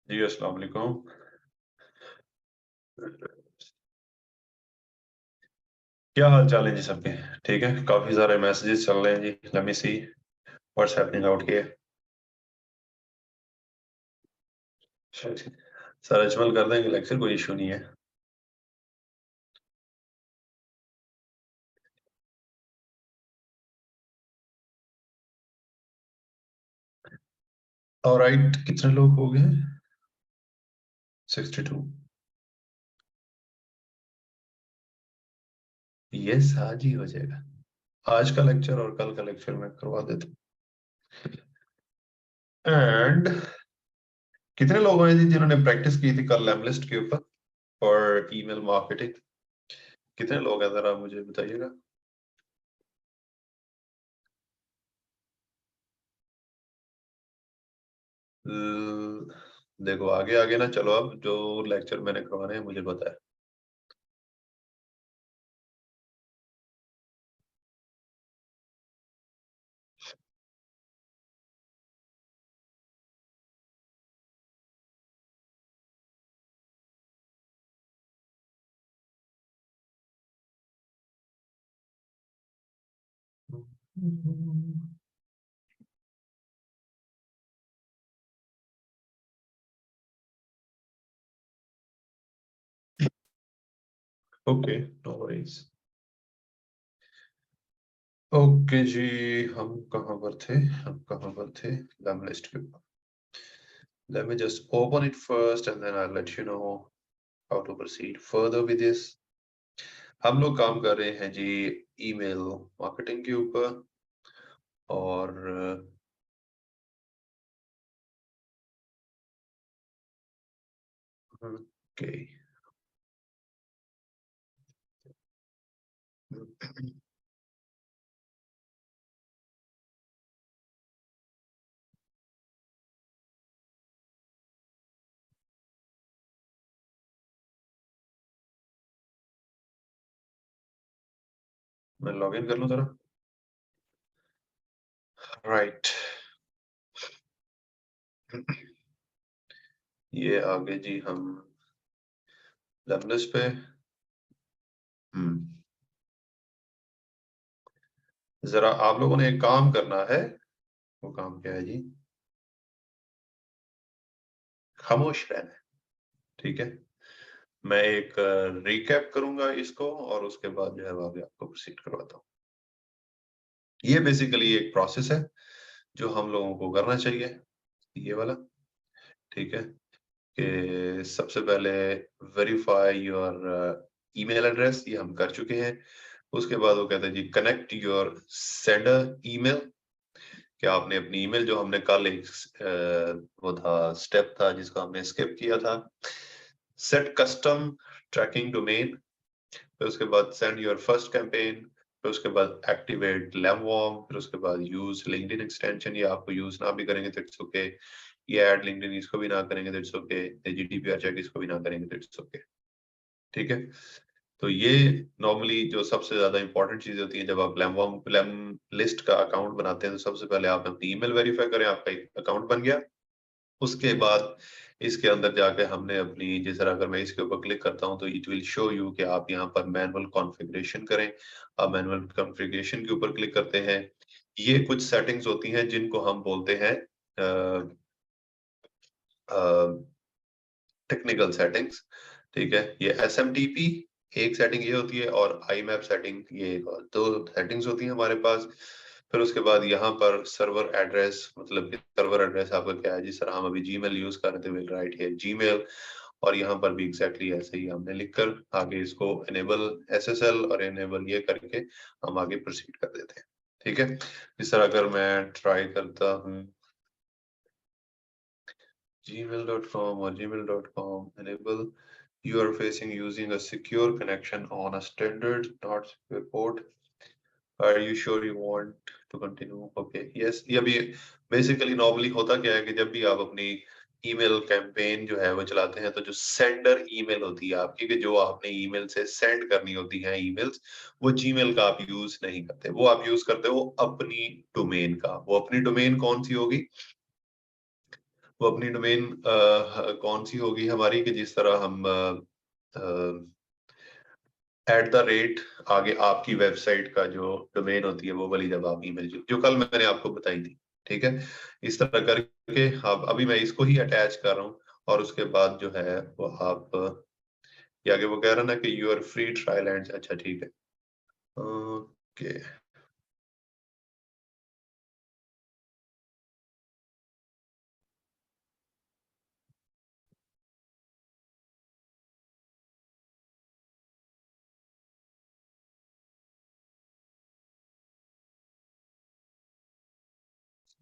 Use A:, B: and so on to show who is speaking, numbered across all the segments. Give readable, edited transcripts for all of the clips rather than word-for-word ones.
A: जी अस्सलाम वालेकुम। क्या हाल चाल है जी सबके? ठीक है, काफी सारे मैसेजेस चल रहे हैं जी। Let me see what's happening out here. Sir Ajmal कर देंगे लेक्चर, कोई इशू नहीं है। ऑलराइट, कितने लोग हो गए? 62। यस, आज ही हो जाएगा। आज का लेक्चर और कल का लेक्चर मैं करवा देता हूँ। एंड कितने लोग हैं जी जिन्होंने प्रैक्टिस की थी कल लैमलिस्ट के ऊपर और ईमेल मार्केटिंग? कितने लोग हैं, जरा मुझे बताइएगा। देखो आगे आगे ना चलो, अब जो लेक्चर मैंने करवाने हैं मुझे पता है। Okay, no worries. ओके जी, हम कहाँ पर थे? लिस्ट के ऊपर। Let me just open it first and then I'll let you know how to proceed further with this. हम लोग काम कर रहे हैं जी ईमेल मार्केटिंग के ऊपर। और ओके, मैं लॉग इन कर लूँ जरा। राइट, ये आगे जी हम लिस्ट पे। जरा आप लोगों ने एक काम करना है। वो काम क्या है जी? खामोश रहना है, ठीक है। मैं एक रिकैप करूंगा इसको और उसके बाद जो है वो आगे आपको प्रोसीड करवाता हूँ। ये बेसिकली एक प्रोसेस है जो हम लोगों को करना चाहिए, ये वाला, ठीक है। कि सबसे पहले वेरीफाई योर ईमेल एड्रेस, ये हम कर चुके हैं। उसके बाद वो कहते हैं जी कनेक्ट योर सेंडर ईमेल, कि आपने अपनी ईमेल, जो हमने कल एक वो था स्टेप था जिसको हमने स्किप किया था, सेट कस्टम ट्रैकिंग डोमेन। फिर उसके बाद सेंड योर फर्स्ट कैंपेन। फिर उसके बाद एक्टिवेट लैमवॉर्म। फिर उसके बाद यूज लिंक्डइन एक्सटेंशन, ये आपको यूज ना भी करेंगे तो इट्स ओके। ये ऐड लिंक्डइन, इसको भी ना करेंगे तो इट्स ओके। जीडीपीआर चेक, इसको भी ना करेंगे तो इट्स ओके, ठीक है। तो ये नॉर्मली जो सबसे ज्यादा इंपॉर्टेंट चीज होती है जब आप लैम लिस्ट का अकाउंट बनाते हैं, तो सबसे पहले आप अपनी ईमेल वेरीफाई करें, आपका एक अकाउंट बन गया। उसके बाद इसके अंदर जाके हमने अपनी, जिस तरह अगर मैं इसके ऊपर क्लिक करता हूं तो इट विल शो यू कि आप यहाँ पर मैनुअल कॉन्फ़िगरेशन करें। आप मैनुअल कॉन्फ़िगरेशन के ऊपर क्लिक करते हैं। ये कुछ सेटिंग्स होती हैं जिनको हम बोलते हैं टेक्निकल सेटिंग्स, ठीक है। ये SMTP एक सेटिंग ये होती है, और IMAP सेटिंग ये एक और, दो सेटिंग्स होती हैं हमारे पास। फिर उसके बाद यहाँ पर सर्वर एड्रेस, मतलब कि सर्वर एड्रेस आपका क्या है? जिस तरह हम अभी जीमेल यूज कर रहे थे, विल राइट हियर जीमेल। और यहाँ पर भी एग्जैक्टली ऐसे ही हमने लिखकर आगे इसको एनेबल SSL और एनेबल ये करके हम आगे प्रोसीड कर देते हैं, ठीक है। इस तरह अगर मैं ट्राई करता हूँ gmail.com or gmail.com, enable you are facing using a secure connection on a standard not secure port. Are you sure you want to continue? Okay, yes। ये अभी बेसिकली नॉर्मली होता क्या है कि जब भी आप अपनी ईमेल कैंपेन जो है वो चलाते हैं, तो जो सेंडर ईमेल होती है आपकी, कि जो आपने ईमेल से सेंड करनी होती है ईमेल्स, वो जीमेल का आप यूज नहीं करते, वो आप यूज करते हो अपनी डोमेन का। वो अपनी डोमेन कौन सी होगी? वो अपनी डोमेन कौन सी होगी हमारी, कि जिस तरह हम @ आगे आपकी वेबसाइट का जो डोमेन होती है वो वाली जब आप ईमेल जो कल मैंने आपको बताई थी, ठीक है। इस तरह करके आप, अभी मैं इसको ही अटैच कर रहा हूँ और उसके बाद जो है वो आप ये आगे वो कह रहा ना कि यूर फ्री ट्रायल एंड, अच्छा ठीक है, ओके।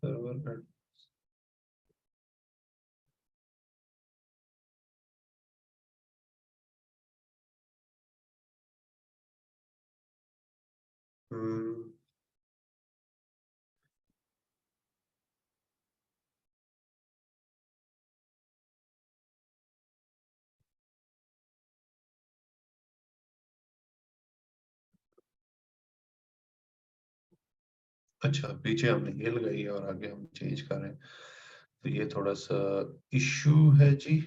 A: सर्वर अच्छा, पीछे हमने ये लगाई है और आगे हम चेंज कर रहे हैं, तो ये थोड़ा सा इश्यू है जी।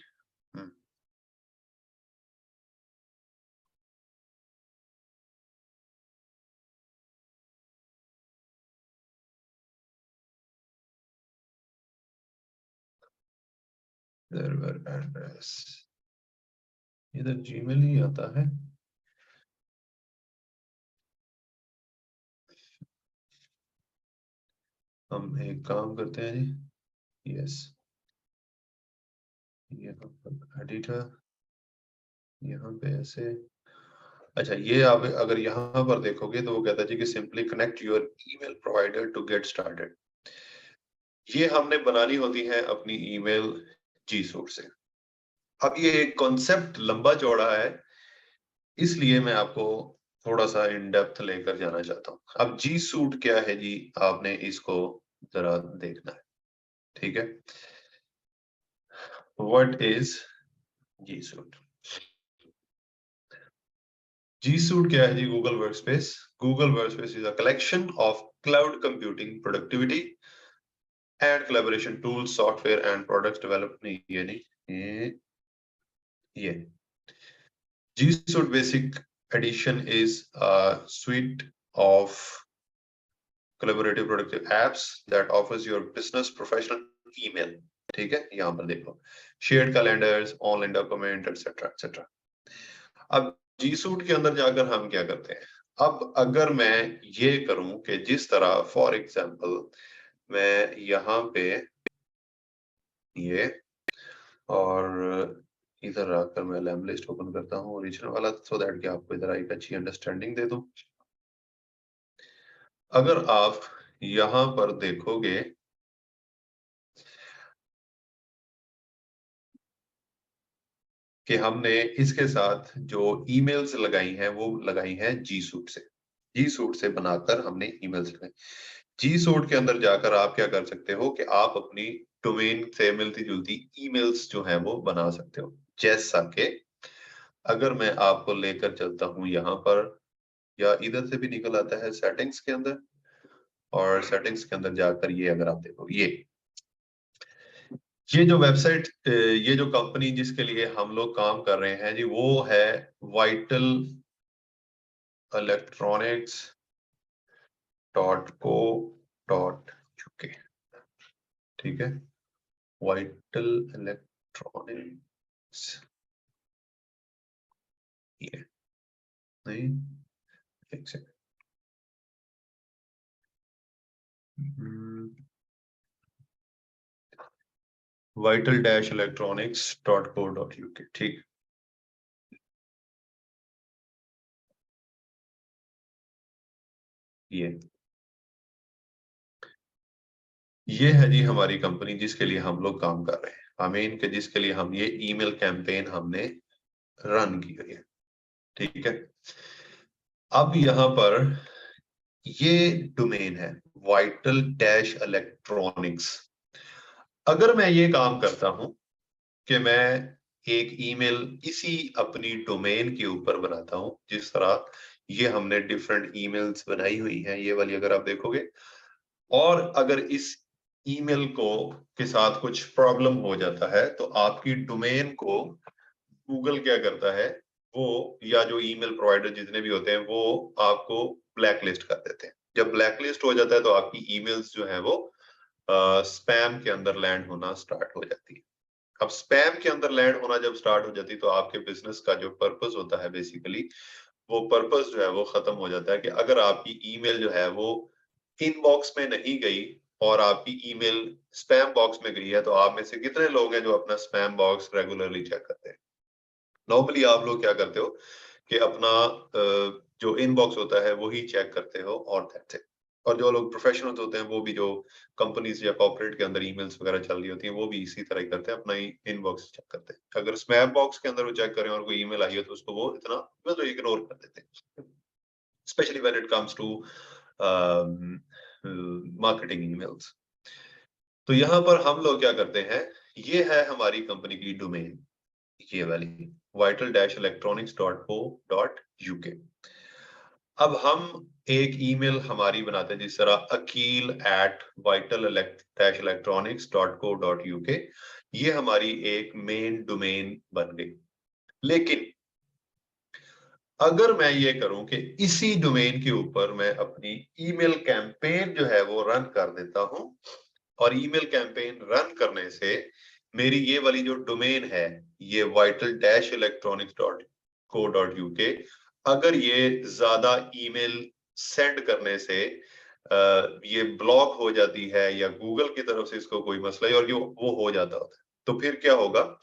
A: सर्वर एड्रेस इधर जीमेल ही आता है। हम एक काम करते हैं जी, यस, यहाँ पर एडिटर, यहाँ पे ऐसे, अच्छा ये आप अगर यहाँ पर देखोगे तो वो कहता है जी कि simply connect your email provider to get started. ये हमने बनानी होती है अपनी ईमेल जी सूट से। अब ये एक कॉन्सेप्ट लंबा चौड़ा है, इसलिए मैं आपको थोड़ा सा इन डेप्थ लेकर जाना चाहता हूँ। अब जी सूट क्या है जी, आपने इसको जरा देखना है, ठीक है। What is G suite? G suite क्या है जी? Google workspace. Google workspace is a collection of cloud computing, productivity and collaboration tools, software and products developed, नहीं ये नहीं, ये G Suite Basic Edition is a suite of collaborative productive apps that offers your business professional email, ठीक है। यहाँ पर देखो, shared calendars, online document, etcetera etcetera. अब जी सूट के अंदर जाकर हम क्या करते हैं? अब अगर मैं ये करूं कि जिस तरह फॉर एग्जांपल मैं यहाँ पे ये, और इधर आकर मैं लैम्ब लिस्ट ओपन करता हूँ ओरिजिनल वाला, सो दैट कि आपको इधर एक अच्छी अंडरस्टैंडिंग दे दूं। अगर आप यहाँ पर देखोगे कि हमने इसके साथ जो ईमेल्स लगाई हैं वो लगाई हैं जी सूट से। जी सूट से बनाकर हमने ईमेल्स लगाई। जी सूट के अंदर जाकर आप क्या कर सकते हो कि आप अपनी डोमेन से मिलती जुलती ईमेल्स जो है वो बना सकते हो। जैसा कि अगर मैं आपको लेकर चलता हूं यहाँ पर, या इधर से भी निकल आता है सेटिंग्स के अंदर, और सेटिंग्स के अंदर जाकर ये अगर आप देखो, ये जो वेबसाइट, ये जो कंपनी जिसके लिए हम लोग काम कर रहे हैं जी, वो है वाइटल इलेक्ट्रॉनिक्स .co.uk, ठीक है। वाइटल इलेक्ट्रॉनिक्स, ये नहीं, एक सेकंड, vital-electronics.co.uk, ठीक। ये है जी हमारी कंपनी जिसके लिए हम लोग काम कर रहे हैं, हमें के जिसके लिए हम ये ईमेल कैंपेन हमने रन की हुई है, ठीक है। अब यहाँ पर ये डोमेन है वाइटल डैश इलेक्ट्रॉनिक्स। अगर मैं ये काम करता हूं कि मैं एक ईमेल इसी अपनी डोमेन के ऊपर बनाता हूं, जिस तरह ये हमने डिफरेंट ईमेल्स बनाई हुई हैं, ये वाली अगर आप देखोगे, और अगर इस ईमेल को के साथ कुछ प्रॉब्लम हो जाता है तो आपकी डोमेन को गूगल क्या करता है, वो या जो ईमेल प्रोवाइडर जितने भी होते हैं वो आपको ब्लैकलिस्ट कर देते हैं। जब ब्लैकलिस्ट हो जाता है तो आपकी ईमेल्स जो है वो स्पैम के अंदर लैंड होना स्टार्ट हो जाती है। अब स्पैम के अंदर लैंड होना जब स्टार्ट हो जाती है तो आपके बिजनेस का जो पर्पस होता है बेसिकली, वो पर्पस जो है वो खत्म हो जाता है कि अगर आपकी ईमेल जो है वो इनबॉक्स में नहीं गई और आपकी ईमेल स्पैम बॉक्स में गई है, तो आप में से कितने लोग हैं जो अपना स्पैम बॉक्स रेगुलरली चेक करते हैं? नॉर्मली आप लोग क्या करते हो कि अपना जो इनबॉक्स होता है वही चेक करते हो और दैट्स इट। और जो लोग प्रोफेशनल्स होते हैं वो भी जो कंपनीज या कॉर्पोरेट के अंदर ईमेल्स वगैरह चल रही होती हैं वो भी इसी तरह ही करते हैं, अपना इनबॉक्स चेक करते हैं। अगर स्पैम बॉक्स के अंदर वो चेक करें और कोई ईमेल आई है तो उसको वो इतना मतलब इग्नोर कर देते हैं, specially when it comes to marketing emails. तो यहाँ पर हम लोग क्या करते हैं, ये है हमारी कंपनी की डोमेन, ये वाली vital-electronics.co.uk। अब हम एक ईमेल हमारी बनाते हैं जिस तरह akil@vital-electronics.co.uk। ये हमारी एक मेन डोमेन बन गई। लेकिन अगर मैं ये करूं कि इसी डोमेन के ऊपर मैं अपनी ईमेल कैंपेन जो है वो रन कर देता हूं, और ईमेल कैंपेन रन करने से मेरी ये वाली जो डोमेन है, ये vital-electronics.co.uk, अगर ये ज्यादा ईमेल सेंड करने से ये ब्लॉक हो जाती है या गूगल की तरफ से इसको कोई मसला है और ये वो हो जाता होता है, तो फिर क्या होगा,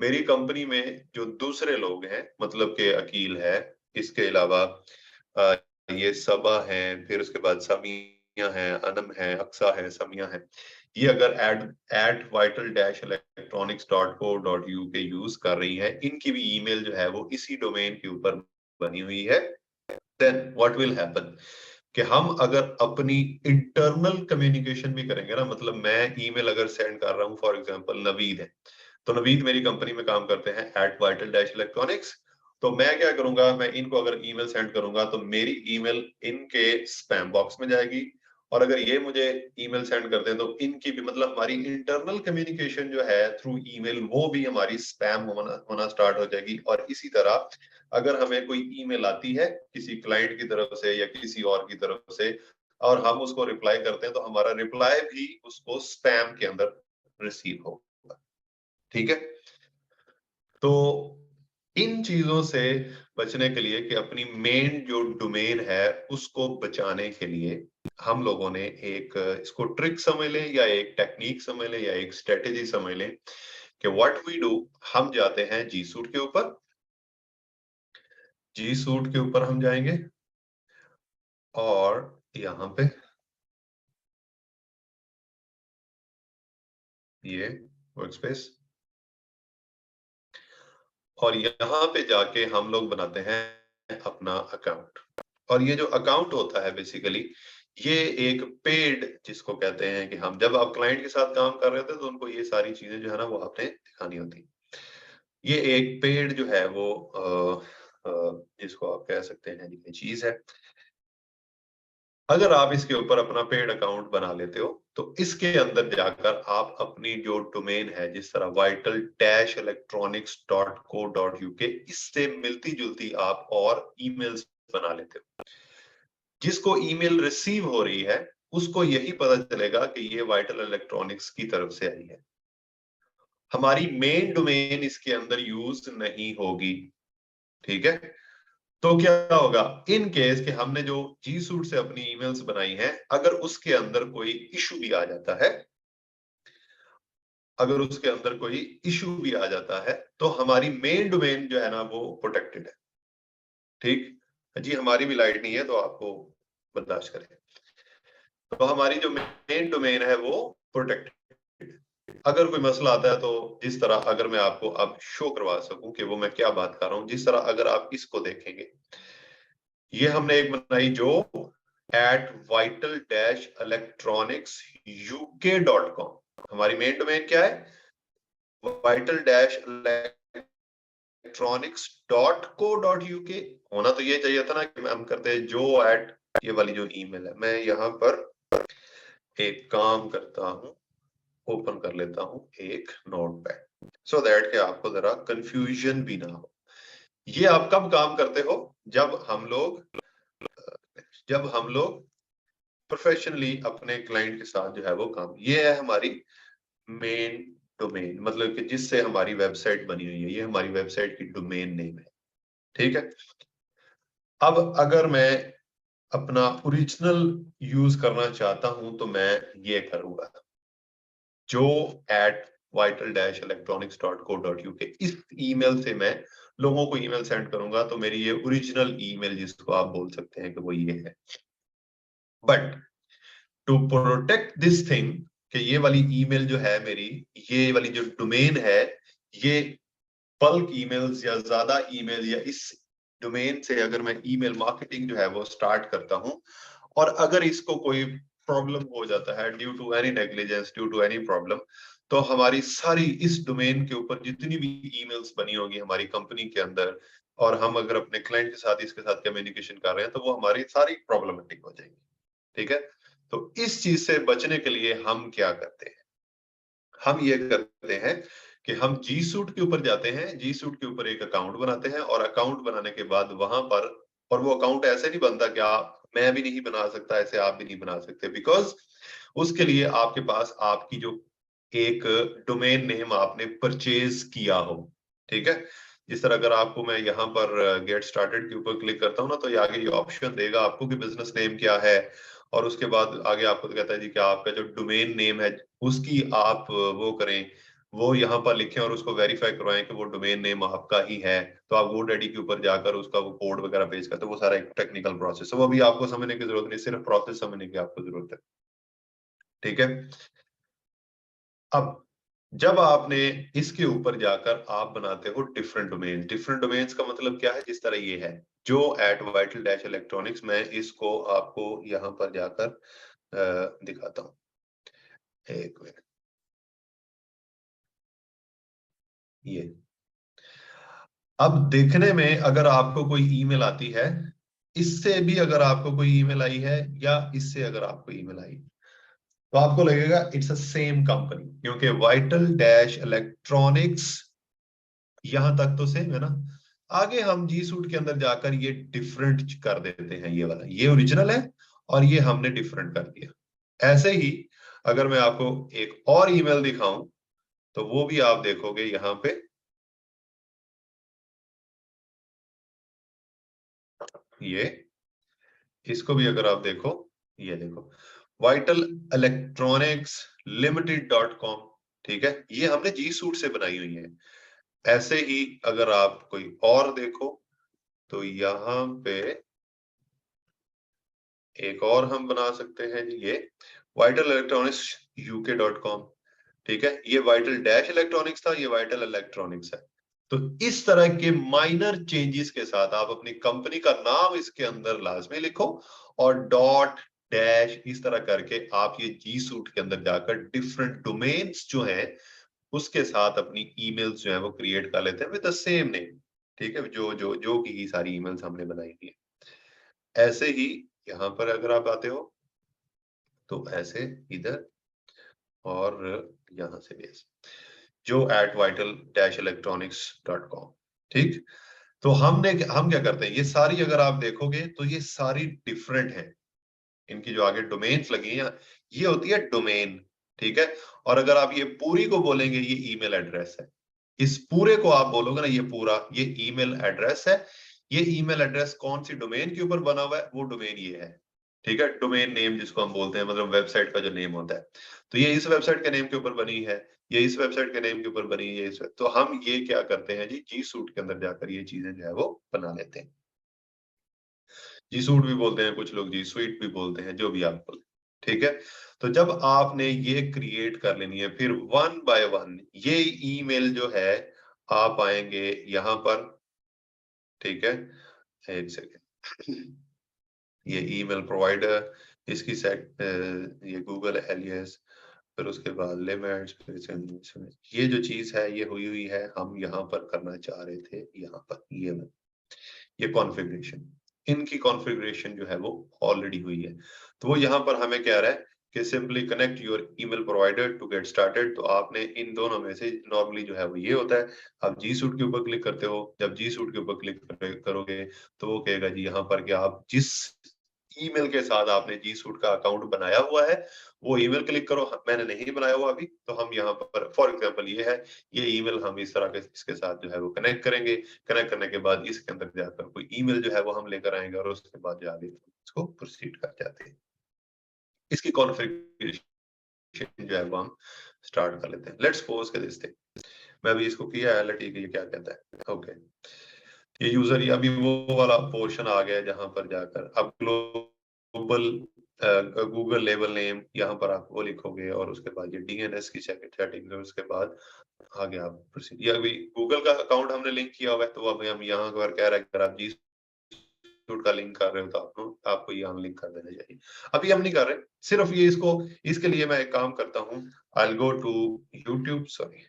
A: मेरी कंपनी में जो दूसरे लोग हैं, मतलब कि अकील है, इसके अलावा ये सबा है, फिर उसके बाद समिया है, अनम है, अक्सा है, समिया है, ये अगर vital-electronics.co.uk यूज कर रही है, इनकी भी ईमेल जो है वो इसी डोमेन के ऊपर बनी हुई है, देन व्हाट विल हैपन कि हम अगर अपनी इंटरनल कम्युनिकेशन भी करेंगे ना, मतलब मैं ईमेल अगर सेंड कर रहा हूं, फॉर एग्जांपल नवीद है, तो नवीद मेरी कंपनी में काम करते हैं @vital-electronics, तो मैं क्या करूंगा, मैं इनको अगर ईमेल सेंड करूंगा तो मेरी ईमेल इनके स्पैम बॉक्स में जाएगी, और अगर ये मुझे ईमेल सेंड करते हैं तो इनकी भी, मतलब हमारी इंटरनल कम्युनिकेशन जो है थ्रू ईमेल वो भी हमारी स्पैम होना स्टार्ट हो जाएगी। और इसी तरह अगर हमें कोई ईमेल आती है किसी क्लाइंट की तरफ से या किसी और की तरफ से और हम उसको रिप्लाई करते हैं, तो हमारा रिप्लाई भी उसको स्पैम के अंदर रिसीव होगा। ठीक है, तो इन चीजों से बचने के लिए कि अपनी मेन जो डोमेन है उसको बचाने के लिए हम लोगों ने एक, इसको ट्रिक समझ लें या एक टेक्निक समझ लें या एक स्ट्रेटेजी समझ लें कि व्हाट वी डू, हम जाते हैं जी सूट के ऊपर, जी सूट के ऊपर हम जाएंगे और यहाँ पे ये वर्कस्पेस, और यहाँ पे जाके हम लोग बनाते हैं अपना अकाउंट। और ये जो अकाउंट होता है बेसिकली ये एक पेड, जिसको कहते हैं कि हम जब आप क्लाइंट के साथ काम कर रहे होते हैं तो उनको ये सारी चीजें जो है ना वो आपने दिखानी होती। ये एक पेड जो है वो जिसको आप कह सकते हैं ये चीज है। अगर आप इसके ऊपर अपना पेड अकाउंट बना लेते हो तो इसके अंदर जाकर आप अपनी जो डोमेन है, जिस तरह vital-electronics.co.uk, इससे मिलती जुलती आप और ईमेल्स बना लेते हो। जिसको ईमेल रिसीव हो रही है उसको यही पता चलेगा कि ये वाइटल इलेक्ट्रॉनिक्स की तरफ से आई है, हमारी मेन डोमेन इसके अंदर यूज नहीं होगी। ठीक है, तो क्या होगा इन केस कि हमने जो जी सूट से अपनी ईमेल्स बनाई हैं, अगर उसके अंदर कोई इशू भी आ जाता है, अगर उसके अंदर कोई इशू भी आ जाता है तो हमारी मेन डोमेन जो है ना वो प्रोटेक्टेड है। ठीक जी, हमारी भी लाइट नहीं है तो आपको बर्दाश्त करें, तो हमारी जो मेन डोमेन है वो प्रोटेक्टेड। अगर कोई मसला आता है तो जिस तरह अगर मैं आपको अब शो करवा सकूं कि वो मैं क्या बात कर रहा हूं, जिस तरह अगर आप इसको देखेंगे, ये हमने एक बनाई जो @vital-electronics.uk.com, हमारी मेन डोमेन क्या है, vital-electronics.co.uk। होना तो ये चाहिए था ना कि हम करते हैं जो एट, ये वाली जो ईमेल है, मैं यहाँ पर एक काम करता हूं, ओपन कर लेता हूं एक नोटपैड, सो दैट कि आपको जरा कंफ्यूजन भी ना हो। ये आप कब काम करते हो? जब हम लोग प्रोफेशनली अपने क्लाइंट के साथ जो है वो काम, ये है हमारी मेन डोमेन, मतलब कि जिससे हमारी वेबसाइट बनी हुई है, ये हमारी वेबसाइट की डोमेन नेम है। ठीक है, अब अगर मैं अपना ओरिजिनल यूज करना चाहता हूं तो मैं ये करूंगा, joe@vital-electronics.co.uk, इस ईमेल से मैं लोगों को ईमेल सेंड करूंगा, तो मेरी ये ओरिजिनल ईमेल जिसको आप बोल सकते हैं कि वो ये है। But to protect this thing, कि ये वाली ईमेल जो है मेरी, ये वाली जो डोमेन है, ये बल्क ईमेल्स या ज्यादा ईमेल या इस डोमेन से अगर मैं ईमेल मार्केटिंग जो है वो स्टार्ट करता हूं, और अगर इसको कोई प्रॉब्लम हो जाता है due to any negligence, due to any problem, तो हमारी सारी इस डोमेन के ऊपर जितनी भी ईमेल्स बनी होगी हमारी कंपनी के अंदर, और हम अगर अपने क्लाइंट के साथ इसके साथ कम्युनिकेशन कर रहे हैं, तो वो हमारी सारी प्रॉब्लमेटिक हो जाएंगी। ठीक है, तो इस चीज से बचने के लिए हम क्या करते हैं? हम ये करते हैं कि हम जी सूट के ऊपर जाते हैं, जी सूट के ऊपर एक अकाउंट बनाते हैं, और अकाउंट बनाने के बाद वहां पर, और वो अकाउंट ऐसे नहीं बनता कि आप, मैं भी नहीं बना सकता ऐसे, आप भी नहीं बना सकते, बिकॉज उसके लिए आपके पास आपकी जो एक डोमेन नेम आपने परचेज किया हो। ठीक है, जिस तरह अगर आपको मैं यहाँ पर गेट स्टार्टेड के ऊपर क्लिक करता हूँ ना, तो ये आगे ये ऑप्शन देगा आपको कि बिजनेस नेम क्या है, और उसके बाद आगे आपको कहता है जी कि आपका जो डोमेन नेम है उसकी आप वो करें, वो यहाँ पर लिखें और उसको वेरीफाई करवाएं कि वो डोमेन नेम आपका ही है। तो आप GoDaddy के ऊपर जाकर उसका वो कोड वगैरह पेश करते, वो सारा एक टेक्निकल प्रोसेस है, वो अभी आपको समझने की जरूरत नहीं, सिर्फ प्रोसेस समझने की आपको जरूरत है। ठीक है, अब जब आपने इसके ऊपर जाकर आप बनाते हो डिफरेंट डोमेन, डिफरेंट डोमेन्स का मतलब क्या है, जिस तरह ये है joe@vital-electronics, मैं इसको आपको यहाँ पर जाकर दिखाता हूँ, एक मिनट। ये अब देखने में अगर आपको कोई ईमेल आती है, इससे भी अगर आपको कोई ईमेल आई है, या इससे अगर आपको ईमेल आई, तो आपको लगेगा इट्स अ सेम कंपनी, क्योंकि vital-electronics यहां तक तो सेम है ना। आगे हम जी सूट के अंदर जाकर ये डिफरेंट कर देते हैं, ये वाला ये ओरिजिनल है और ये हमने डिफरेंट कर दिया। ऐसे ही अगर मैं आपको एक और ईमेल दिखाऊं, तो वो भी आप देखोगे यहाँ पे, ये इसको भी अगर आप देखो, ये देखो vital-electronics-limited.com, ठीक है, ये हमने जी सूट से बनाई हुई है। ऐसे ही अगर आप कोई और देखो, तो यहाँ पे एक और हम बना सकते हैं, ये vital-electronics-uk.com, ठीक है, ये vital-electronics था, ये vital-electronics है। तो इस तरह के माइनर चेंजेस के साथ आप अपनी कंपनी का नाम इसके अंदर लाजमी लिखो, और डॉट डैश इस तरह करके आप ये जी सूट के अंदर जाकर डिफरेंट डोमेन्स जो हैं उसके साथ अपनी ईमेल्स जो है वो क्रिएट कर लेते हैं विद द सेम नेम। ठीक है, जो जो जो की सारी ईमेल्स हमने बनाई थी। ऐसे ही यहाँ पर अगर आप आते हो, तो ऐसे इधर, और यहाँ से भी ऐसे, joe@vital-electronics.com, ठीक। तो हम क्या करते हैं, ये सारी अगर आप देखोगे तो ये सारी डिफरेंट है, इनकी जो आगे डोमेन्स लगी हैं, ये होती है डोमेन। ठीक है, और अगर आप ये पूरी को बोलेंगे, ये ईमेल एड्रेस है, इस पूरे को आप बोलोगे ना, ये पूरा ये ईमेल एड्रेस है। ये ईमेल एड्रेस कौन सी डोमेन के ऊपर बना हुआ है, वो डोमेन ये है। ठीक है, डोमेन नेम जिसको हम बोलते हैं, मतलब वेबसाइट का जो नेम होता है, तो ये इस वेबसाइट के नेम के ऊपर बनी है, ये इस वेबसाइट के नेम के ऊपर बनी है, तो हम ये क्या करते हैं जी सूट के अंदर जाकर ये चीजें जो है वो बना लेते हैं। जी सूट भी बोलते हैं कुछ लोग, जी स्वीट भी बोलते हैं, जो भी आप बोले। ठीक है, तो जब आपने ये क्रिएट कर लेनी है, फिर वन बाय वन ये ईमेल जो है आप आएंगे यहाँ पर। ठीक है, एक सेकेंड, ये ईमेल प्रोवाइडर, इसकी सेट, ये गूगल एलियस, फिर उसके बाद लिमिट्स, फिर ये जो चीज है ये हुई है, हम यहाँ पर करना चाह रहे थे, यहाँ पर ये कॉन्फ़िगरेशन, इनकी कॉन्फ़िगरेशन जो है वो ऑलरेडी हुई है। तो वो यहाँ पर हमें कह रहा है कि simply connect your email provider to get started. तो आपने इन दोनों में से नॉर्मली जो है वो ये होता है, आप जी सूट के ऊपर क्लिक करते हो। जब जी सूट के ऊपर क्लिक करोगे तो वो कहेगा जी यहाँ पर कि आप जिस ईमेल के साथ आपने जी सूट का अकाउंट बनाया हुआ है वो ईमेल क्लिक करो। मैंने नहीं बनाया हुआ अभी, तो हम यहाँ पर फॉर एग्जांपल ये है, ये ईमेल हम इस तरह के इसके साथ जो है वो कनेक्ट करेंगे। कनेक्ट करने के बाद इसके अंदर जाकर कोई ईमेल जो है वो हम लेकर आएंगे और उसके बाद जो आगे इसको प्रोसीड कर जाते हैं। इसकी कॉन्फ़िगरेशन जो है वो हम स्टार्ट कर लेते हैं। लेट्स सपोज के दिस थिंग, मैं अभी इसको किया है, ठीक है, ये क्या कहता है, ओके, ये यूजर, ये अभी वो वाला पोर्शन आ गया जहां पर जाकर अब ग्लोबल गूगल लेबल नेम यहाँ पर आप वो लिखोगे और उसके बाद ये डीएनएस की सेटिंग है, उसके बाद आगे आप प्रोसीड। ये अभी गूगल का अकाउंट हमने लिंक किया हुआ है, तो अभी हम यहाँ पर कह रहे हैं अगर आप जी सूट का लिंक कर रहे हो तो आपको यहाँ लिंक कर देना चाहिए। अभी हम नहीं कर रहे, सिर्फ ये इसको, इसके लिए मैं एक काम करता हूँ, I will go to YouTube, sorry,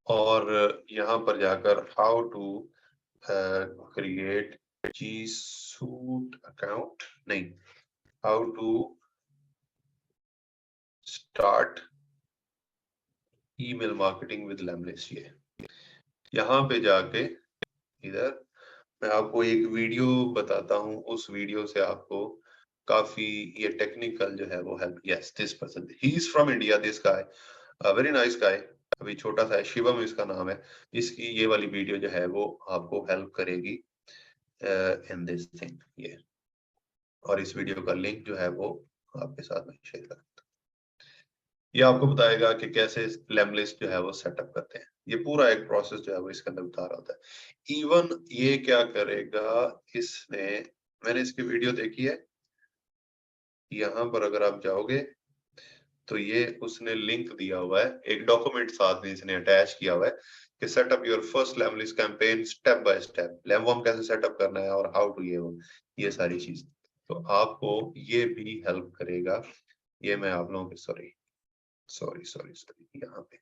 A: और यहाँ पर जाकर how to create G suite account, नहीं, how to start email marketing with Lemlist, ये यहाँ पे जाके इधर मैं आपको एक वीडियो बताता हूँ, उस वीडियो से आपको काफी ये टेक्निकल जो है वो help, yes this person, he is from India, this guy, very nice guy, अभी छोटा सा है, शिवम इसका नाम है। इसकी ये वाली वीडियो जो है वो आपको हेल्प करेगी इन दिस थिंग, ये, और इस वीडियो का लिंक जो है वो आपके साथ में शेयर कर, ये आपको बताएगा कि कैसे लेमलिस्ट जो है वो सेटअप करते हैं। ये पूरा एक प्रोसेस जो है वो इसके अंदर बता रहा होता है। इवन ये क्या करेगा, इसने, मैंने इसकी वीडियो देखी है, यहाँ पर अगर आप जाओगे तो ये उसने लिंक दिया हुआ है, एक डॉक्यूमेंट साथ में इसने अटैच किया हुआ है कि setup your first Lemlist campaign step by step, Lemwarm कैसे सेटअप करना है और हाउ टू ये सारी चीज, तो आपको ये भी हेल्प करेगा। ये मैं आप लोगों के, सॉरी सॉरी सॉरी सॉरी, यहाँ पे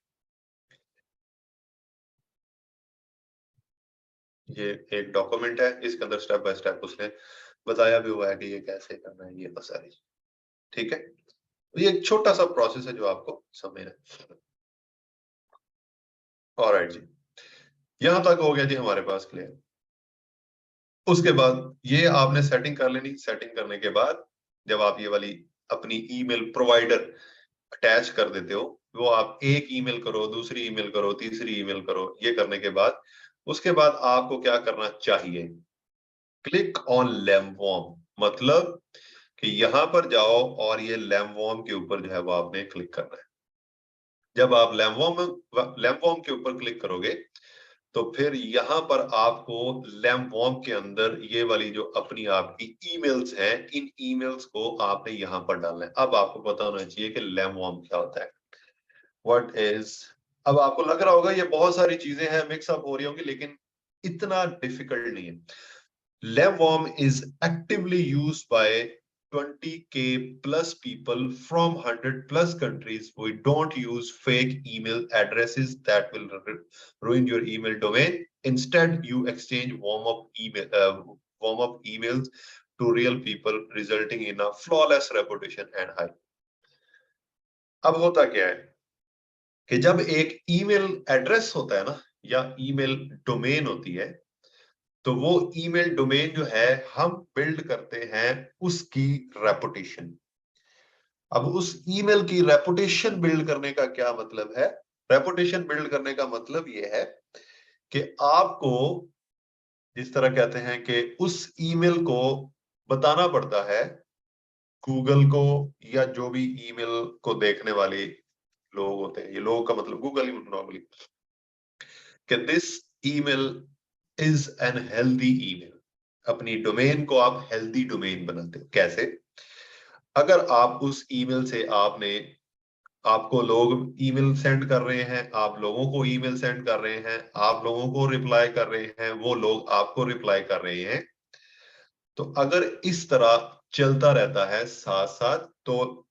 A: ये एक डॉक्यूमेंट है, इसके अंदर स्टेप बाय स्टेप उसने बताया भी हुआ है कि ये कैसे करना है, ये बस सारी, ठीक है। तो ये एक छोटा सा प्रोसेस है जो आपको समझना है। ऑलराइट जी, यहां तक हो गया जी हमारे पास क्लियर। उसके बाद ये आपने सेटिंग कर लेनी, सेटिंग करने के बाद जब आप ये वाली अपनी ईमेल प्रोवाइडर अटैच कर देते हो, वो आप एक ईमेल करो, दूसरी ईमेल करो, तीसरी ईमेल करो, ये करने के बाद उसके बाद आपको क्या करना चाहिए, क्लिक ऑन लेमवॉर्म, मतलब कि यहां पर जाओ और ये लेमवॉर्म के ऊपर जो है वो आपने क्लिक करना है। जब आप लेमवॉर्म के ऊपर क्लिक करोगे तो फिर यहाँ पर आपको लेमवॉर्म के अंदर ये वाली जो अपनी आपकी ईमेल्स हैं, इन ईमेल्स को आपने यहाँ पर डालना है। अब आपको पता होना चाहिए कि लेमवॉर्म क्या होता है, व्हाट इज, अब आपको लग रहा होगा ये बहुत सारी चीजें हैं, मिक्सअप हो रही होंगी, लेकिन इतना डिफिकल्ट नहीं है। Lemwarm is actively used by 20k plus people from 100 plus countries. We don't use fake email addresses that will ruin your email domain. Instead, you exchange warm up emails to real people, resulting in a flawless reputation and hype. अब होता क्या है कि जब एक email address होता है ना, या ईमेल डोमेन होती है, तो वो ईमेल डोमेन जो है हम बिल्ड करते हैं उसकी रेपुटेशन। अब उस ईमेल की रेपुटेशन बिल्ड करने का क्या मतलब है, रेपुटेशन बिल्ड करने का मतलब ये है कि आपको जिस तरह कहते हैं कि उस ईमेल को बताना पड़ता है गूगल को, या जो भी ईमेल को देखने वाले लोग होते हैं, ये लोग का मतलब गूगल ही नॉर्मली, कि this email is an healthy email. अपनी डोमेन को आप हेल्दी डोमेन बनाते हो कैसे, अगर आप उस ईमेल से आपको लोग ईमेल सेंड कर रहे हैं, आप लोगों को ईमेल सेंड कर रहे हैं, आप लोगों को रिप्लाई कर रहे हैं, वो लोग आपको रिप्लाई कर रहे हैं, तो अगर इस तरह चलता रहता है साथ साथ, तो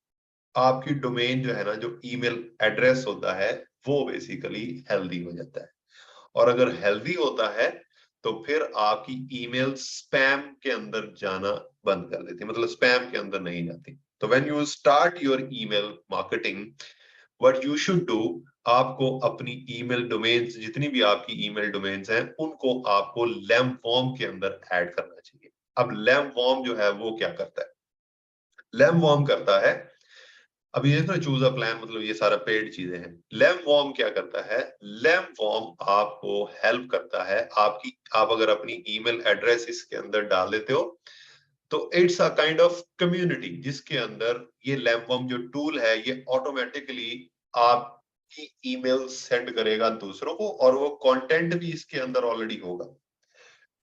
A: आपकी डोमेन जो है ना, जो ईमेल एड्रेस होता है वो बेसिकली हेल्दी हो जाता है। और अगर हेल्दी होता है तो फिर आपकी ईमेल स्पैम के अंदर जाना बंद कर देती है, मतलब स्पैम के अंदर नहीं जाती। तो when you start your email marketing, what you should do, आपको अपनी ईमेल डोमेन्स, जितनी भी आपकी ईमेल डोमेन्स हैं, उनको आपको लैम्पवॉर्म के अंदर ऐड करना चाहिए। अब लैम्पवॉर्म जो है वो क्या करता है? लैम्पवॉर्म करता है, अब ये ना चूज अ प्लान, मतलब ये सारा पेड चीजें हैं। लैम्पवॉर्म क्या करता है? लैम्पवॉर्म आपको हेल्प करता है, आपकी, आप अगर अपनी ईमेल एड्रेस इसके अंदर डाल देते हो, तो it's a kind of community, जिसके अंदर ये लैम्पवॉर्म जो टूल है, ये ऑटोमेटिकली आपकी ईमेल सेंड करेगा दूसरों को, और वो कंटेंट भी इसके अंदर ऑलरेडी होगा।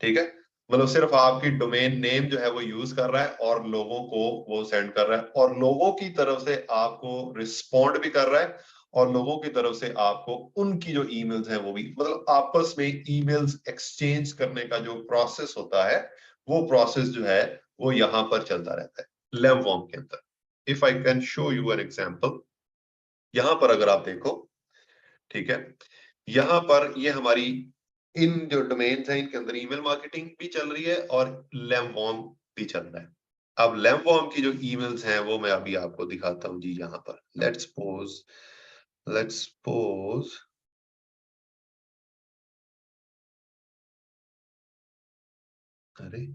A: ठीक है, मतलब सिर्फ आपकी डोमेन नेम जो है वो यूज कर रहा है और लोगों को वो सेंड कर रहा है, और लोगों की तरफ से आपको रिस्पॉन्ड भी कर रहा है, और लोगों की तरफ से आपको उनकी जो ईमेल्स हैं वो भी, मतलब आपस में ईमेल्स एक्सचेंज करने का जो प्रोसेस होता है, वो प्रोसेस जो है वो यहां पर चलता रहता है लैम्पवॉर्म के अंदर। If I can show you an example, यहां पर अगर आप देखो, ठीक है, यहाँ पर ये हमारी इन जो डोमेन्स हैं, इनके अंदर ईमेल मार्केटिंग भी चल रही है और लैम्पवॉर्म भी चल रहा है। अब लैम्पवॉर्म की जो ईमेल्स हैं वो मैं अभी आपको दिखाता हूं जी। यहाँ पर लेट्स सपोज अरे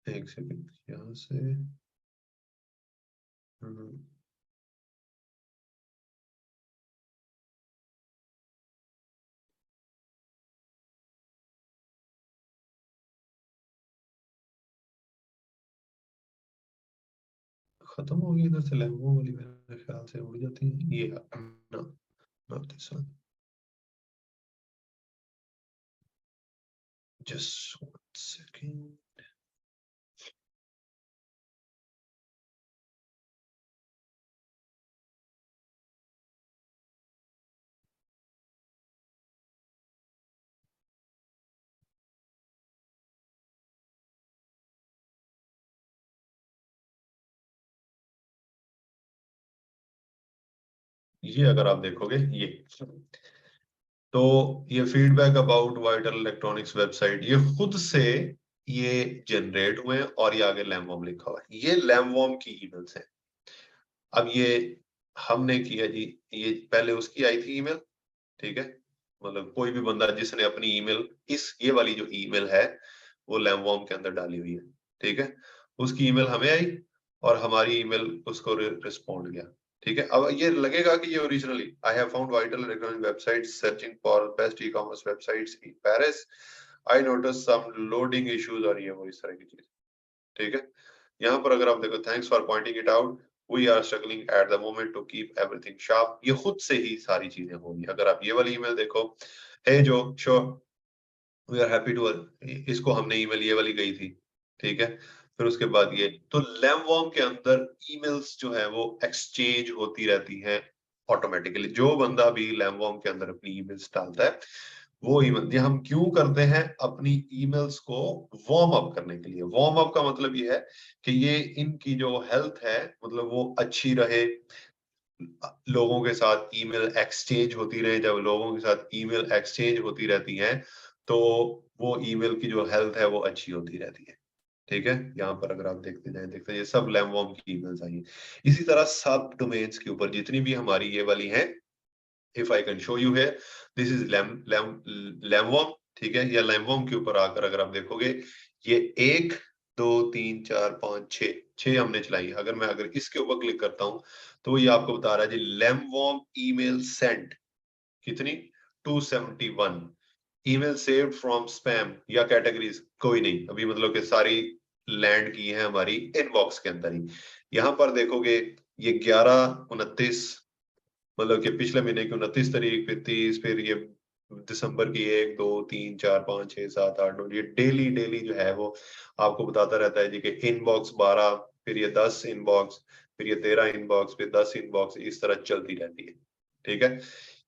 A: एक सेकंड, यहाँ से हम्म, खत्म हो गई इधर से लैम्पवॉर्म वाली, मेरे ख्याल से उड़ जाती है ये। No, not this one, just one second. ये अगर आप देखोगे, ये तो ये feedback about Vital Electronics website, ये खुद से ये जनरेट हुए हैं, और ये आगे लैम्पवॉर्म लिखा हुआ है, ये लैम्पवॉर्म की ईमेल्स हैं। अब ये हमने किया जी, ये पहले उसकी आई थी ईमेल, ठीक है, मतलब कोई भी बंदा जिसने अपनी ईमेल, इस ये वाली जो ईमेल है वो लैम्पवॉर्म के अंदर डाली हुई है, ठीक है, उसकी ईमेल हमें आई और हमारी ईमेल उसको रिस्पॉन्ड गया। ठीक है, अब ये लगेगा कि ये originally, I have found Vital Electronic website searching for best e commerce websites in Paris, I notice some loading issues, और ये वो इस तरह की चीज। ठीक है, यहाँ पर अगर आप देखो, thanks for pointing it out, we are struggling at the moment to keep everything sharp, ये खुद से ही सारी चीजें होंगी। अगर आप ये वाली ईमेल देखो, hey Jo sure, we are happy to, इसको हमने ईमेल ये वाली गई थी, ठीक है, फिर उसके बाद ये, तो लैम्पवॉर्म के अंदर ईमेल्स जो है वो एक्सचेंज होती रहती हैं ऑटोमेटिकली। जो बंदा भी लैम्पवॉर्म के अंदर अपनी ईमेल्स डालता है, वो ईमेल, ये हम क्यों करते हैं? अपनी ईमेल्स को वार्म अप करने के लिए। वार्म अप का मतलब ये है कि ये इनकी जो हेल्थ है, मतलब वो अच्छी रहे, लोगों के साथ ईमेल एक्सचेंज होती रहे। जब लोगों के साथ ईमेल एक्सचेंज होती रहती है, तो वो ईमेल की जो हेल्थ है वो अच्छी होती रहती है। ठीक है, यहाँ पर अगर आप देखते हैं, ये सब लैम्पवॉर्म की ईमेल्स आई हैं। इसी तरह सब डोमेन्स के ऊपर जितनी भी हमारी ये वाली हैं, if I can show you है, दिस इज लैम्पवॉर्म, ठीक है, या लैम्पवॉर्म के ऊपर आकर अगर आप देखोगे, ये 1 2 3 4 5 6 6 हमने चलाई। अगर इसके ऊपर क्लिक करता हूं, तो ये आपको बता रहा है जी, लैम्पवॉर्म ईमेल सेंट कितनी, 271, ईमेल सेव्ड फ्रॉम स्पैम या कैटेगरीज कोई नहीं अभी, मतलब कि सारी लैंड की है हमारी इनबॉक्स के अंदर ही। यहाँ पर देखोगे, ये 11 29, मतलब कि पिछले महीने की 29 तारीख, फिर 30, फिर ये दिसंबर की 1 2 3 4 5 6 7 8 9, ये डेली डेली जो है वो आपको बताता रहता है जी कि इनबॉक्स 12, फिर ये 10 इनबॉक्स, फिर ये 13 इनबॉक्स, फिर 10 इनबॉक्स, इस तरह चलती रहती है। ठीक है,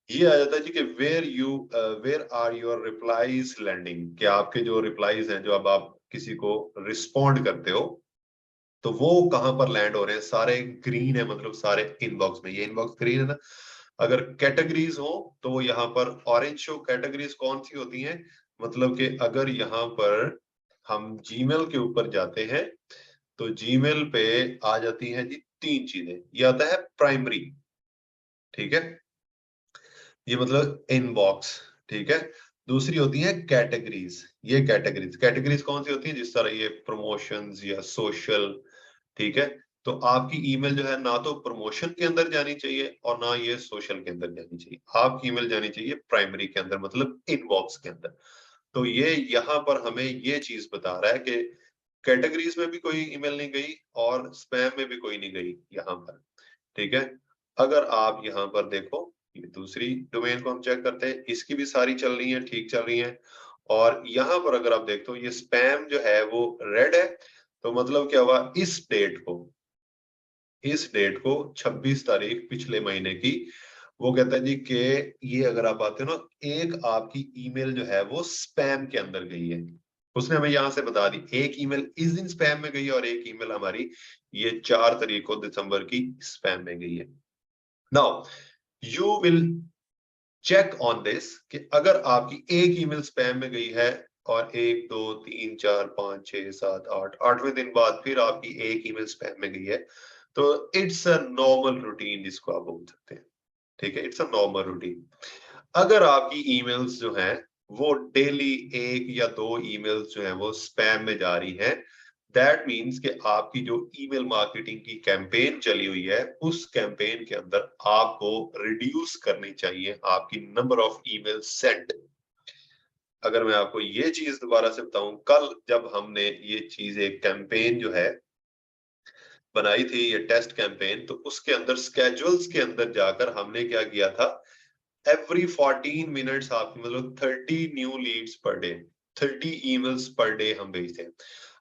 A: ये आ जाता है जी कि where are your replies landing, कि आपके जो रिप्लाईज हैं, जो अब आप किसी को रिस्पॉन्ड करते हो, तो वो कहां पर लैंड हो रहे हैं? सारे ग्रीन है, मतलब सारे इनबॉक्स में। ये इनबॉक्स ग्रीन है ना। अगर कैटेगरीज हो तो वो यहाँ पर ऑरेंज शो। कैटेगरीज कौन सी होती हैं? मतलब कि अगर यहाँ पर हम जीमेल के ऊपर जाते हैं तो जीमेल पे आ जाती है जी 3 चीजें। ये आता है प्राइमरी, ठीक है, ये मतलब इनबॉक्स, ठीक है। दूसरी होती है कैटेगरीज। ये कैटेगरीज, कैटेगरीज कौन सी होती है? जिस तरह ये प्रमोशंस या सोशल, ठीक है। तो आपकी ईमेल जो है ना तो प्रमोशन के अंदर जानी चाहिए और ना ये सोशल के अंदर जानी चाहिए। आपकी ईमेल जानी चाहिए प्राइमरी के अंदर, मतलब इनबॉक्स के अंदर। तो ये यहाँ पर हमें ये चीज बता रहा है कि कैटेगरीज में भी कोई ईमेल नहीं गई और स्पैम में भी कोई नहीं गई यहाँ पर, ठीक है। अगर आप यहाँ पर देखो, ये दूसरी डोमेन को हम चेक करते हैं, इसकी भी सारी चल रही है, ठीक चल रही है। और यहाँ पर अगर आप देखते हो ये स्पैम जो है वो रेड है। तो मतलब क्या हुआ? इस डेट को 26 तारीख पिछले महीने की, वो कहता है जी कि ये अगर आप आते हो ना, एक आपकी ईमेल जो है वो स्पैम के अंदर गई है। उसने हमें यहां से बता दी, एक ईमेल इस दिन स्पैम में गई है और एक ईमेल हमारी ये 4 तारीख को दिसंबर की स्पैम में गई है। Now you will check on this कि अगर आपकी एक ईमेल स्पैम में गई है और 1 2 3 4 5 6 7 8 8वें दिन बाद फिर आपकी एक ईमेल स्पैम में गई है, तो इट्स अ नॉर्मल रूटीन जिसको आप बोल सकते हैं, ठीक है। It's a normal routine. अगर आपकी ईमेल्स जो हैं वो डेली 1 या 2 ईमेल्स जो हैं वो स्पैम में जा रही हैं, दैट मीन्स कि आपकी जो ईमेल मार्केटिंग की कैंपेन चली हुई है उस कैंपेन के अंदर आपको रिड्यूस करनी चाहिए आपकी नंबर ऑफ ईमेल सेंड। अगर मैं आपको ये चीज दोबारा से बताऊं, कल जब हमने ये चीज एक कैंपेन जो है बनाई थी, ये टेस्ट कैंपेन, तो उसके अंदर स्केड्यूल्स के अंदर जाकर हमने क्या किया था, एवरी 14 मिनट्स आपकी मतलब 30 new leads per day, 30 emails per day हम भेजते हैं।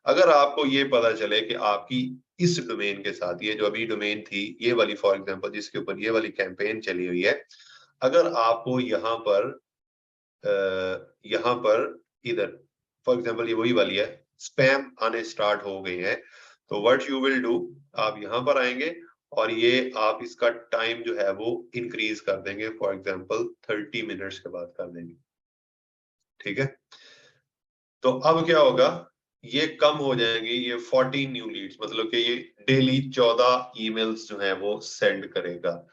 A: अगर आपको ये पता चले कि आपकी इस डोमेन के साथ, ये जो अभी डोमेन थी ये वाली फॉर एग्जांपल जिसके ऊपर ये वाली कैंपेन चली हुई है, अगर आपको यहाँ पर इधर फॉर एग्जांपल ये वही वाली है, स्पैम आने स्टार्ट हो गए हैं, तो व्हाट यू विल डू, आप यहाँ पर आएंगे और ये आप इसका टाइम जो है वो इंक्रीज कर देंगे, फॉर एग्जांपल 30 मिनट्स के बाद कर देंगे, ठीक है। तो अब क्या होगा, ये कम हो जाएंगी, ये 14 न्यू लीड्स, मतलब कि ये डेली 14 ईमेल्स जो है वो सेंड करेगा,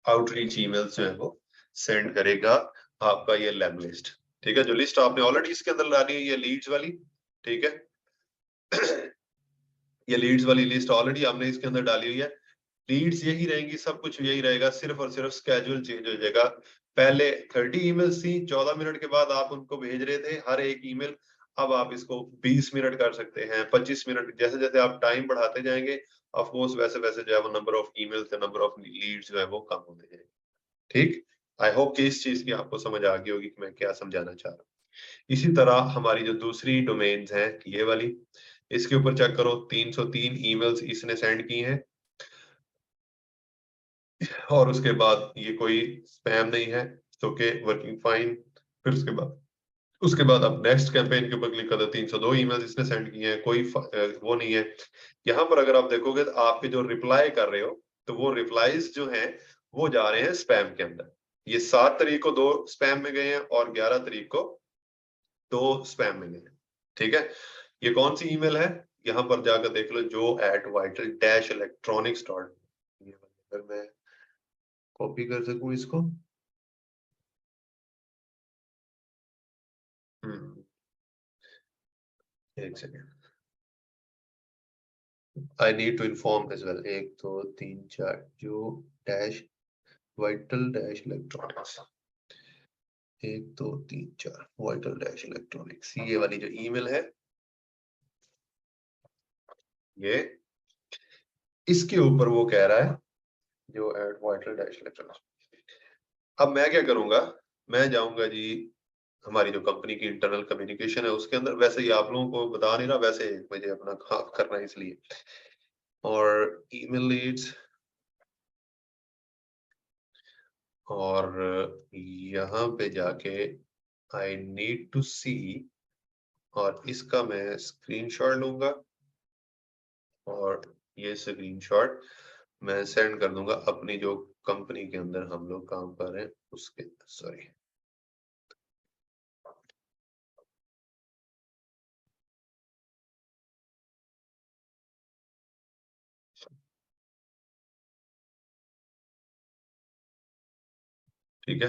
A: आउटरीच ईमेल्स जो है वो सेंड करेगा आपका ये लैब लिस्ट, ठीक है। जो लिस्ट आपने ऑलरेडी इसके अंदर डाली है ये लीड्स वाली, ठीक है। ये लीड्स वाली लिस्ट ऑलरेडी आपने इसके अंदर डाली हुई है। लीड्स यही रहेंगी, सब कुछ यही रहेगा, सिर्फ और सिर्फ स्केड्यूल चेंज हो जाएगा। पहले 30 ईमेल्स थी, 14 मिनट के बाद आप उनको भेज रहे थे हर एक ईमेल, अब आप इसको 20 मिनट कर सकते हैं, 25 मिनट, जैसे जैसे आप टाइम बढ़ाते जाएंगे ऑफ कोर्स वैसे वैसे जो है वो number of emails number of leads जो है वो कम होते जाएंगे, ठीक। आई होप कि इस चीज की आपको समझ आ गई होगी कि मैं क्या समझाना चाह रहा हूँ। इसी तरह हमारी जो दूसरी डोमेन्स हैं ये वाली, इसके ऊपर चेक करो, 303 ईमेल्स इसने सेंड की हैं और उसके बाद ये कोई स्पैम नहीं है, ओके, वर्किंग फाइन। फिर उसके बाद अब नेक्स्ट कैंपेन के ऊपर क्लिक कर दो, 302 ईमेल्स इसने सेंड किए हैं, कोई वो नहीं है। यहाँ पर अगर आप देखोगे तो आपके जो रिप्लाई कर रहे हो तो वो रिप्लाईज जो हैं वो जा रहे हैं स्पैम के अंदर। ये 7 तारीख को 2 स्पैम में गए हैं और 11 तारीख को 2 स्पैम में गए हैं, ठीक है। ये कौन सी ईमेल है? यहाँ पर जाकर देख लो, jo@vital-electronics डॉट, अगर मैं कॉपी कर सकूं इसको, एक second, I need to inform as well, 1 2 3 4 जो dash vital dash electronics, 1 2 3 4 vital dash electronics, ये वाली जो ईमेल है ये, इसके ऊपर वो कह रहा है जो एट वाइटल डैश इलेक्ट्रॉनिक्स। अब मैं क्या करूंगा, मैं जाऊंगा जी हमारी जो कंपनी की इंटरनल कम्युनिकेशन है उसके अंदर, वैसे ही आप लोगों को बता नहीं रहा, वैसे मुझे अपना काम करना है इसलिए, और ईमेल लीड्स, और यहाँ पे जाके आई नीड टू सी, और इसका मैं स्क्रीनशॉट लूंगा और ये स्क्रीनशॉट मैं सेंड कर दूंगा अपनी जो कंपनी के अंदर हम लोग काम कर रहे हैं उसके, सॉरी ठीक है।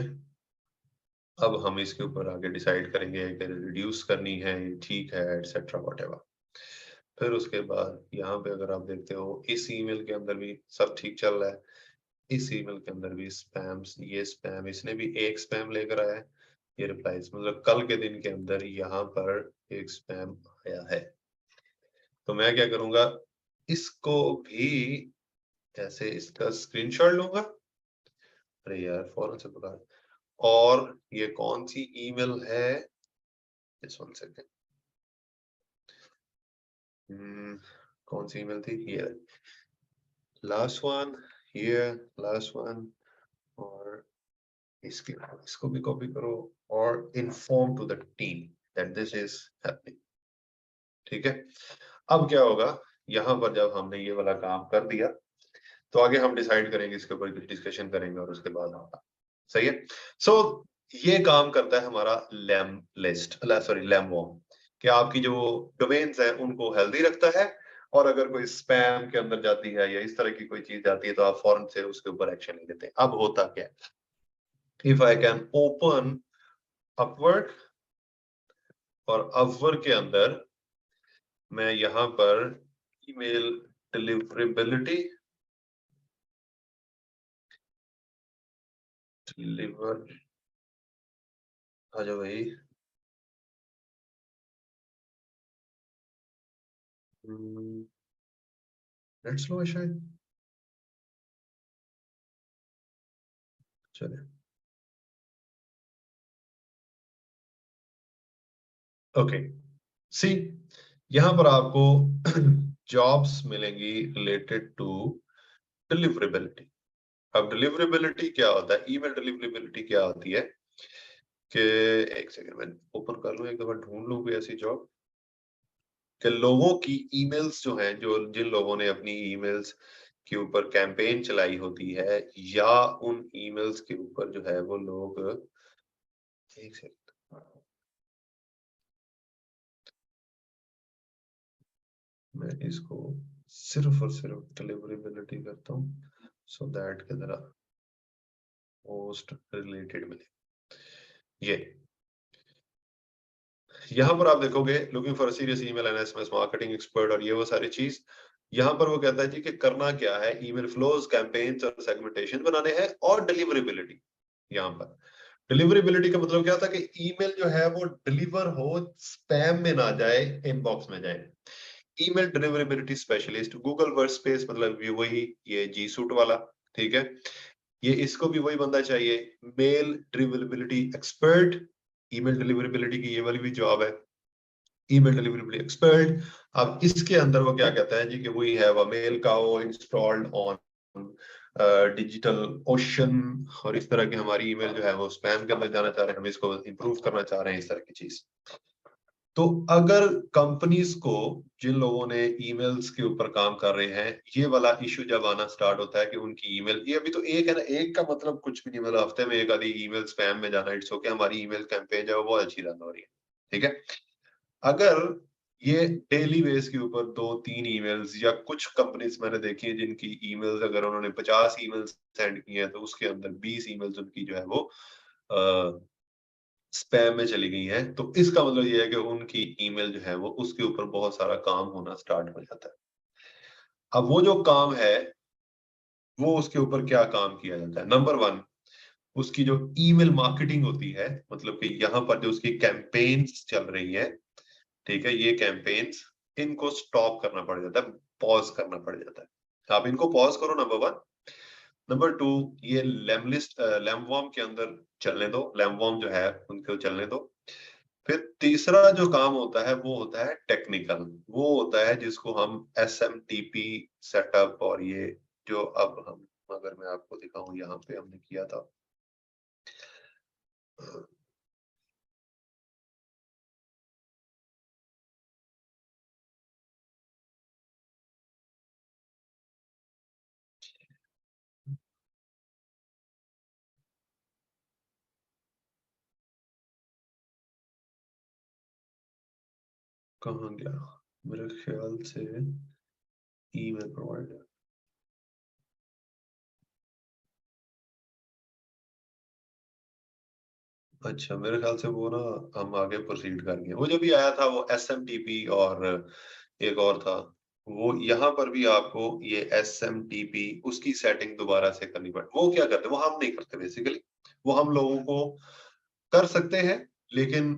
A: अब हम इसके ऊपर आगे डिसाइड करेंगे कि रिड्यूस करनी है, ठीक है, एटसेट्रा व्हाटएवर। फिर उसके बाद यहाँ पे अगर आप देखते हो इस ईमेल के अंदर भी सब ठीक चल रहा है, इस ईमेल के अंदर भी स्पैम्स, ये स्पैम, इसने भी एक स्पैम लेकर आया है, ये रिप्लाईज, मतलब कल के दिन के अंदर यहाँ पर एक स्पैम आया है। तो मैं क्या करूंगा, इसको भी जैसे इसका स्क्रीनशॉट लूंगा, अरे यार फौरन से पकड़, और ये कौन सी ईमेल है, जस्ट वन सेकंड, कौन सी ईमेल थी, ये लास्ट वन, ये लास्ट वन, और इसको भी कॉपी करो और inform to the team that this is happening. ठीक है, अब क्या होगा, यहाँ पर जब हमने ये वाला काम कर दिया तो आगे हम डिसाइड करेंगे, इसके ऊपर कुछ डिस्कशन करेंगे और उसके बाद होगा, सही है। सो ये काम करता है हमारा Lemlist, sorry Lemwarm, कि आपकी जो डोमेन्स है उनको हेल्दी रखता है, और अगर कोई स्पैम के अंदर जाती है या इस तरह की कोई चीज जाती है तो आप फौरन से उसके ऊपर एक्शन ले लेते हैं। अब होता क्या है, if I can open Upwork, और अपवर्क के अंदर मैं यहाँ पर ईमेल डिलीवरेबिलिटी, डिलीवर, आ जाओ भाई, नेट स्लो है शायद, चले, ओके, सी यहाँ पर आपको जॉब्स मिलेंगी रिलेटेड टू डिलीवरेबिलिटी। अब डिलीवरेबिलिटी क्या होता है, ईमेल डिलीवरेबिलिटी क्या होती है कि, एक सेकंड मैं ओपन कर लूं, एक दफा ढूंढ लूं कोई ऐसी जॉब कि लोगों की ईमेल्स जो हैं, जो जिन लोगों ने अपनी ईमेल्स के ऊपर कैंपेन चलाई होती है, या उन ईमेल्स के ऊपर जो है वो लोग, एक सेकंड मैं इसको सिर्फ और सिर्फ डिलीवरेबिलिटी करता हूँ सो दैट के जरा पोस्ट रिलेटेड मिले। ये यहाँ पर आप देखोगे looking for serious email and SMS marketing expert, और ये वो सारी चीज यहाँ पर वो कहता है जी कि करना क्या है, ईमेल फ्लोज, कैंपेन्स और सेगमेंटेशन बनाने हैं, और डिलीवरेबिलिटी। यहाँ पर डिलीवरेबिलिटी का मतलब क्या था कि ईमेल जो है वो डिलीवर हो, स्पैम में ना जाए, इनबॉक्स में जाए। Email deliverability specialist, Google workspace, मतलब ये वही, ये जी सूट वाला, ठीक है, ये इसको भी वही बंदा चाहिए। Mail deliverability expert, email deliverability की ये वाली भी जॉब है, ईमेल डिलीवरेबिलिटी एक्सपर्ट। अब इसके अंदर वो क्या कहता है जी कि we have a Mailcow installed on DigitalOcean, और इस तरह की हमारी ईमेल जो है वो स्पैम के अंदर जाना चाह रहे हैं, हम इसको इंप्रूव करना चाह रहे हैं, इस तरह की चीज। तो अगर कंपनीज को, जिन लोगों ने ईमेल्स के ऊपर काम कर रहे हैं, ये वाला इशू जब आना स्टार्ट होता है कि उनकी ईमेल, ये अभी तो एक है ना, एक का मतलब कुछ भी नहीं, मतलब हफ्ते में एक आधी ईमेल स्पैम में जाना, इट्स ओके, हमारी ईमेल कैंपेन जो है वो बहुत अच्छी रन हो रही है, ठीक है। अगर ये डेली बेस के ऊपर 2-3 ईमेल्स, या कुछ कंपनीज मैंने देखी है जिनकी ईमेल्स, अगर उन्होंने 50 ईमेल्स सेंड किए हैं तो उसके अंदर 20 ईमेल्स उनकी जो है वो स्पैम में चली गई है, तो इसका मतलब ये है कि उनकी ईमेल जो है वो, उसके ऊपर बहुत सारा काम होना स्टार्ट हो जाता है। अब वो जो काम है, वो उसके ऊपर क्या काम किया जाता है, नंबर वन, उसकी जो ईमेल मार्केटिंग होती है, मतलब कि यहाँ पर जो उसकी कैंपेन्स चल रही है, ठीक है, ये कैंपेन्स, इनको स्टॉप करना पड़ जाता है, पॉज करना पड़ जाता है। आप इनको पॉज करो, नंबर वन। नंबर टू, ये लैमलिस्ट लैमवॉर्म के अंदर चलने दो, लैमवॉर्म जो है उनको चलने दो। फिर तीसरा जो काम होता है वो होता है टेक्निकल, वो होता है जिसको हम SMTP सेटअप, और ये जो अब हम, अगर मैं आपको दिखाऊं, यहाँ पे हमने किया था, कहाँ गया, मेरे ख्याल से ईमेल प्रोवाइडर, अच्छा मेरे ख्याल से वो ना हम आगे प्रोसीड कर गए। वो जो भी आया था वो SMTP और एक और था, वो यहाँ पर भी आपको ये SMTP उसकी सेटिंग दोबारा से करनी पड़े। वो क्या करते हैं, वो हम नहीं करते बेसिकली, वो हम लोगों को कर सकते हैं, लेकिन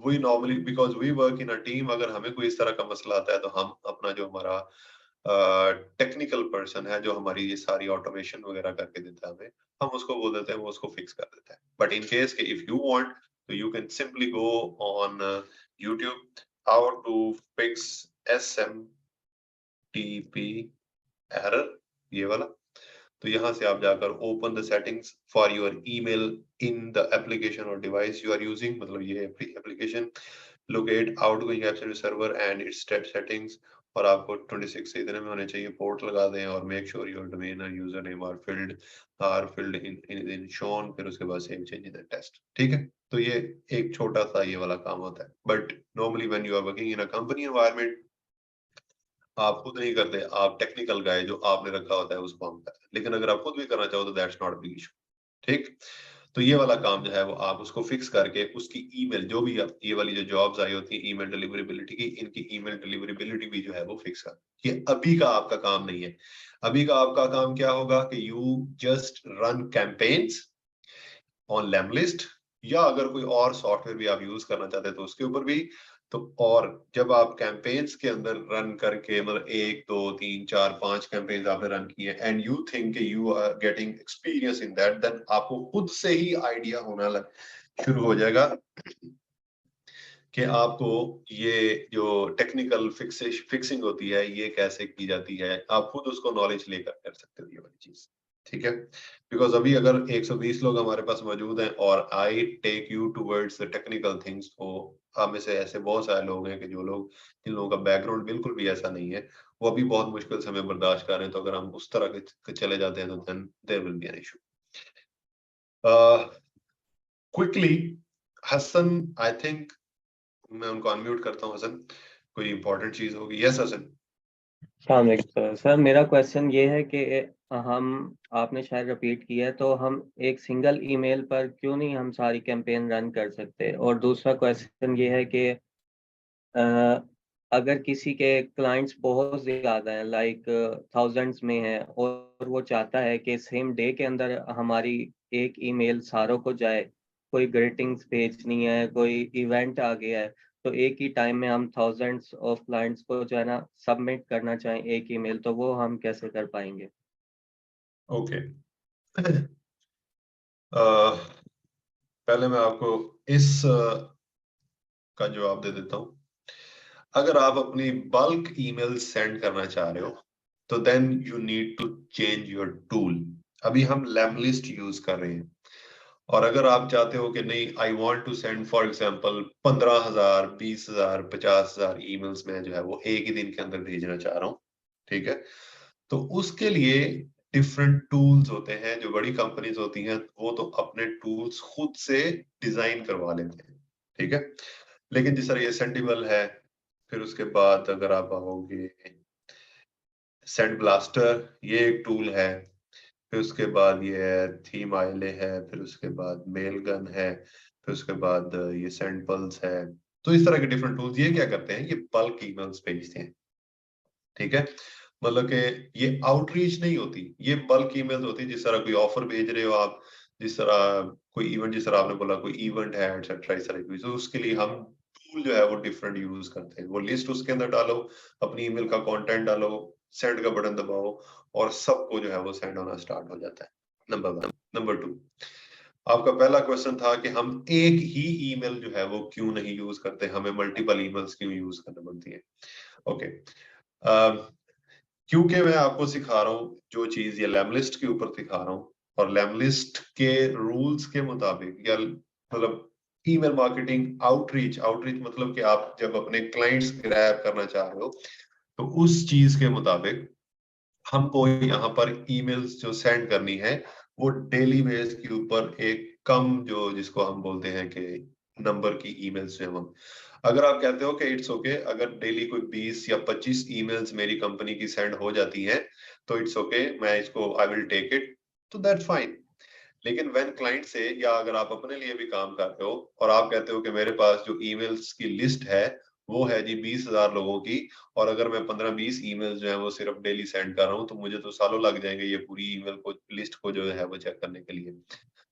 A: we normally because we work in a team, अगर हमें कोई इस तरह का मसला आता है तो हम अपना जो हमारा टेक्निकल पर्सन है जो हमारी ये सारी ऑटोमेशन वगैरह करके देता है हमें, हम उसको बोल देते हैं, वो उसको फिक्स कर देता है। बट इन केस के इफ यू वांट तो you can simply go on YouTube how to fix SMTP error, ये वाला। तो यहाँ से आप जाकर open the settings for your email in the application और डिवाइस यू आर यूजिंग, मतलब ये application, locate outgoing apps server and it's state settings, और आपको 26 से इतने में होने चाहिए, पोर्ट लगा दें और मेक श्योर योर डोमेन और username are filled in shown, फिर उसके बाद save change in the test. ठीक है, तो ये एक छोटा सा ये वाला काम होता है, but normally when you are working in a company environment आप खुद नहीं करते, आप टेक्निकल गाय जो आपने रखा होता है उसको हम करते हैं, लेकिन अगर आप खुद भी करना चाहो तो दैट्स नॉट बिग इशू। ठीक, तो ये वाला काम जो है वो आप उसको फिक्स करके उसकी ईमेल, जो भी ये वाली जो जॉब्स आई होती है ईमेल डिलीवरेबिलिटी की, इनकी ईमेल डिलीवरेबिलिटी भी जो है वो फिक्स कर, ये अभी का आपका काम नहीं है। अभी का आपका काम क्या होगा कि you just run campaigns on Lemlist, या अगर कोई और सॉफ्टवेयर भी आप यूज करना चाहते हैं तो उसके ऊपर भी। तो और जब आप कैंपेन्स के अंदर रन करके, मतलब 1 2 3 4 5 कैंपेन्स आपने रन किए and you think you are getting experience in that, then आपको खुद से ही आइडिया होना शुरू हो जाएगा कि आपको ये जो टेक्निकल फिक्सिंग होती है ये कैसे की जाती है, आप खुद उसको नॉलेज लेकर कर सकते हो ये वाली चीज। ठीक है, बिकॉज अभी अगर 120 लोग हमारे पास मौजूद हैं और I take you towards the technical things, तो आप में से ऐसे बहुत सारे लोग हैं कि जो लोग, जिन लोगों का बैकग्राउंड बिल्कुल भी ऐसा नहीं है, वो अभी बहुत मुश्किल से हमें बर्दाश्त कर रहे हैं, तो अगर हम उस तरह के चले जाते हैं तो then there will be an issue. Quickly, Hasan, I think मैं उनको अनम्यूट करता हूँ। हसन, कोई इंपॉर्टेंट चीज होगी? यस हसन।
B: सर सर मेरा क्वेश्चन ये है कि हम, आपने शायद रिपीट किया है, तो हम एक सिंगल ईमेल पर क्यों नहीं हम सारी कैंपेन रन कर सकते? और दूसरा क्वेश्चन ये है कि अगर किसी के क्लाइंट्स बहुत ज़्यादा हैं, लाइक थाउजेंड्स में हैं, और वो चाहता है कि सेम डे के अंदर हमारी एक ईमेल सारों को जाए, कोई ग्रीटिंग्स भेजनी है, कोई इवेंट आ गया है, तो एक ही टाइम में हम थाउजेंड्स ऑफ क्लाइंट्स को जो है ना सबमिट करना चाहें एक ईमेल, तो वो हम कैसे कर पाएंगे?
A: ओके, पहले मैं आपको इस का जवाब दे देता हूँ। अगर आप अपनी बल्क ईमेल सेंड करना चाह रहे हो तो then you need to change your tool. अभी हम लैमलिस्ट यूज कर रहे हैं, और अगर आप चाहते हो कि नहीं, I want to send for example 15,000 20,000 50,000 emails में जो है वो एक ही दिन के अंदर भेजना चाह रहा हूँ, ठीक है, तो उसके लिए डिफरेंट टूल्स होते हैं। जो बड़ी कंपनीज होती हैं वो तो अपने टूल्स खुद से डिजाइन करवा लेते हैं, ठीक है, लेकिन जिस तरह ये सेंडिबल है, फिर उसके बाद अगर आप आओगे सेंड ब्लास्टर, ये एक टूल है, फिर उसके बाद ये थीम आइले है, फिर उसके बाद मेल गन है, फिर उसके बाद ये सेंड पल्स है। तो इस तरह के डिफरेंट टूल्स ये क्या करते हैं, ये बल्क ईमेल्स भेजते हैं, ठीक है, मतलब कि ये आउटरीच नहीं होती, ये बल्क ईमेल्स होती है। जिस तरह कोई ऑफर भेज रहे हो आप, जिस तरह कोई इवेंट, जिस तरह आपने बोला कोई इवेंट है एटसेट्रा, इस तरह की, तो उसके लिए हम टूल जो है वो डिफरेंट यूज करते हैं। वो लिस्ट उसके अंदर डालो, अपनी ईमेल का कंटेंट डालो, सेंड का बटन दबाओ, और सबको जो है वो सेंड होना स्टार्ट हो जाता है। नंबर 1। नंबर 2, आपका पहला क्वेश्चन था कि हम एक ही ईमेल जो है वो क्यों नहीं यूज करते, हमें मल्टीपल ईमेल्स क्यों यूज करना पड़ती है। ओके, क्योंकि मैं आपको सिखा रहा हूँ जो चीज ये लैमलिस्ट के ऊपर सिखा रहा हूँ, और लैमलिस्ट के रूल्स के मुताबिक, या मतलब ईमेल मार्केटिंग आउटरीच, आउटरीच मतलब कि आप जब अपने क्लाइंट्स ग्रैब करना चाह रहे हो, तो उस चीज के मुताबिक हमको यहाँ पर ईमेल्स जो सेंड करनी है वो डेली बेस के ऊपर एक कम, जो जिसको हम बोलते हैं कि नंबर की ईमेल्स जो है वो, अगर आप कहते हो कि इट्स ओके अगर डेली कोई 20 या 25 ईमेल्स मेरी कंपनी की सेंड हो जाती हैं तो इट्स ओके, मैं इसको आई विल टेक इट, तो दैट्स फाइन। लेकिन व्हेन क्लाइंट से, या अगर आप अपने लिए भी काम कर रहे हो और आप कहते हो कि मेरे पास जो ईमेल्स की लिस्ट है वो है जी 20,000 लोगों की, और अगर मैं 15-20 ईमेल्स जो है वो सिर्फ डेली सेंड कर रहा हूँ तो मुझे तो सालों लग जाएंगे ये पूरी ईमेल को लिस्ट को जो है वो चेक करने के लिए।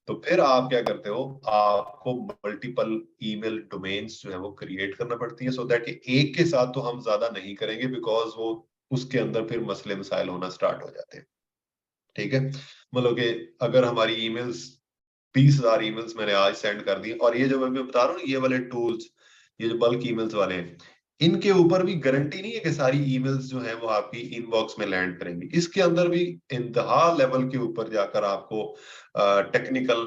A: तो फिर आप क्या करते हो, आपको मल्टीपल ईमेल डोमेन्स जो है वो क्रिएट करना पड़ती है, सो दैट कि एक के साथ तो हम ज्यादा नहीं करेंगे, बिकॉज वो उसके अंदर फिर मसले मसाइल होना स्टार्ट हो जाते हैं। ठीक है, मतलब कि अगर हमारी ईमेल्स 20,000 ईमेल्स मैंने आज सेंड कर दी, और ये जो मैं बता रहा हूँ ये वाले टूल्स, ये जो बल्क ईमेल्स वाले हैं, इनके ऊपर भी गारंटी नहीं है कि सारी ईमेल्स जो है वो आपकी इनबॉक्स में लैंड करेंगी। इसके अंदर भी इंतहा लेवल के ऊपर जाकर आपको टेक्निकल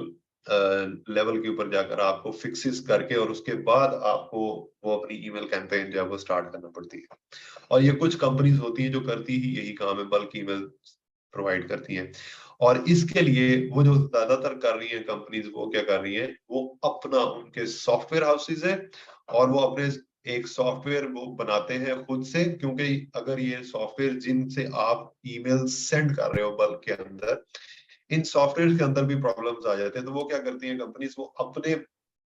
A: लेवल के ऊपर जाकर आपको फिक्सेस करके और उसके बाद आपको वो अपनी ईमेल कैंपेन जो है वो स्टार्ट करना पड़ती है। और ये कुछ कंपनीज होती हैं जो करती ही यही काम है, बल्क ईमेल प्रोवाइड करती हैं। और इसके लिए वो जो ज्यादातर कर रही है कंपनीज, वो क्या कर रही है, वो अपना उनके सॉफ्टवेयर हाउसेज है और वो अपने एक सॉफ्टवेयर वो बनाते हैं खुद से, क्योंकि अगर ये सॉफ्टवेयर जिनसे आप ईमेल सेंड कर रहे हो बल्क के अंदर, इन सॉफ्टवेयर के अंदर भी प्रॉब्लम्स आ जाते हैं, तो वो क्या करती है कंपनीज, वो अपने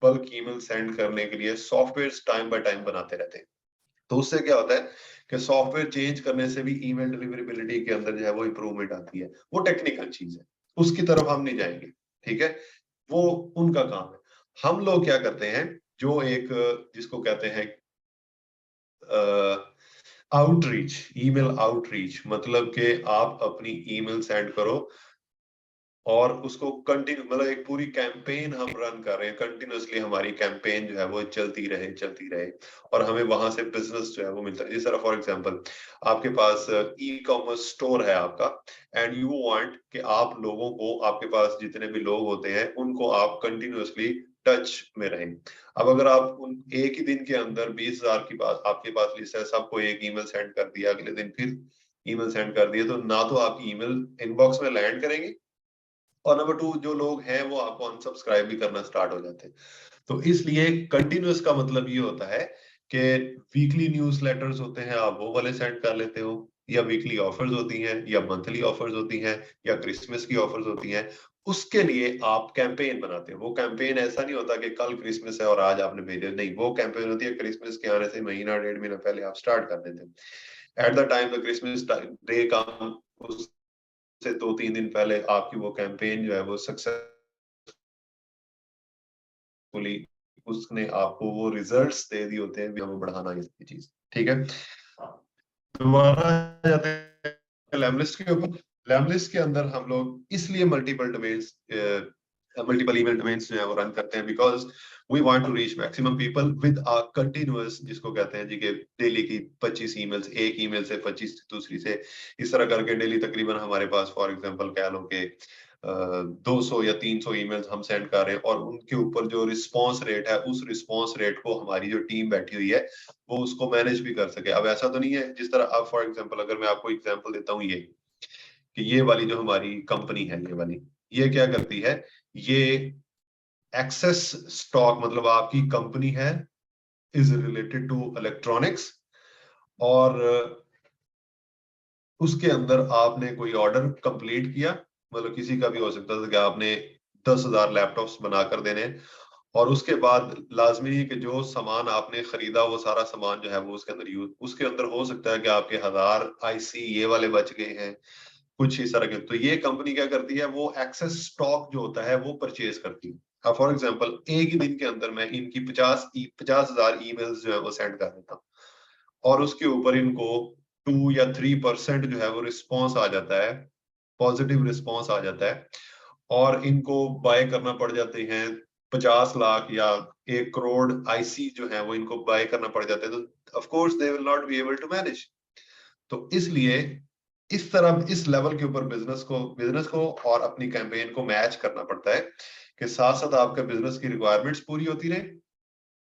A: बल्क ईमेल सेंड करने के लिए सॉफ्टवेयर टाइम बाय टाइम बनाते रहते हैं। तो उससे क्या होता है कि सॉफ्टवेयर चेंज करने से भी ईमेल डिलीवरेबिलिटी के अंदर जो है वो इंप्रूवमेंट आती है। वो टेक्निकल चीज है, उसकी तरफ हम नहीं जाएंगे, ठीक है, वो उनका काम है। हम लोग क्या करते हैं, जो एक जिसको कहते हैं आउटरीच, ईमेल आउटरीच, मतलब कि आप अपनी ईमेल सेंड करो और उसको कंटिन्यू, मतलब एक पूरी कैंपेन हम रन कर रहे हैं, कंटिन्यूअसली हमारी कैंपेन जो है वो चलती रहे और हमें वहां से बिजनेस जो है वो मिलता है। जिस तरह फॉर एग्जांपल आपके पास ई कॉमर्स स्टोर है आपका, एंड यू वांट कि आप लोगों को, आपके पास जितने भी लोग होते हैं उनको आप कंटिन्यूअसली टच में रहें। अब अगर आप उन एक ही दिन के अंदर 20,000 की बात आपके पास लिस्ट है, सबको एक ईमेल सेंड कर दिया, अगले दिन फिर ईमेल सेंड कर दिए, तो ना तो आपकी ईमेल इनबॉक्स में लैंड करेंगे, और नंबर टू जो लोग हैं वो आपको अनसब्सक्राइब भी करना स्टार्ट हो जाते हैं। तो इसलिए कंटिन्यूअस का मतलब ये होता है कि वीकली न्यूज लेटर्स होते हैं, आप वो वाले सेंड कर लेते हो, या वीकली ऑफर्स होती हैं, या मंथली ऑफर्स होती हैं, या क्रिसमस की ऑफर्स होती हैं, उसके लिए आप कैंपेन बनाते हो। वो कैंपेन ऐसा नहीं होता कि कल क्रिसमस है और आज आपने भेजे, नहीं, वो कैंपेन होती है क्रिसमस के आने से महीना 1.5 महीना पहले आप स्टार्ट कर देते हैं। At the time the Christmas day का, से 2-3 दिन पहले आपकी वो कैंपेन जो है वो सक्सेसफुली, उसने आपको वो रिजल्ट्स दे दिए होते हैं, भी हमें बढ़ाना है ये चीज, ठीक है। दोबारा आ जाते हैं लैमलिस्ट के ऊपर। लैमलिस्ट के अंदर हम लोग इसलिए मल्टीपल ईमेल डोमेन्स जो है वो रन करते हैं, because we want to reach maximum people with a continuous, जिसको कहते हैं जी के डेली की 25 ईमेल्स, एक ईमेल से 25 दूसरी से, इस तरह करके डेली तकरीबन हमारे पास फॉर एग्जांपल कह लो कि 200 या 300 ईमेल्स हम सेंड कर रहे हैं, और उनके ऊपर जो रिस्पॉन्स रेट है, उस रिस्पॉन्स रेट को हमारी जो टीम बैठी हुई है वो उसको मैनेज भी कर सके। अब ऐसा तो नहीं है, जिस तरह अब फॉर एग्जांपल अगर मैं आपको एग्जांपल देता हूँ ये, कि ये वाली जो हमारी कंपनी है, ये वाली, ये क्या करती है, ये एक्सेस स्टॉक, मतलब आपकी कंपनी है इज रिलेटेड टू इलेक्ट्रॉनिक्स, और उसके अंदर आपने कोई ऑर्डर कंप्लीट किया, मतलब किसी का भी हो सकता था कि आपने 10,000 लैपटॉप्स बनाकर देने, और उसके बाद लाजमी है कि जो सामान आपने खरीदा वो सारा सामान जो है वो उसके अंदर यूज, उसके अंदर हो सकता है कि आपके 1000 आईसी ये वाले बच गए हैं, कुछ इस तरह के। तो ये कंपनी क्या करती है, वो एक्सेस स्टॉक जो होता है वो परचेज करती है। अब फॉर एग्जांपल एक ही दिन के अंदर मैं इनकी 50,000 ईमेल्स जो है वो सेंड कर देता हूँ, और उसके ऊपर इनको 2 या 3% जो है वो रिस्पॉन्स आ जाता है, पॉजिटिव रिस्पॉन्स आ जाता है, और इनको बाय करना पड़ जाते हैं 50 लाख या 1 करोड़ आईसी जो है वो इनको बाय करना पड़ जाते हैं, तो of course they will not be able to manage. तो इसलिए इस तरह इस लेवल के ऊपर बिजनेस को और अपनी कैंपेन को मैच करना पड़ता है, कि साथ साथ आपका बिजनेस की रिक्वायरमेंट्स पूरी होती रहे,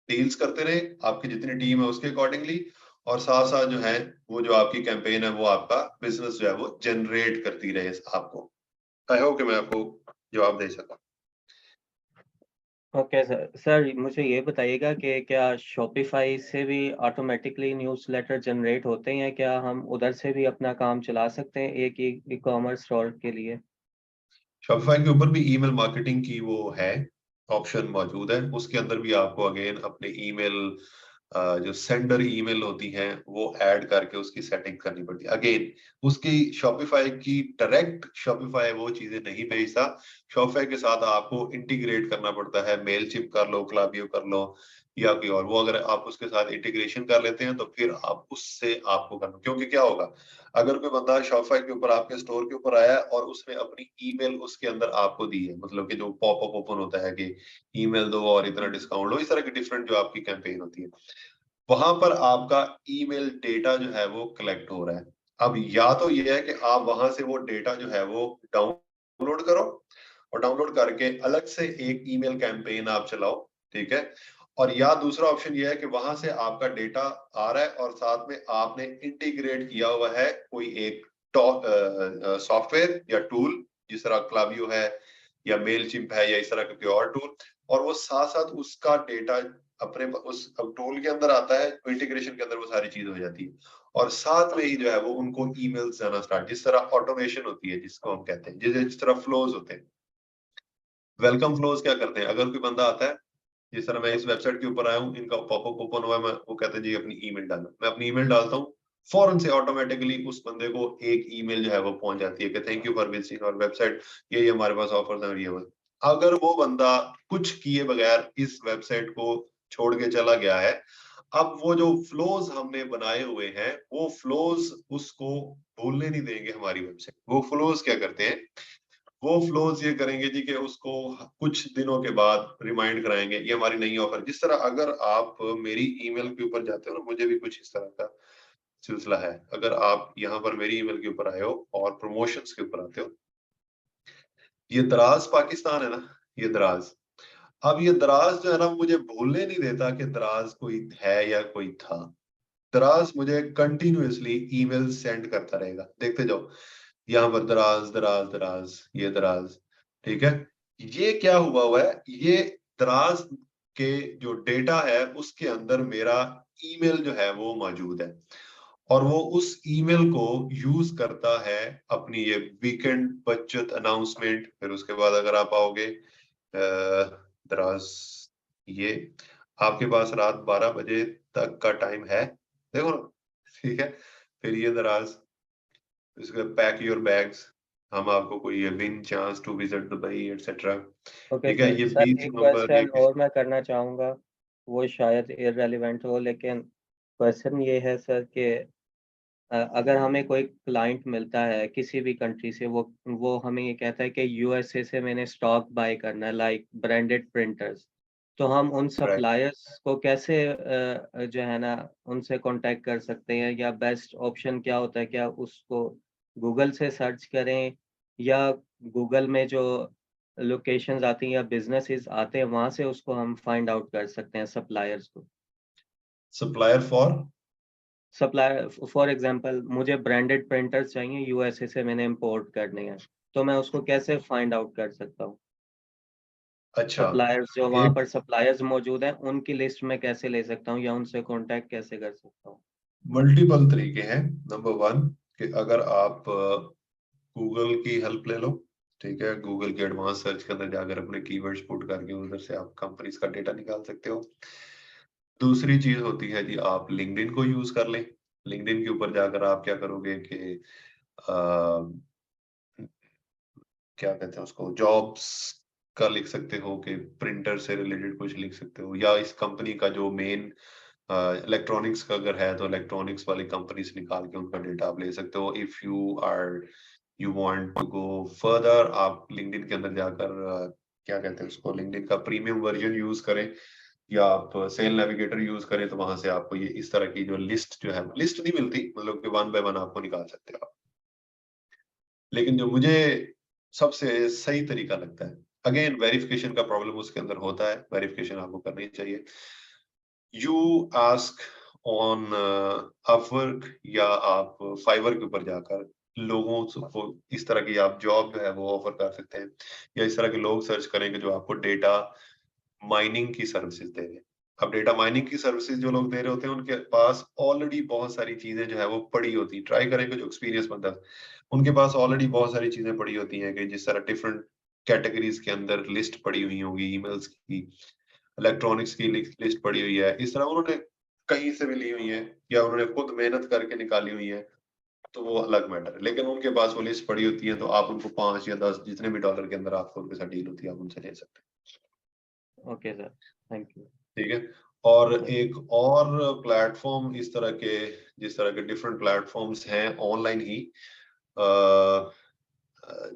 A: डील्स करते रहे आपकी जितनी टीम है उसके अकॉर्डिंगली, और साथ साथ जो है वो जो आपकी कैंपेन है वो आपका बिजनेस जो है वो जनरेट करती रहे आपको। आई होप कि मैं आपको जवाब दे सका।
B: Okay sir. सर मुझे ये बताइएगा कि क्या शॉपिफाई से भी ऑटोमेटिकली न्यूज़लेटर जनरेट होते हैं? क्या हम उधर से भी अपना काम चला सकते हैं एक ई कॉमर्स स्टोर के लिए?
A: शॉपिफाई के ऊपर भी ईमेल मार्केटिंग की वो है, ऑप्शन मौजूद है। उसके अंदर भी आपको अगेन अपने ईमेल जो सेंडर ईमेल होती हैं वो ऐड करके उसकी सेटिंग करनी पड़ती है। अगेन उसकी शॉपिफाई की डायरेक्ट शॉपिफाई वो चीजें नहीं भेजता, शॉपिफाई के साथ आपको इंटीग्रेट करना पड़ता है। मेल चिप कर लो, क्लाबियो कर लो या कोई और, वो अगर आप उसके साथ इंटीग्रेशन कर लेते हैं तो फिर आप उससे आपको करना, क्योंकि क्या होगा अगर कोई बंदा शॉपिफाई के ऊपर आपके स्टोर के ऊपर आया है और उसने अपनी ईमेल उसके अंदर आपको दी है, मतलब कि जो पॉपअप ओपन होता है कि ईमेल दो और इतना डिस्काउंट लो, इस तरह की डिफरेंट जो आपकी कैंपेन होती है, वहां पर आपका ईमेल डेटा जो है वो कलेक्ट हो रहा है। अब या तो ये है कि आप वहां से वो डेटा जो है वो डाउनलोड करो और डाउनलोड करके अलग से एक ईमेल कैंपेन आप चलाओ, ठीक है। और या दूसरा ऑप्शन ये है कि वहां से आपका डेटा आ रहा है और साथ में आपने इंटीग्रेट किया हुआ है कोई एक सॉफ्टवेयर या टूल, जिस तरह क्लावियो है या मेल चिम्प है या इस तरह के कोई और टूल, और वो साथ साथ उसका डेटा अपने उस टूल के अंदर आता है, इंटीग्रेशन के अंदर वो सारी चीज हो जाती है और साथ में ही जो है वो उनको ईमेल्स जाना स्टार्ट, जिस तरह ऑटोमेशन होती है जिसको हम कहते हैं, जिस तरह फ्लोज होते हैं। वेलकम फ्लोज क्या करते हैं, अगर कोई बंदा आता है, जिस तरह मैं इस वेबसाइट के ऊपर आया हूँ, इनका पॉपअप ओपन हुआ है, मैं वो कहते हैं जी अपनी ईमेल डालो, मैं अपनी ईमेल डालता हूँ, फौरन से ऑटोमेटिकली उस बंदे को एक ईमेल जो है वो पहुंच जाती है कि thank you for visiting our website, ये हमारे पास ऑफर्स हैं, ये वो। अगर वो बंदा कुछ किए बगैर इस वेबसाइट को छोड़ के चला गया है, अब वो जो फ्लोज हमने बनाए हुए हैं वो फ्लोज उसको भूलने नहीं देंगे हमारी वेबसाइट। वो फ्लोज क्या करते हैं, वो फ्लोज ये करेंगे जी कि उसको कुछ दिनों के बाद रिमाइंड कराएंगे ये हमारी नई ऑफर। जिस तरह अगर आप मेरी ईमेल के ऊपर जाते हो ना, मुझे भी कुछ इस तरह का सिलसिला है, अगर आप यहाँ पर मेरी ईमेल के ऊपर आए हो और प्रमोशंस के ऊपर आते हो, ये दराज पाकिस्तान है ना, ये दराज, अब ये दराज जो है ना मुझे भूलने नहीं देता कि दराज कोई है या कोई था। दराज मुझे कंटिन्यूअसली ईमेल सेंड करता रहेगा, देखते जाओ, यहाँ पर दराज दराज दराज, ये दराज, ठीक है। ये क्या हुआ है, ये दराज के जो डेटा है उसके अंदर मेरा ईमेल जो है वो मौजूद है और वो उस ईमेल को यूज करता है अपनी ये वीकेंड बचत अनाउंसमेंट। फिर उसके बाद अगर आप आओगे दराज, ये आपके पास रात 12 बजे तक का टाइम है, देखो ना, ठीक है। फिर ये दराज, इसके पैक योर बैग्स, हम आपको कोई ये win chance to visit Dubai etcetera,
B: okay
A: ठीक है।
B: सर।
A: ये
B: सर
A: 20
B: एक
A: नंबर
B: क्वेश्चन
A: ये
B: और मैं करना चाहूँगा, वो शायद इररिलेवेंट हो, लेकिन क्वेश्चन ये है सर कि अगर हमें कोई क्लाइंट मिलता है किसी भी कंट्री से, वो हमें ये कहता है कि यूएसए से मैंने स्टॉक बाय करना है, लाइक ब्रांडेड प्रिंटर्स, तो हम उन
A: राइट।
B: सप्लायर्स को कैसे जो है ना उनसे कांटेक्ट कर सकते हैं? या बेस्ट ऑप्शन क्या होता है? क्या उसको गूगल से सर्च करें, या गूगल में जो लोकेशंस आती हैं या बिजनेसेस आते हैं वहां से उसको हम फाइंड आउट कर सकते हैं सप्लायर्स को?
A: Supplier for,
B: supplier for example, मुझे ब्रांडेड प्रिंटर्स चाहिए, यूएसए से मैंने इंपोर्ट करने हैं, तो मैं उसको कैसे फाइंड आउट कर सकता हूँ?
A: अच्छा,
B: सप्लायर्स जो वहाँ
A: एक
B: पर सप्लायर्स मौजूद हैं उनकी लिस्ट में कैसे ले सकता हूँ या उनसे कांटेक्ट कैसे कर सकता हूँ?
A: मल्टीपल तरीके हैं। नंबर वन, कि अगर आप गूगल की हेल्प ले लो, ठीक है, गूगल के एडवांस सर्च के अंदर जाकर अपने कीवर्ड्स पुट करके उधर से आप कंपनीज का डेटा निकाल सकते हो। दूसरी चीज होती है जी, आप लिंक्डइन को यूज कर लें। लिंक्डइन के ऊपर जाकर आप क्या करोगे कि क्या कहते हैं उसको, जॉब्स का लिख सकते हो कि प्रिंटर से रिलेटेड कुछ लिख सकते हो, या इस कंपनी का जो मेन इलेक्ट्रॉनिक्स का अगर है तो इलेक्ट्रॉनिक्स वाली कंपनी से निकाल के उनका डेटा आप ले सकते हो। If you want to go further, आप लिंक्डइन के अंदर जाकर क्या कहते हैं उसको, लिंक्डइन का प्रीमियम वर्जन यूज करें या आप सेल नेविगेटर यूज करें, तो वहां से आपको ये इस तरह की जो लिस्ट जो है, लिस्ट नहीं मिलती, मतलब कि वन बाय वन आपको निकाल सकते हो आप। लेकिन जो मुझे सबसे सही तरीका लगता है, अगेन वेरिफिकेशन का प्रॉब्लम उसके अंदर होता है, वेरिफिकेशन आपको करनी चाहिए। यू आस्क ऑन अपवर्क या आप फाइवर के ऊपर जाकर लोगों को इस तरह की आप जॉब जो है वो ऑफर कर सकते हैं, या इस तरह के लोग सर्च करेंगे जो आपको डेटा माइनिंग की सर्विसेज दे रहे हैं। अब डेटा माइनिंग की सर्विसेज जो लोग दे रहे होते हैं उनके पास ऑलरेडी बहुत सारी चीजें जो है वो पड़ी होती है। ट्राई करेंगे जो एक्सपीरियंस बनता है, उनके पास ऑलरेडी बहुत सारी चीजें पड़ी होती हैं कि जिस तरह डिफरेंट कैटेगरीज के अंदर लिस्ट पड़ी हुई होगी, ईमेल्स की, इलेक्ट्रॉनिक्स की लिस्ट पड़ी हुई है। इस तरह उन्होंने कहीं से भी ली हुई है या उन्होंने खुद मेहनत करके निकाली हुई है, तो वो अलग मैटर है। लेकिन उनके पास वो लिस्ट पड़ी होती है, तो आप उनको 5 या 10 जितने भी डॉलर के अंदर आपको उनके साथ डील होती है, आप उनसे ले सकते हैं।
B: Okay sir, thank you.
A: ठीक है। और एक और प्लेटफॉर्म इस तरह के, जिस तरह के डिफरेंट प्लेटफॉर्म्स हैं ऑनलाइन ही,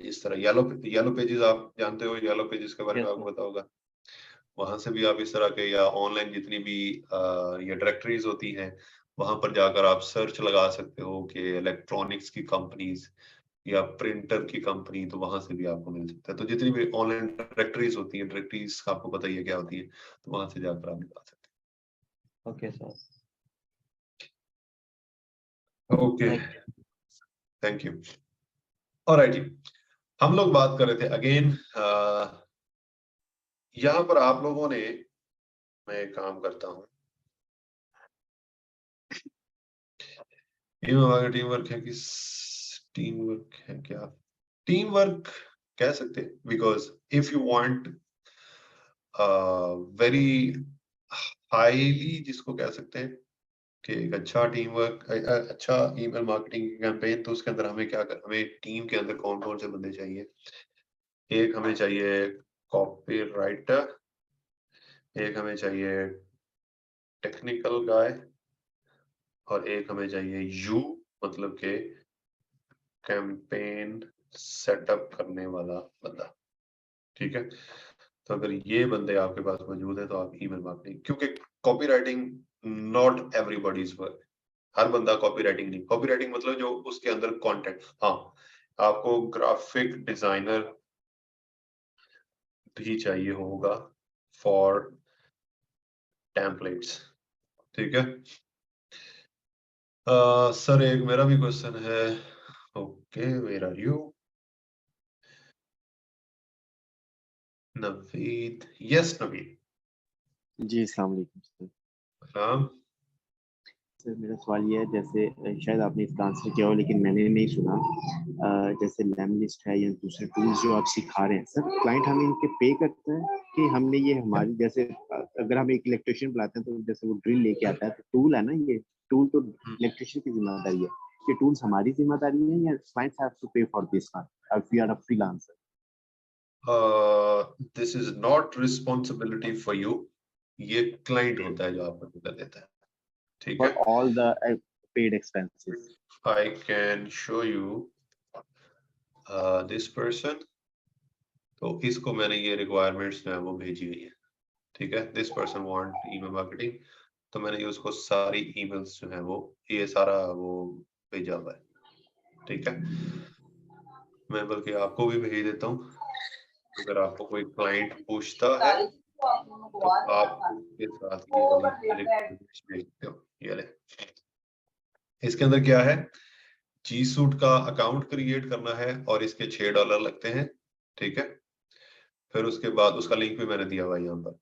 A: इस तरह येलो पेजेस, आप जानते हो येलो पेजेस के बारे में आपको पता होगा। वहां से भी आप इस तरह के, या ऑनलाइन जितनी भी ये डायरेक्टरीज होती हैं, वहां पर जाकर आप सर्च लगा सकते हो कि इलेक्ट्रॉनिक्स की कंपनीज या प्रिंटर की कंपनी, तो वहां से भी आपको मिल सकता है। तो जितनी भी ऑनलाइन डायरेक्टरीज होती है, डायरेक्टरीज आपको पता ही है क्या होती है, तो वहां से जाकर आप निकाल सकते
B: ओके सर,
A: हैं। Okay, thank you. ऑलराइट जी, हम लोग बात कर रहे थे अगेन, यहाँ पर आप लोगों ने, मैं एक काम करता हूँ, टीम वर्क है कि टीम वर्क है क्या? टीम वर्क कह सकते हैं, because if you want very highly, जिसको कह सकते हैं कि एक अच्छा टीम वर्क, अच्छा ईमेल मार्केटिंग कैंपेन, तो उसके अंदर हमें क्या कर, हमें टीम के अंदर कौन कौन से बंदे चाहिए? एक हमें चाहिए कॉपी राइटर, एक हमें चाहिए टेक्निकल गाय, और एक हमें चाहिए यू, मतलब के कैंपेन सेटअप करने वाला बंदा। ठीक है। तो अगर ये बंदे आपके पास मौजूद है तो आप ईमेल मार्केटिंग, क्योंकि copy writing not everybody's work, हर बंदा कॉपी राइटिंग नहीं। कॉपी राइटिंग मतलब जो उसके अंदर कंटेंट, हाँ, आपको ग्राफिक डिजाइनर भी चाहिए होगा फॉर टेम्पलेट्स। ठीक है। सर एक मेरा भी क्वेश्चन है। Okay, where are you? Naveed, yes Naveed.
C: जी अस्सलाम वालेकुम सर।
A: हाँ,
C: सर मेरा सवाल ये है, जैसे शायद आपने इसका आंसर किया हो लेकिन मैंने नहीं सुना। जैसे लैम लिस्ट है या दूसरे टूल्स जो आप सिखा रहे हैं सर, क्लाइंट हमें इनके पे करते हैं कि हमने ये हमारी, जैसे अगर हम एक इलेक्ट्रिशियन बुलाते हैं तो जैसे वो ड्रिल लेके आता है, तो टूल है ना, ये टूल तो इलेक्ट्रिशियन की जिम्मेदारी है, ये टूल्स हमारी जिम्मेदारी है या clients have to pay for this one if we are a freelancer?
A: This is not responsibility for you, ये क्लाइंट होता है जो आपको कर देता है। ठीक
C: फॉर
A: है।
C: All the paid expenses.
A: I can show you this person, तो इसको मैंने ये रिक्वायरमेंट्स जो है वो भेजी हुई है। ठीक है। This person want email marketing, तो मैंने ये उसको सारी ईमेल्स जो है वो, ये सारा वो भेजा हुआ है। ठीक है। मैं बल्कि आपको भी भेज देता हूँ, अगर आपको कोई क्लाइंट पूछता है तो आप उसके साथ ये वाली रिक्वायरमेंट्स भेज सकते हो। ये ले, इसके अंदर क्या है, जी सूट का अकाउंट क्रिएट करना है और इसके $6 लगते हैं। ठीक है। फिर उसके बाद उसका लिंक भी मैंने दिया हुआ है यहाँ पर।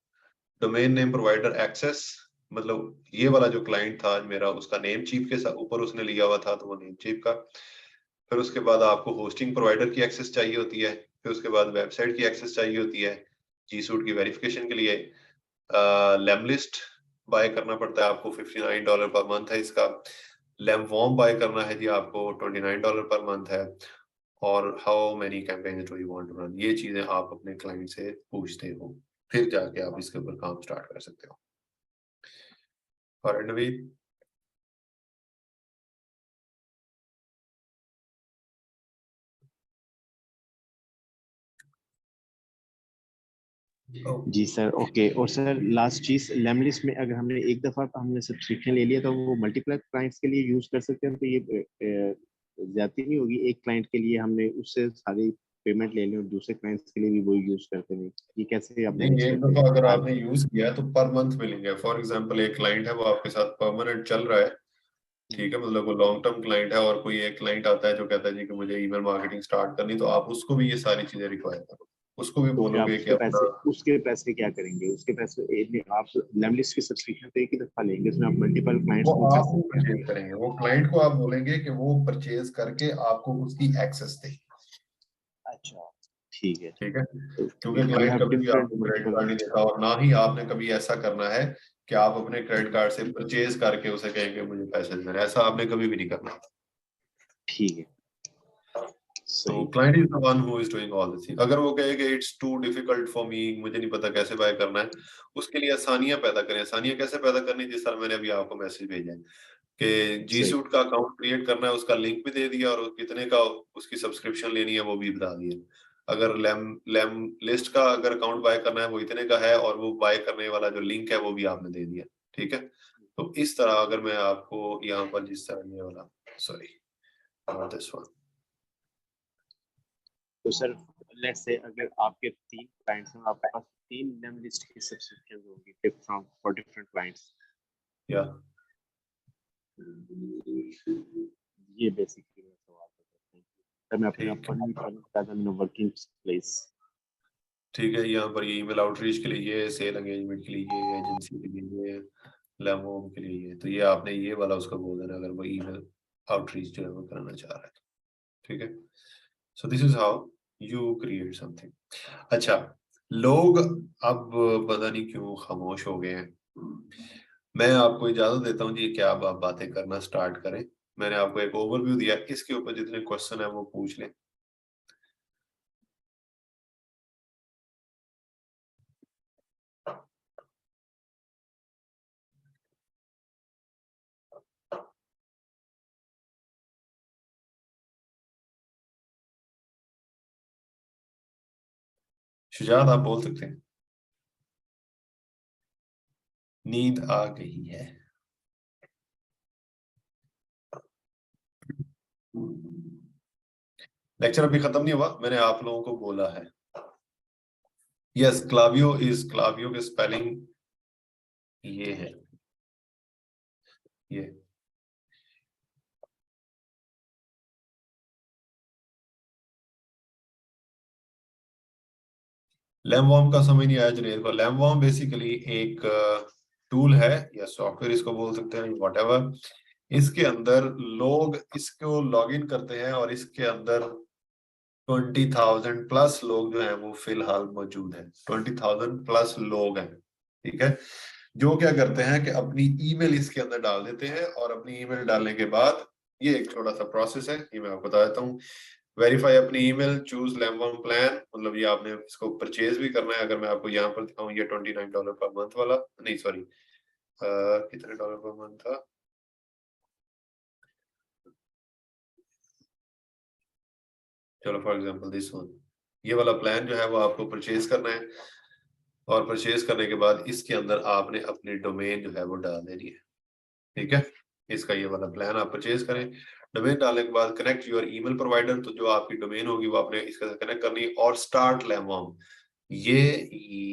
A: डोमेन नेम प्रोवाइडर एक्सेस, मतलब ये वाला जो क्लाइंट था मेरा, उसका नेम चीफ के साथ ऊपर उसने लिया हुआ था, तो वो नेम चीफ का। फिर उसके बाद आपको होस्टिंग प्रोवाइडर की एक्सेस चाहिए होती है। फिर उसके बाद वेबसाइट की एक्सेस चाहिए होती है जी सूट की वेरिफिकेशन के लिए। लेम लिस्ट बाय करना पड़ता है आपको, $59 पर मंथ है इसका। लेम वॉर्म बाय करना है जी आपको, $29 पर मंथ है। और how many campaign do you want to run, ये चीजें आप अपने क्लाइंट से पूछते हो, फिर जाके आप इसके ऊपर काम स्टार्ट कर सकते हो। और नवीद,
C: जी सर, ओके। और सर लास्ट चीज, लेमलिस्ट में अगर हमने एक दफा हमने सब्सक्रिप्शन ले लिया तो वो मल्टीपल क्लाइंट्स के लिए यूज कर सकते हैं, तो ये ज्यादा नहीं होगी? एक क्लाइंट के लिए हमने उससे सारी पेमेंट ले ली और दूसरे क्लाइंट्स के लिए भी वही यूज करते हैं, ये कैसे आप
A: नहीं,
C: मैनेज
A: एक
C: करते
A: दफा अगर
C: हैं?
A: आपने यूज किया तो पर मंथ मिलेंगे। फॉर एग्जांपल एक क्लाइंट है वो आपके साथ परमानेंट चल रहा है, ठीक है, मतलब वो लॉन्ग टर्म क्लाइंट है, और कोई एक क्लाइंट आता है जो कहता है जी कि मुझे ईमेल मार्केटिंग स्टार्ट करनी, तो आप उसको भी ये सारी चीजें रिक्वायर करो। उसको भी
C: तो फिर आप
A: बोलोगे कि अपना
C: उसके पैसे क्या करेंगे? उसके पैसे आप लेमलिस्ट की सब्सक्रिप्शन तो एक ही दफा लेंगे, उसमें आप मल्टीपल क्लाइंट्स
A: वो
C: को
A: आप
C: पैसे
A: परचेज करेंगे, वो क्लाइंट को आप बोलेंगे कि वो परचेज करके आपको उसकी एक्सेस दे।
C: अच्छा, ठीक है।
A: ठीक है,
C: तो
A: क्योंकि
C: वी
A: क्लाइंट
C: हैव
A: कभी भी
C: डिफरेंट
A: आपको क्रेडिट
C: मल्टीपल।
A: कार्ड नहीं देता, और ना ही आपने कभी ऐसा करना है कि आप अपने क्रेडिट कार्ड से परचेज करके उसे कहेंगे मुझे पैसे देना, ऐसा आपने कभी भी नहीं करना।
C: ठीक है,
A: तो
C: सही।
A: Client is the one who is doing all this thing. अगर वो कहे कि it's too difficult for me, मुझे नहीं पता कैसे बाय करना है, उसके लिए आसानियां पैदा करें। आसानियां कैसे पैदा करनी, जिस तरह मैंने अभी आपको मैसेज भेजा है कि जी
C: सही।
A: सूट का अकाउंट क्रिएट करना है, उसका लिंक भी दे दिया, और कितने का उसकी सब्सक्रिप्शन लेनी है वो भी बता दिया। अगर लैम लिस्ट का अगर अकाउंट बाय करना है वो इतने का है, और वो बाय करने वाला जो लिंक है वो भी आपने दे दिया। ठीक है, तो इस तरह अगर मैं आपको यहाँ पर जिस तरह ये वाला, सॉरी दिस वन,
C: तो सर लेट्स से अगर आपके 3 क्लाइंट्स हैं, आपके पास 3 नेम लिस्ट की सब्सक्रिप्शन होगी फ्रॉम फॉर डिफरेंट क्लाइंट्स,
A: या
C: ये बेसिकली मैं सवाल करता हूँ। सर मैं अपने
A: ठीक
C: अपन बताता हूँ वर्किंग प्लेस।
A: ठीक है, यहाँ पर ये ईमेल आउटरीच के लिए ये, सेल एंगेजमेंट के लिए ये, एजेंसी के लिए ये, लेमोम के लिए ये, तो ये आपने ये वाला उसको बोल देना अगर वो ईमेल आउटरीच जो है वो करना चाह रहा है। ठीक है, so this is how you create something. अच्छा, लोग अब पता नहीं क्यों खामोश हो गए हैं। मैं आपको इजाजत देता हूँ जी कि आप बातें करना स्टार्ट करें। मैंने आपको एक ओवरव्यू दिया, इसके ऊपर जितने क्वेश्चन है वो पूछ लें। शुजात आप बोल सकते हैं। नींद आ गई है। लेक्चर अभी खत्म नहीं हुआ, मैंने आप लोगों को बोला है। यस, क्लावियो क्लावियो के स्पेलिंग ये है, ये लैमवॉर्म का समझ नहीं आया जुनेद को। लैमवॉर्म बेसिकली एक टूल है या सॉफ्टवेयर इसको बोल सकते हैं, व्हाटएवर। इसके अंदर लोग इसको लॉगिन करते हैं, और इसके अंदर 20,000 प्लस लोग जो हैं वो फिलहाल मौजूद हैं। 20,000 प्लस लोग हैं। ठीक है, जो क्या करते हैं कि अपनी ईमेल इसके अंदर डाल देते हैं, और अपनी ईमेल डालने के बाद ये एक छोटा सा प्रोसेस है, ये मैं आपको बता देता हूँ। वेरीफाई अपनी ईमेल, चूज लैमवॉर्म प्लान, मतलब ये आपने इसको परचेज भी करना है। अगर मैं आपको यहाँ पर दिखाऊं, ये $29 पर मंथ वाला, नहीं सॉरी, कितने डॉलर पर मंथ था, चलो फॉर एग्जांपल दिस वन, ये वाला प्लान जो है वो आपको परचेज करना है। और परचेज करने के बाद इसके अंदर आपने अपनी डोमेन जो है वो डाल देनी है। ठीक है, इसका ये वाला प्लान आप परचेज करें। डोमेन डालने के बाद कनेक्ट योर ईमेल प्रोवाइडर, तो जो आपकी डोमेन होगी वो आपने इसके साथ कनेक्ट करनी है। और स्टार्ट लैमवॉर्म, ये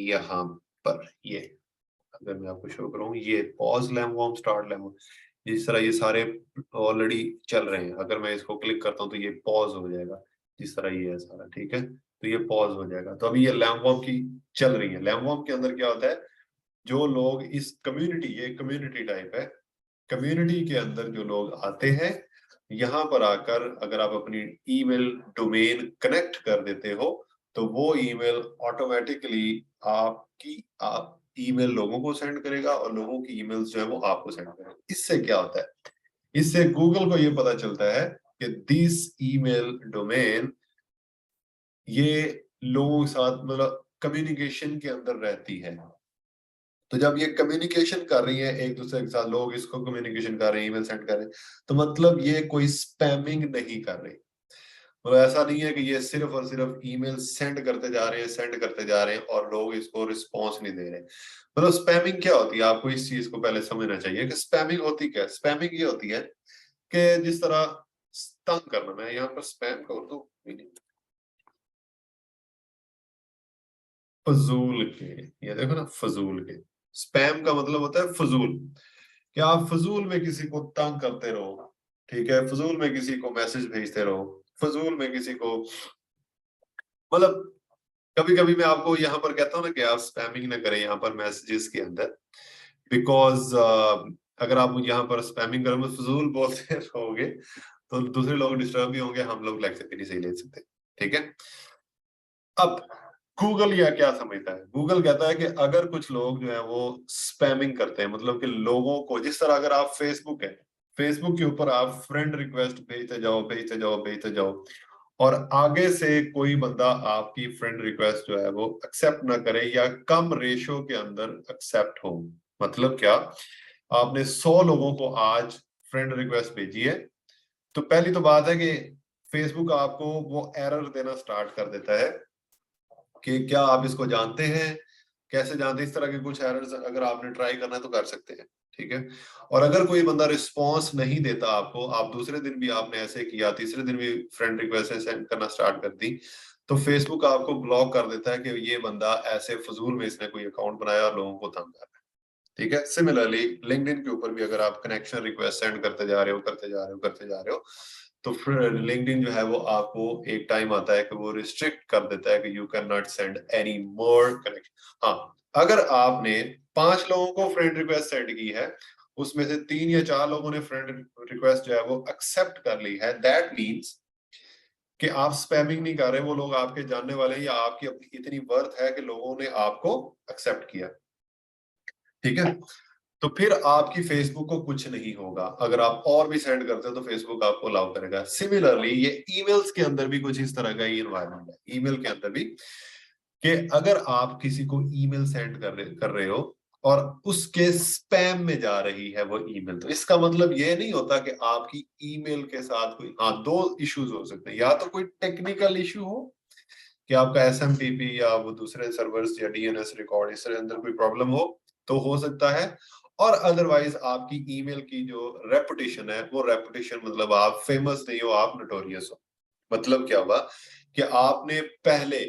A: यहाँ पर, ये अगर मैं आपको शो करूँ, ये पॉज लैमवॉर्म, स्टार्ट लैमवॉर्म, जिस तरह ये सारे ऑलरेडी चल रहे हैं, अगर मैं इसको क्लिक करता हूँ तो ये पॉज हो जाएगा, जिस तरह ये है सारा। ठीक है, तो ये पॉज हो जाएगा। तो अभी ये लैमवॉर्म की चल रही है। लैमवॉर्म के अंदर क्या होता है, जो लोग इस कम्युनिटी, ये कम्युनिटी टाइप है, कम्युनिटी के अंदर जो लोग आते हैं, यहाँ पर आकर अगर आप अपनी ईमेल डोमेन कनेक्ट कर देते हो, तो वो ईमेल ऑटोमेटिकली आप ईमेल लोगों को सेंड करेगा, और लोगों की ईमेल्स जो है वो आपको सेंड करेगा। इससे क्या होता है, इससे गूगल को ये पता चलता है कि दिस ईमेल डोमेन ये लोगों के साथ मतलब कम्युनिकेशन के अंदर रहती है। तो जब ये कम्युनिकेशन कर रही है एक दूसरे के साथ, लोग इसको कम्युनिकेशन कर रहे हैं, ईमेल सेंड कर रहे हैं, तो मतलब ये कोई स्पैमिंग नहीं कर रही। मतलब ऐसा नहीं है कि ये सिर्फ और सिर्फ ईमेल सेंड करते जा रहे हैं, सेंड करते जा रहे हैं, और लोग इसको रिस्पॉन्स नहीं दे रहे। मतलब स्पैमिंग क्या होती है, आपको इस चीज को पहले समझना चाहिए कि स्पैमिंग होती क्या है। स्पैमिंग ये होती है कि जिस तरह तंग करना, मैं यहाँ पर स्पैम का उर्दू फजूल के, ये देखो ना, फजूल के। स्पैम का मतलब होता है फजूल, कि आप फजूल में किसी को तंग करते रहो। ठीक है, फजूल में किसी को मैसेज भेजते रहो, फजूल में किसी को, मतलब कभी कभी मैं आपको यहाँ पर कहता हूँ ना कि आप स्पैमिंग ना करें यहाँ पर मैसेजेस के अंदर, बिकॉज अगर आप यहाँ पर स्पैमिंग करोगे, फजूल बोलते रहोगे, तो दूसरे लोग डिस्टर्ब भी होंगे, हम लोग लेक्चर भी नहीं सही ले सकते। ठीक है, अब गूगल यह क्या समझता है? गूगल कहता है कि अगर कुछ लोग जो है वो स्पैमिंग करते हैं, मतलब कि लोगों को, जिस तरह अगर आप फेसबुक है, फेसबुक के ऊपर आप फ्रेंड रिक्वेस्ट भेजते जाओ भेजते जाओ भेजते जाओ, और आगे से कोई बंदा आपकी फ्रेंड रिक्वेस्ट जो है वो एक्सेप्ट ना करे या कम रेशो के अंदर एक्सेप्ट हो, मतलब क्या, आपने 100 लोगों को आज फ्रेंड रिक्वेस्ट भेजी है, तो पहली तो बात है कि फेसबुक आपको वो एरर देना स्टार्ट कर देता है कि क्या आप इसको जानते हैं, कैसे जानते हैं, इस तरह के कुछ एरर्स अगर आपने ट्राई करना है तो कर सकते हैं। ठीक है, और अगर कोई बंदा रिस्पॉन्स नहीं देता आपको, आप दूसरे दिन भी आपने ऐसे किया, तीसरे दिन भी फ्रेंड रिक्वेस्ट सेंड करना स्टार्ट कर दी, तो फेसबुक आपको ब्लॉक कर देता है कि ये बंदा ऐसे फजूल में इसने कोई अकाउंट बनाया और लोगों को तंग कर रहा है। ठीक है, सिमिलरली लिंक्डइन के ऊपर भी अगर आप कनेक्शन रिक्वेस्ट सेंड करते जा रहे हो करते जा रहे हो करते जा रहे हो, तो फिर लिंक्डइन जो है वो आपको एक टाइम आता है कि वो रिस्ट्रिक्ट कर देता है कि you can not send any more connection. हाँ, अगर आपने 5 लोगों को फ्रेंड रिक्वेस्ट सेंड की है, उसमें से 3 या 4 लोगों ने फ्रेंड रिक्वेस्ट जो है वो एक्सेप्ट कर ली है, दैट मीन्स कि आप स्पैमिंग नहीं कर रहे, वो लोग आपके जानने वाले हैं या आपकी अपनी इतनी वर्थ है कि लोगों ने आपको एक्सेप्ट किया। ठीक है, तो फिर आपकी फेसबुक को कुछ नहीं होगा। अगर आप और भी सेंड करते हो तो फेसबुक आपको अलाउ करेगा। सिमिलरली ये ईमेल्स के अंदर भी कुछ इस तरह का ही एनवायरनमेंट है, ईमेल के अंदर भी, कि अगर आप किसी को ईमेल सेंड कर रहे हो और उसके स्पैम में जा रही है वो ईमेल, तो इसका मतलब ये नहीं होता कि आपकी ईमेल के साथ कोई, हाँ, 2 इश्यूज हो सकते हैं, या तो कोई टेक्निकल इशू हो कि आपका एसएमटीपी या वो दूसरे सर्वर्स या डीएनएस रिकॉर्ड इस तरह अंदर कोई प्रॉब्लम हो तो हो सकता है, और अदरवाइज आपकी ईमेल की जो रेपुटेशन है, वो रेपुटेशन मतलब आप फेमस नहीं हो, आप नोटोरियस हो। मतलब क्या हुआ कि आपने पहले,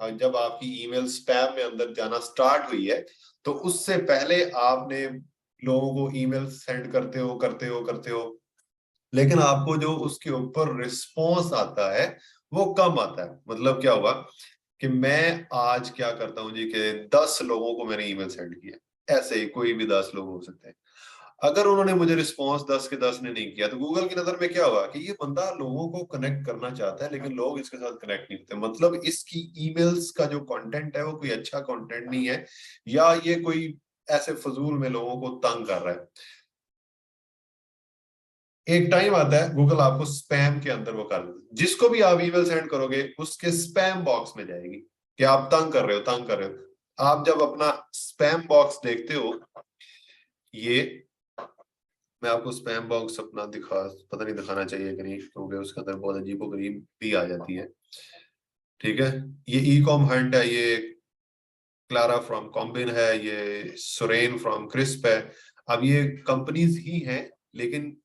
A: जब आपकी ईमेल स्पैम में अंदर जाना स्टार्ट हुई है, तो उससे पहले आपने लोगों को ईमेल सेंड करते हो, लेकिन आपको जो उसके ऊपर रिस्पॉन्स आता है वो कम आता है। मतलब क्या हुआ कि मैं आज क्या करता हूं जी कि 10 लोगों को मैंने ईमेल सेंड किया, ऐसे ही कोई भी 10 लोग हो सकते हैं, अगर उन्होंने मुझे रिस्पॉन्स 10 के 10 ने नहीं किया, तो गूगल की नजर में क्या हुआ कि ये बंदा लोगों को कनेक्ट करना चाहता है लेकिन लोग इसके साथ कनेक्ट नहीं होते, मतलब इसकी ईमेल्स का जो कंटेंट है वो कोई अच्छा कंटेंट नहीं है, या ये कोई ऐसे फजूल में लोगों को तंग कर रहा है। एक टाइम आता है गूगल आपको स्पैम के अंदर वो कर देता है, जिसको भी आप ईमेल सेंड करोगे उसके स्पैम बॉक्स में जाएगी कि आप तंग कर रहे हो। आप जब अपना स्पैम बॉक्स देखते हो, ये मैं आपको स्पैम बॉक्स अपना पता नहीं दिखाना चाहिए कि नहीं, क्योंकि उसके अंदर बहुत अजीबोगरीब भी आ जाती है। ठीक है, ये ई कॉम हंट है, ये क्लारा फ्रॉम कॉम्बिन है, ये सुरेन फ्रॉम क्रिस्प है। अब ये कंपनीज ही हैं, लेकिन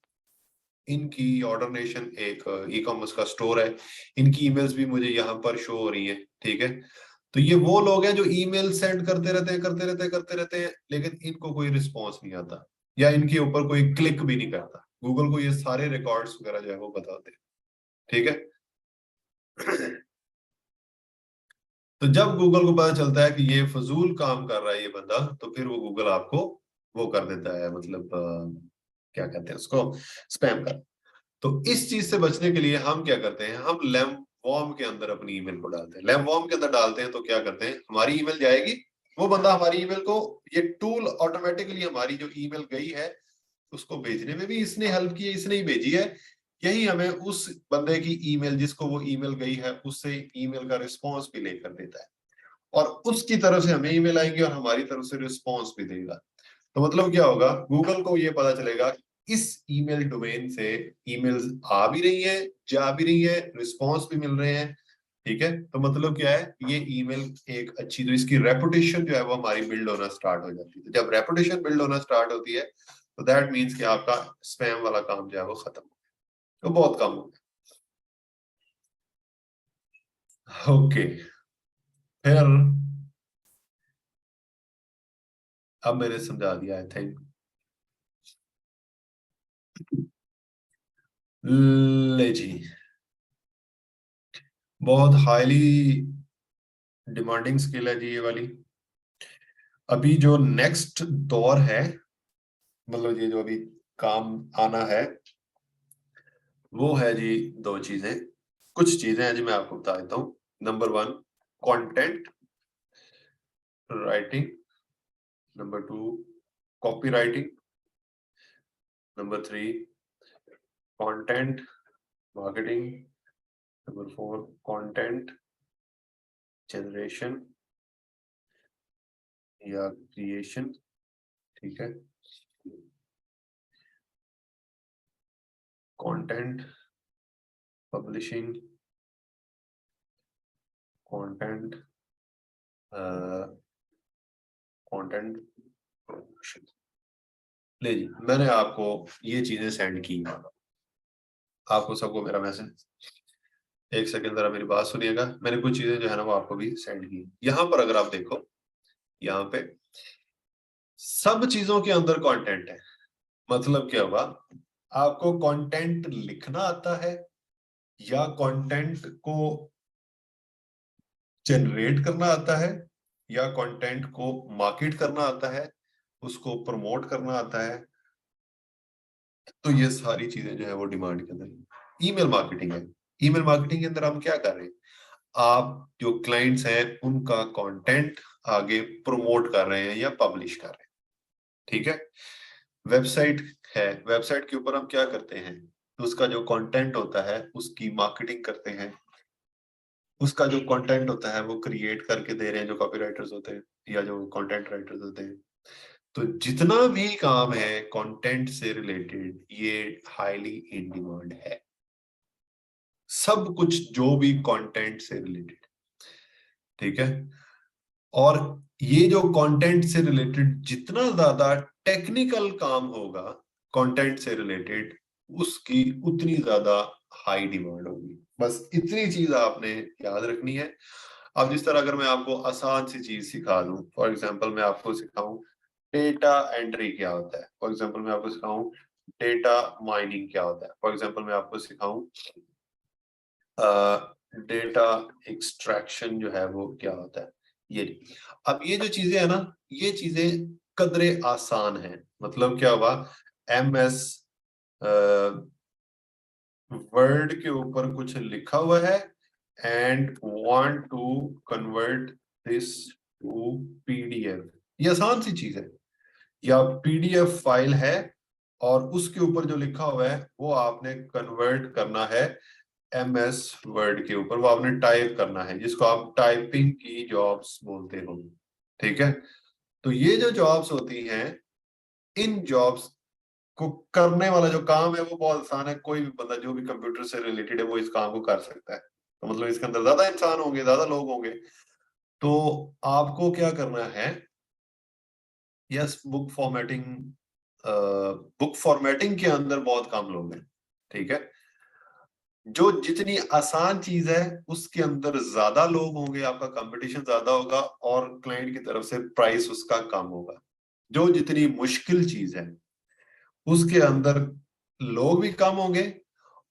A: इनकी ऑर्डरनेशन एक ई कॉमर्स का स्टोर है, इनकी ईमेल्स भी मुझे यहाँ पर शो हो रही है। ठीक है, तो ये वो लोग हैं जो ईमेल सेंड करते रहते हैं, लेकिन इनको कोई रिस्पॉन्स नहीं आता या इनके ऊपर कोई क्लिक भी नहीं करता। गूगल को ये सारे रिकॉर्ड्स वगैरह जो है वो बताते हैं। ठीक है, तो जब गूगल को पता चलता है कि ये फजूल काम कर रहा है ये बंदा, तो फिर वो गूगल आपको वो कर देता है, मतलब क्या कहते हैं उसको, स्पैम कर। तो इस चीज से बचने के लिए हम क्या करते हैं, हम लैम्प वॉर्म के अंदर अपनी ईमेल को डालते हैं। लैम्प वॉर्म के अंदर डालते हैं तो क्या करते हैं, हमारी ईमेल जाएगी, वो बंदा हमारी ईमेल को, ये टूल ऑटोमेटिकली हमारी जो ईमेल गई है उसको भेजने में भी इसने हेल्प की है, इसने ही भेजी है, यही हमें उस बंदे की ईमेल जिसको वो ईमेल गई है उससे ईमेल का रिस्पॉन्स भी लेकर देता है, और उसकी तरफ से हमें ईमेल आएगी और हमारी तरफ से रिस्पॉन्स भी देगा। तो मतलब क्या होगा, गूगल को ये पता चलेगा इस ईमेल डोमेन से ईमेल्स आ भी रही है, जा भी रही है, रिस्पॉन्स भी मिल रहे हैं। ठीक है, तो मतलब क्या है, ये ईमेल एक अच्छी, तो इसकी रेपुटेशन जो है वो हमारी बिल्ड होना स्टार्ट हो जाती है। तो जब रेपुटेशन बिल्ड होना स्टार्ट होती है तो दैट मीन्स कि आपका स्पैम वाला काम जो है वो खत्म हो गया, तो बहुत कम हो गया। ओके, फिर अब मैंने समझा दिया आई थिंक। ले जी, बहुत हाईली डिमांडिंग स्किल है जी ये वाली। अभी जो नेक्स्ट दौर है, मतलब ये जो अभी काम आना है, वो है जी दो चीजें, कुछ चीजें हैं जी मैं आपको बता देता हूँ। Number 1 content writing, number 2 copy writing, number 3 content marketing, number 4 content generation या क्रिएशन, ठीक है, content publishing, content content promotion. ले जी, मैंने आपको ये चीजें सेंड की, आपको सबको मेरा मैसेज। एक सेकंड जरा मेरी बात सुनिएगा, मैंने कुछ चीजें जो है ना वो आपको भी सेंड की। यहाँ पर अगर आप देखो, यहाँ पे सब चीजों के अंदर कंटेंट है। मतलब क्या हुआ, आपको कंटेंट लिखना आता है या कंटेंट को जनरेट करना आता है या कंटेंट को मार्केट करना आता है, उसको प्रमोट करना आता है, तो ये सारी चीजें जो है वो डिमांड के अंदर। ईमेल मार्केटिंग है, ईमेल मार्केटिंग के अंदर हम क्या कर रहे हैं, आप जो क्लाइंट्स हैं उनका कंटेंट आगे प्रमोट कर रहे हैं या पब्लिश कर रहे हैं, ठीक है। वेबसाइट है, वेबसाइट के ऊपर हम क्या करते हैं, तो उसका जो कंटेंट होता है उसकी मार्केटिंग करते हैं, उसका जो कंटेंट होता है वो क्रिएट करके दे रहे हैं जो कॉपीराइटर्स होते हैं या जो कंटेंट राइटर्स होते हैं। तो जितना भी काम है कंटेंट से रिलेटेड ये हाईली इन डिमांड है, सब कुछ जो भी कंटेंट से रिलेटेड, ठीक है। और ये जो कंटेंट से रिलेटेड जितना ज्यादा टेक्निकल काम होगा कंटेंट से रिलेटेड, उसकी उतनी ज्यादा हाई डिमांड होगी। बस इतनी चीज आपने याद रखनी है। अब जिस तरह अगर मैं आपको आसान सी चीज सिखा दूं, फॉर एग्जांपल मैं आपको सिखाऊं डेटा एंट्री क्या होता है, फॉर एग्जांपल मैं आपको सिखाऊं डेटा माइनिंग क्या होता है, फॉर एग्जांपल मैं आपको सिखाऊं डेटा एक्सट्रैक्शन जो है वो क्या होता है, ये। अब ये जो चीजें है ना, ये चीजें कदरे आसान है। मतलब क्या हुआ, MS वर्ड के ऊपर कुछ लिखा हुआ है and want to convert this to PDF, ये आसान सी चीज है। या PDF फाइल है और उसके ऊपर जो लिखा हुआ है वो आपने कन्वर्ट करना है MS वर्ड के ऊपर, वो आपने टाइप करना है, जिसको आप टाइपिंग की जॉब्स बोलते हो, ठीक है। तो ये जो जॉब्स होती हैं, इन जॉब्स को करने वाला जो काम है वो बहुत आसान है, कोई भी बंदा जो भी कंप्यूटर से रिलेटेड है वो इस काम को कर सकता है। तो मतलब इसके अंदर ज्यादा इंसान होंगे, ज्यादा लोग होंगे, तो आपको क्या करना है, यस बुक फॉर्मेटिंग के अंदर बहुत कम लोग हैं, ठीक है। जो जितनी आसान चीज है उसके अंदर ज्यादा लोग होंगे, आपका कंपटीशन ज्यादा होगा और क्लाइंट की तरफ से प्राइस उसका कम होगा। जो जितनी मुश्किल चीज है उसके अंदर लोग भी कम होंगे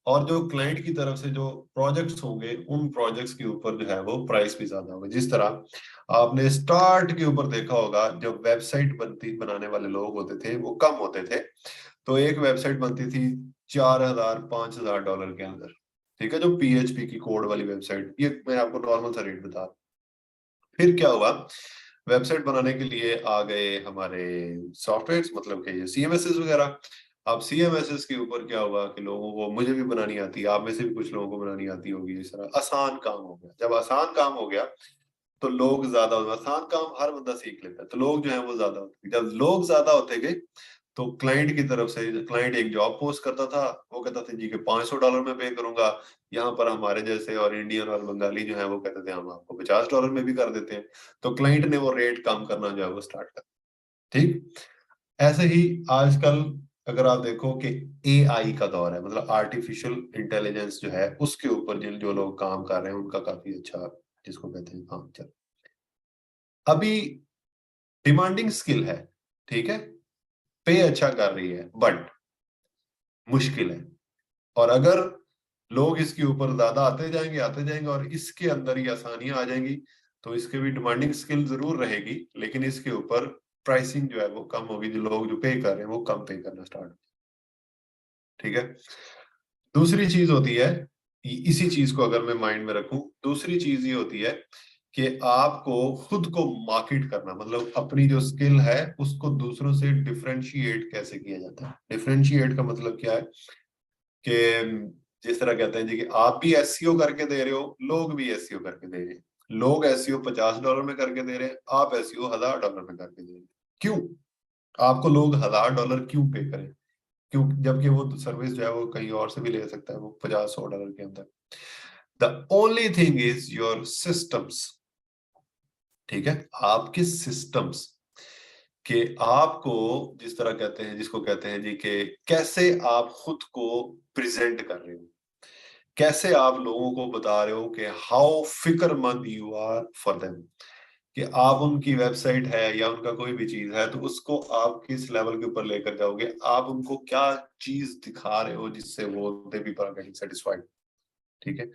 A: और जो क्लाइंट की तरफ से जो प्रोजेक्ट्स होंगे उन प्रोजेक्ट्स के ऊपर जो है वो प्राइस भी ज्यादा होगा। जिस तरह आपने स्टार्ट के ऊपर देखा होगा, जब वेबसाइट बनती बनाने वाले लोग होते थे वो कम होते थे, तो एक वेबसाइट बनती थी 4,000-5,000 डॉलर के अंदर, ठीक है, जो PHP की कोड वाली वेबसाइट, ये मैं आपको नॉर्मल सा रेट बता। फिर क्या हुआ, वेबसाइट बनाने के लिए आ गए हमारे सॉफ्टवेयर, मतलब कि ये CMSs वगैरह। अब CMSs के ऊपर क्या हुआ कि लोगों को, मुझे भी बनानी आती है, आप में से भी कुछ लोगों को बनानी आती होगी, इस तरह आसान काम हो गया। जब आसान काम हो गया तो लोग ज्यादा, आसान काम हर बंदा सीख लेता है, तो लोग जो है वो ज्यादा होते गए। जब लोग ज्यादा होते गए तो क्लाइंट की तरफ से, क्लाइंट एक जॉब पोस्ट करता था, वो कहता था जी के $500 में पे करूंगा। यहाँ पर हमारे जैसे और इंडियन और बंगाली जो है वो कहते थे हम आपको $50 में भी कर देते हैं। तो क्लाइंट ने वो रेट कम करना जो है वो स्टार्ट कर, ठीक। ऐसे ही आजकल अगर आप देखो कि AI का दौर है, मतलब आर्टिफिशियल इंटेलिजेंस जो है उसके ऊपर जिन जो लोग काम कर रहे हैं उनका काफी अच्छा, जिसको कहते हैं, काम चल। अभी डिमांडिंग स्किल है, ठीक है, पे अच्छा कर रही है, बट मुश्किल है। और अगर लोग इसके ऊपर ज्यादा आते जाएंगे और इसके अंदर ही आसानियां आ जाएंगी, तो इसके भी डिमांडिंग स्किल जरूर रहेगी, लेकिन इसके ऊपर प्राइसिंग जो है वो कम होगी, जो लोग जो पे कर रहे हैं वो कम पे करना स्टार्ट। ठीक है। दूसरी चीज होती है, इसी चीज को अगर मैं माइंड में रखूं, दूसरी चीज ये होती है कि आपको खुद को मार्केट करना, मतलब अपनी जो स्किल है उसको दूसरों से डिफरेंशिएट कैसे किया जाता है। डिफरेंशिएट का मतलब क्या है कि जिस तरह कहते हैं जी कि आप भी एसईओ करके दे रहे हो, लोग भी एसईओ करके दे रहे हैं। लोग एसईओ $50 में करके दे रहे हैं, आप एसईओ $1000 में करके दे रहे हैं। क्यों? आपको लोग $1000 क्यों पे करें? क्यों? जबकि वो सर्विस जो है वो कहीं और से भी ले सकता है, वो $50-100 के अंदर। The only thing is your systems. ठीक है, आपके सिस्टम्स कि आपको जिस तरह कहते हैं, जिसको कहते हैं जी कि कैसे आप खुद को प्रेजेंट कर रहे हो, कैसे आप लोगों को बता रहे हो कि हाउ फिक्रमंद यू आर फॉर देम, कि आप उनकी वेबसाइट है या उनका कोई भी चीज है तो उसको आप किस लेवल के ऊपर लेकर जाओगे, आप उनको क्या चीज दिखा रहे हो जिससे वो दे बी गेटिंग सेटिस्फाइड। ठीक है,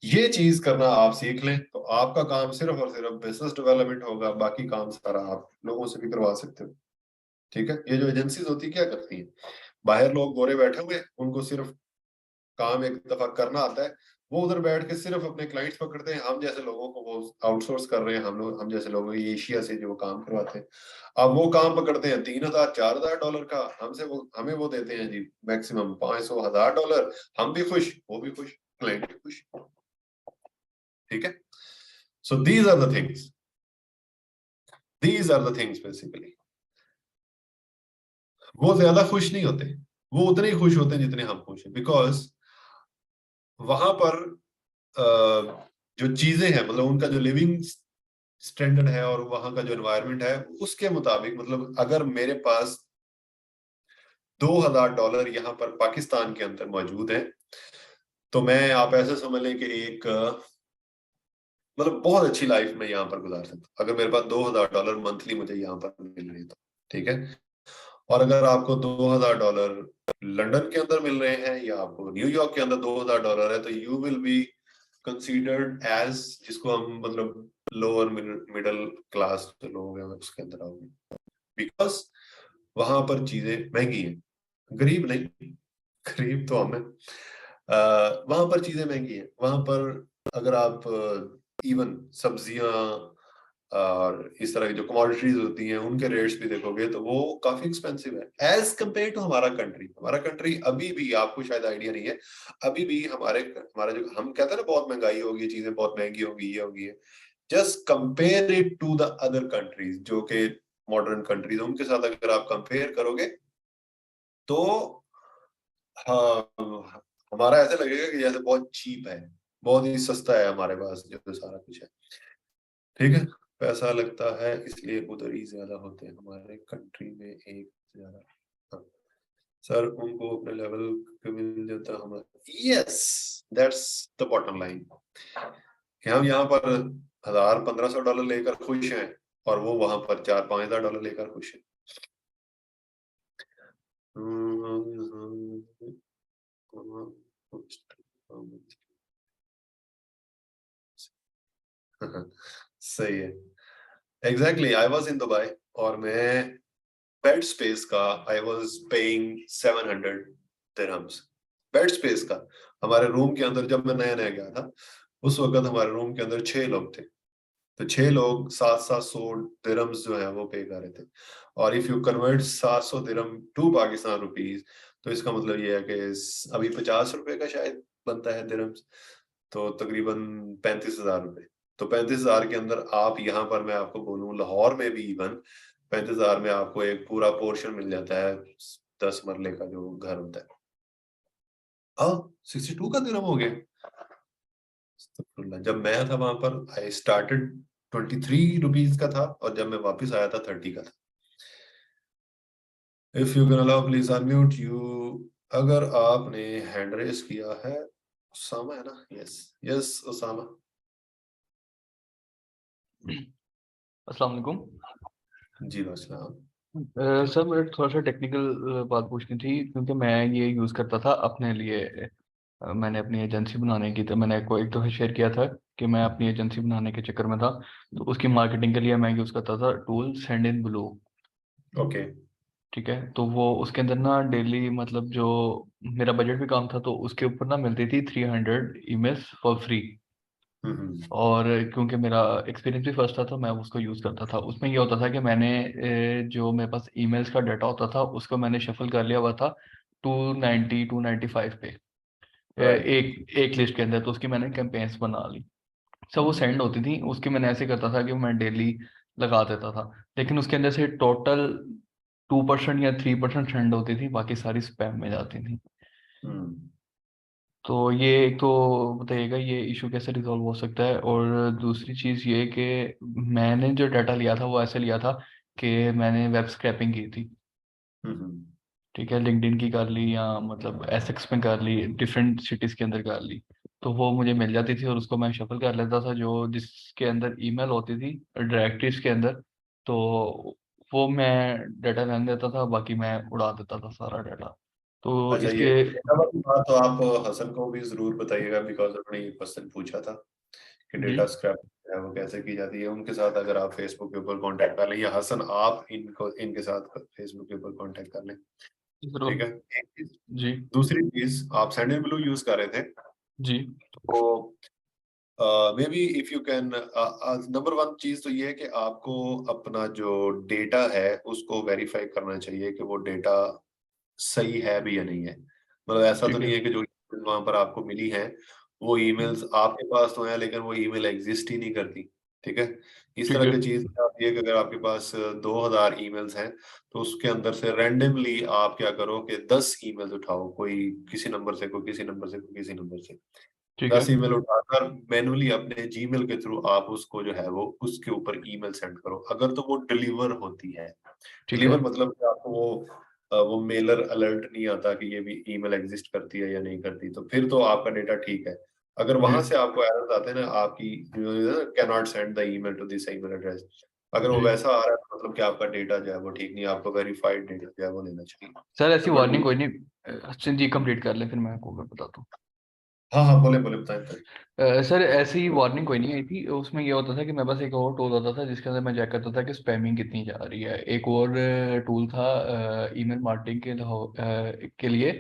A: ये चीज करना आप सीख लें तो आपका काम सिर्फ और सिर्फ बिजनेस डेवलपमेंट होगा, बाकी काम सारा आप लोगों से भी करवा सकते हो। ठीक है, ये जो एजेंसीज होती है क्या करती है, बाहर लोग गोरे बैठे हुए, उनको सिर्फ काम एक दफा करना आता है, वो उधर बैठ के सिर्फ अपने क्लाइंट्स पकड़ते हैं, हम जैसे लोगों को वो आउटसोर्स कर रहे हैं, हम जैसे लोग एशिया से जो काम करवाते हैं, अब वो काम पकड़ते हैं $3000-4000 का, हमें वो देते हैं जी मैक्सिमम $500-1000, हम भी खुश, वो भी खुश, क्लाइंट भी खुश। ठीक है, so these are the things basically. वो ज्यादा खुश नहीं होते, वो उतने ही खुश होते हैं जितने हम खुश हैं, बिकॉज वहां पर जो चीजें हैं, मतलब उनका जो लिविंग स्टैंडर्ड है और वहां का जो एनवायरनमेंट है उसके मुताबिक, मतलब अगर मेरे पास $2000 यहाँ पर पाकिस्तान के अंदर मौजूद है, तो मैं, आप ऐसे समझ लें कि एक मतलब बहुत अच्छी लाइफ में यहाँ पर गुजार सकता हूँ अगर मेरे पास $2000 मंथली मुझे यहाँ पर मिल रहे तो। ठीक है, और अगर आपको $2000 लंदन के अंदर मिल रहे हैं या आपको न्यूयॉर्क के अंदर $2000 है, तो you will be considered as, जिसको हम मतलब लोअर मिडिल क्लास जो लोग हैं उसके अंदर आओगे, बिकॉज वहां पर चीजें महंगी हैं। गरीब नहीं, गरीब तो हम है, वहां पर चीजें महंगी हैं। वहां पर अगर आप इवन सब्जियां और इस तरह की जो कमोडिटीज होती हैं उनके रेट्स भी देखोगे तो वो काफी एक्सपेंसिव है एज कंपेयर टू हमारा कंट्री। हमारा कंट्री अभी भी, आपको शायद आइडिया नहीं है, अभी भी हमारा जो हम कहते हैं ना बहुत महंगाई होगी, चीजें बहुत महंगी होगी, ये होगी, just compare it to the other countries जो कि मॉडर्न कंट्रीज, उनके साथ अगर आप कंपेयर करोगे तो हाँ, हमारा ऐसा लगेगा कि जैसे बहुत चीप है, बहुत ही सस्ता है हमारे पास जो सारा कुछ है। ठीक है, पैसा लगता है इसलिए उधर ही ज्यादा होते हैं, हमारे कंट्री में एक ज्यादा। हाँ, सर उनको अपने लेवल पे मिल जाता हमारा, yes, that's the bottom line, कि हम यहाँ पर $1000-1500 लेकर खुश हैं और वो वहां पर $4000-5000 लेकर खुश है। सही है, exactly. I was in Dubai और मैं बेड स्पेस का I was paying 700 dirhams bed space का। हमारे रूम के अंदर जब मैं नया नया गया था उस वक्त हमारे रूम के अंदर 6 लोग थे, तो 6 लोग 700 दिरहम्स जो है वो पे कर रहे थे। और if you convert 700 dirham to Pakistan rupees तो इसका मतलब ये है कि अभी 50 रुपए का शायद बनता है दिरहम्स, तो तकरीबन 35,000 रुपए। तो 35,000 के अंदर आप, यहाँ पर मैं आपको बोलूं लाहौर में भी इवन 35,000 में आपको एक पूरा पोर्शन मिल जाता है, 10 मरले का जो घर होता है। हाँ, 62 का दिरहम हो गया। जब मैं था वहां पर आई स्टार्टेड 23 रुपीज का था और जब मैं वापस आया था 30 का था। If you can allow please unmute you. अगर आपने हैंड रेस किया है, उसामा है ना? Yes yes Usama.
D: अस्सलाम वालेकुम।
A: जी अस्सलाम।
D: सर मुझे थोड़ा सा टेक्निकल बात पूछनी थी, क्योंकि मैं ये यूज़ करता था अपने लिए मैंने अपनी एजेंसी बनाने की, तो मैंने आपको एक दफ़ा शेयर किया था कि मैं अपनी एजेंसी बनाने के चक्कर में था, तो उसकी मार्केटिंग के लिए मैं यूज़ करता था tool send in blue.
A: Okay.
D: ठीक है, तो वो उसके अंदर ना डेली मतलब जो मेरा बजट भी कम था, तो उसके ऊपर ना मिलती थी 300 ईमेल्स फॉर फ्री। और क्योंकि मेरा एक्सपीरियंस भी फर्स्ट था, तो मैं उसको यूज़ करता था। उसमें ये होता था कि मैंने जो मेरे पास ईमेल्स का डाटा होता था उसको मैंने शफल कर लिया हुआ था 295 पे,
A: राइट।
D: एक एक लिस्ट के अंदर। तो उसकी मैंने कैंपेन्स बना ली, सब वो सेंड होती थी। उसकी मैंने ऐसे करता था कि मैं डेली लगा देता था, लेकिन उसके अंदर से टोटल 2% या 3% सेंड होती थी, बाकी सारी स्पैम में जाती थी। तो ये एक तो बताइएगा ये इशू कैसे रिजॉल्व हो सकता है। और दूसरी चीज़ ये कि मैंने जो डाटा लिया था वो ऐसे लिया था कि मैंने वेब स्क्रैपिंग की थी। ठीक है, लिंक्डइन की कर ली, या मतलब एसेक्स में कर ली, डिफरेंट सिटीज़ के अंदर कर ली, तो वो मुझे मिल जाती थी और उसको मैं शफल कर लेता था, जो जिसके अंदर ईमेल होती थी डायरेक्टरीज के अंदर। तो वो मैं डाटा रहने देता था, बाकी मैं उड़ा देता था सारा डाटा। तो
A: अच्छा, ये
D: इसके
A: डेटा वाली बात तो आप हसन को भी जरूर बताइएगा, बिकॉज उन्होंने ये क्वेश्चन पूछा था कि
D: जी
A: डेटा स्क्रैप है वो कैसे की जाती है। उनके साथ अगर आप फेसबुक के ऊपर कांटेक्ट कर लें, या हसन आप इनके साथ फेसबुक के ऊपर कांटेक्ट कर लें,
D: जरूर।
A: ठीक है। एक चीज।
D: जी
A: दूसरी चीज, आप सैंडल ब्लू यूज कर रहे थे,
D: जी
A: तो may be if you can, number one चीज तो ये है कि आपको अपना जो डेटा है उसको वेरीफाई करना चाहिए कि वो डेटा सही है भी या नहीं है। मतलब ऐसा तो
D: ठीक है।
A: नहीं है कि जो वहां पर आपको मिली है वो ईमेल्स आपके पास तो है, लेकिन वो ईमेल एग्जिस्ट ही नहीं करती। ठीक है। इस
D: ठीक
A: तरह
D: है।
A: की चीज आप ये कि अगर आपके पास 2000 ईमेल्स हैं, तो उसके अंदर से रैंडमली आप क्या करो कि 10 ईमेल्स उठाओ, कोई किसी नंबर से, कोई किसी नंबर से, कोई किसी नंबर से।
D: ठीक है।
A: 10 ईमेल उठाकर मैनुअली अपने जीमेल के थ्रू आप उसको जो है वो उसके ऊपर ईमेल सेंड करो। अगर तो वो डिलीवर होती है,
D: ठीक है।
A: डिलीवर मतलब कि आपको वो मेलर अलर्ट नहीं आता कि ये भी ईमेल एग्जिस्ट करती है या नहीं करती, तो फिर तो आपका डेटा ठीक है। अगर
D: जी
A: वहां से आपको एरर्स आते हैं ना, आपकी can not send the email to this email address, अगर वो
D: जी
A: वैसा आ रहा है तो मतलब कि आपका डेटा जो है वो ठीक नहीं है, आपको वेरीफाइड डेटा जो है वो लेना चाहिए।
D: सर, ऐसी
A: नंबर
D: वार्निंग
A: टू।
D: कोई नहीं। जी कंप्लीट कर ले, फिर मैं आपको बताता हूँ।
A: हाँ हाँ, बोले बोले, बताएं बताएं।
D: सर, ऐसी वार्निंग कोई नहीं आई थी। उसमें ये होता था कि मेरे पास एक और टूल होता था जिसके अंदर मैं चेक करता था कि स्पैमिंग कितनी जा रही है। एक और टूल था ईमेल मार्केटिंग के लिए।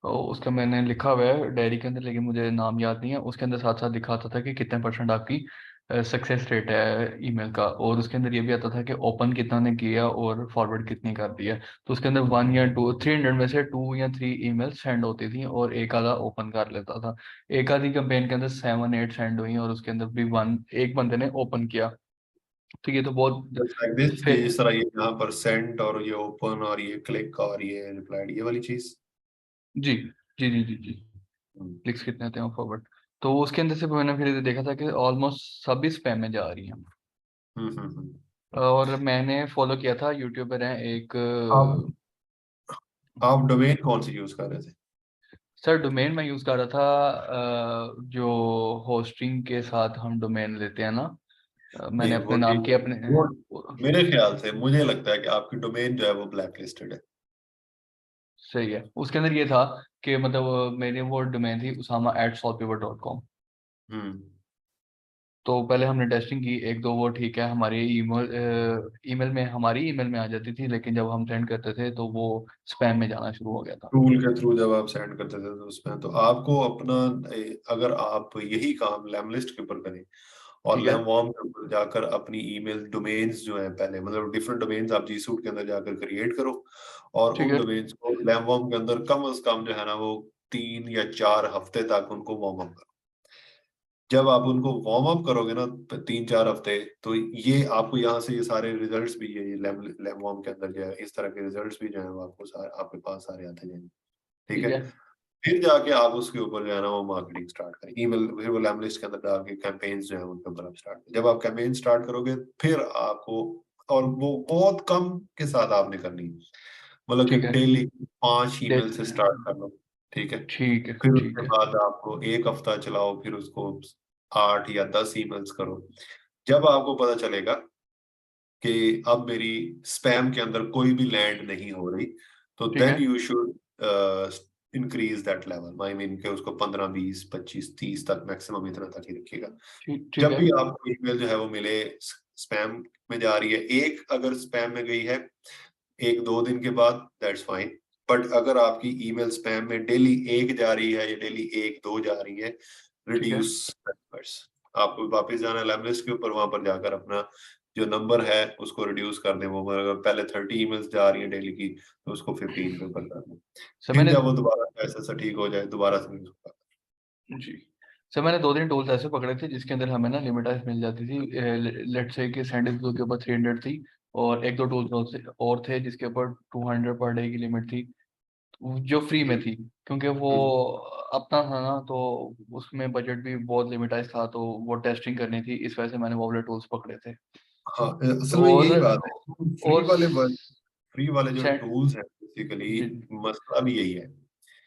D: तो उसका मैंने लिखा हुआ है डायरी के अंदर, लेकिन मुझे नाम याद नहीं है। उसके अंदर साथ साथ दिखाता था कि कितने परसेंट आपकी सक्सेस रेट है ईमेल का, और उसके अंदर ये भी आता था कि ओपन कितना ने किया और फॉरवर्ड कितनी कर दिया। तो उसके अंदर 1 या 2 300 में से 2 या 3 ईमेल सेंड होती थी और एक आधा ओपन कर लेता था। एक आधी कैंपेन के अंदर 7 8 सेंड हुई और उसके अंदर भी एक बंदे ने ओपन किया। तो ये तो बहुत
A: लाइक दिस, ये
D: फे-
A: इस तरह, ये यहाँ पर सेंड और ये ओपन और ये क्लिक और ये रिप्लाइड, ये वाली चीज।
D: जी जी जी जी जी। क्लिक्स कितने आते हैं फॉरवर्ड। तो उसके अंदर से मैंने फिर देखा था कि ऑलमोस्ट सभी स्पैम में जा रही हैं।
A: हम्म।
D: और मैंने फॉलो किया था, यूट्यूबर है एक।
A: आप आप डोमेन कौन सी यूज कर रहे थे?
D: सर, डोमेन मैं यूज़ कर रहा था जो होस्टिंग के साथ हम डोमेन लेते हैं ना। मैंने
A: नहीं,
D: अपने
A: वो
D: नाम
A: ठीक
D: की
A: है।
D: अपने
A: वो मेरे ख्याल से मुझे लगता है कि आपकी डोमेन जो है वो ब्लैक लिस्टेड है।
D: सही है। उसके अंदर ये था कि मतलब मेरी वो डोमेन थी usama@solvepeople.com।
A: हम्म।
D: तो पहले हमने टेस्टिंग की एक दो, वो ठीक है, हमारी हमारी ईमेल में आ जाती थी, लेकिन जब हम सेंड करते थे तो वो स्पैम में जाना शुरू हो गया था।
A: टूल के थ्रू जब आप सेंड करते थे तो उसमें तो आपको अपना अगर आप यही काम लैमलिस्ट के ऊपर करें और
D: ठीक है।
A: लैमवॉर्म के ऊपर जाकर अपनी ईमेल डोमेन्स जो है, पहले मतलब डिफरेंट डोमेन्स आप जी सूट के अंदर जाकर क्रिएट करो, और
D: ठीक
A: उन
D: है।
A: डोमेन्स को लैमवॉर्म के अंदर कम से कम जो है ना वो 3 या 4 हफ्ते तक उनको वार्म अप। जब आप उनको वार्म अप करोगे ना 3 4 हफ्ते, तो ये आपको यहाँ से ये सारे रिजल्ट्स भी, ये लैम वार्म के अंदर जो है इस तरह के रिजल्ट्स भी जो है वो आपको आपके पास सारे आते जाएंगे। ठीक
D: ठीक
A: है।
D: है।
A: फिर जाके आप उसके ऊपर जो है ना वो मार्केटिंग स्टार्ट करें, ईमेल, फिर वो लैम लिस्ट के अंदर डाल के कैंपेन्स जो है उनके ऊपर आप स्टार्ट करें। जब आप कैंपेन स्टार्ट करोगे फिर आपको, और वो बहुत कम के साथ आपने करनी है, मतलब कि
D: ठीक है।
A: डेली 5 ईमेल
D: देख।
A: से स्टार्ट कर लो। ठीक है।
D: ठीक है।
A: फिर
D: ठीक
A: उसके
D: है।
A: बाद आपको एक हफ्ता चलाओ, फिर उसको 8 या 10 ईमेल्स करो। जब आपको पता चलेगा कि अब मेरी स्पैम के अंदर कोई भी लैंड नहीं हो रही, तो
D: ठीक
A: देन
D: है।
A: You should increase that level, I mean कि उसको 15, 20, 25, 30 तक मैक्सिमम इतना तक ही रखिएगा।
D: ठीक
A: जब
D: है।
A: भी आपको ईमेल जो है वो मिले स्पैम में जा रही है, एक अगर स्पैम में गई है 1-2 दिन के बाद, दैट्स फाइन। बट अगर आपकी ईमेल स्पैम में डेली 1 जा रही है या डेली 1-2 जा रही है,
D: ठीक है।
A: Reduce numbers. आपको वापस जाना है लैमलिस्ट के ऊपर, वहां पर जाकर अपना जो नंबर है उसको रिड्यूस कर दें। वो अगर पहले 30 ईमेल्स जा रही है डेली की, तो उसको 15 पे ऊपर कर दें।
D: सर
A: फिर
D: मैंने
A: जब वो दोबारा ऐसा ठीक हो जाए, दोबारा से उसको
D: जी सर मैंने 2-3 टूल्स ऐसे पकड़े थे जिसके अंदर हमें ना लिमिटाइज मिल जाती थी। लेट्स से कि सैंडल के ऊपर 300 थी, और 1-2 टूल्स और थे जिसके ऊपर 200 पर डे की लिमिट थी, जो फ्री में थी, क्योंकि वो अपना था ना, तो उसमें बजट भी बहुत लिमिटाइज था, तो वो टेस्टिंग करनी थी, इस वजह से मैंने वो वाले टूल्स पकड़े थे।
A: हाँ, असल में
D: और
A: यही बात है।
D: और
A: फ्री वाले जो
D: सेट
A: टूल्स हैं, बेसिकली
D: जी
A: मसला भी यही है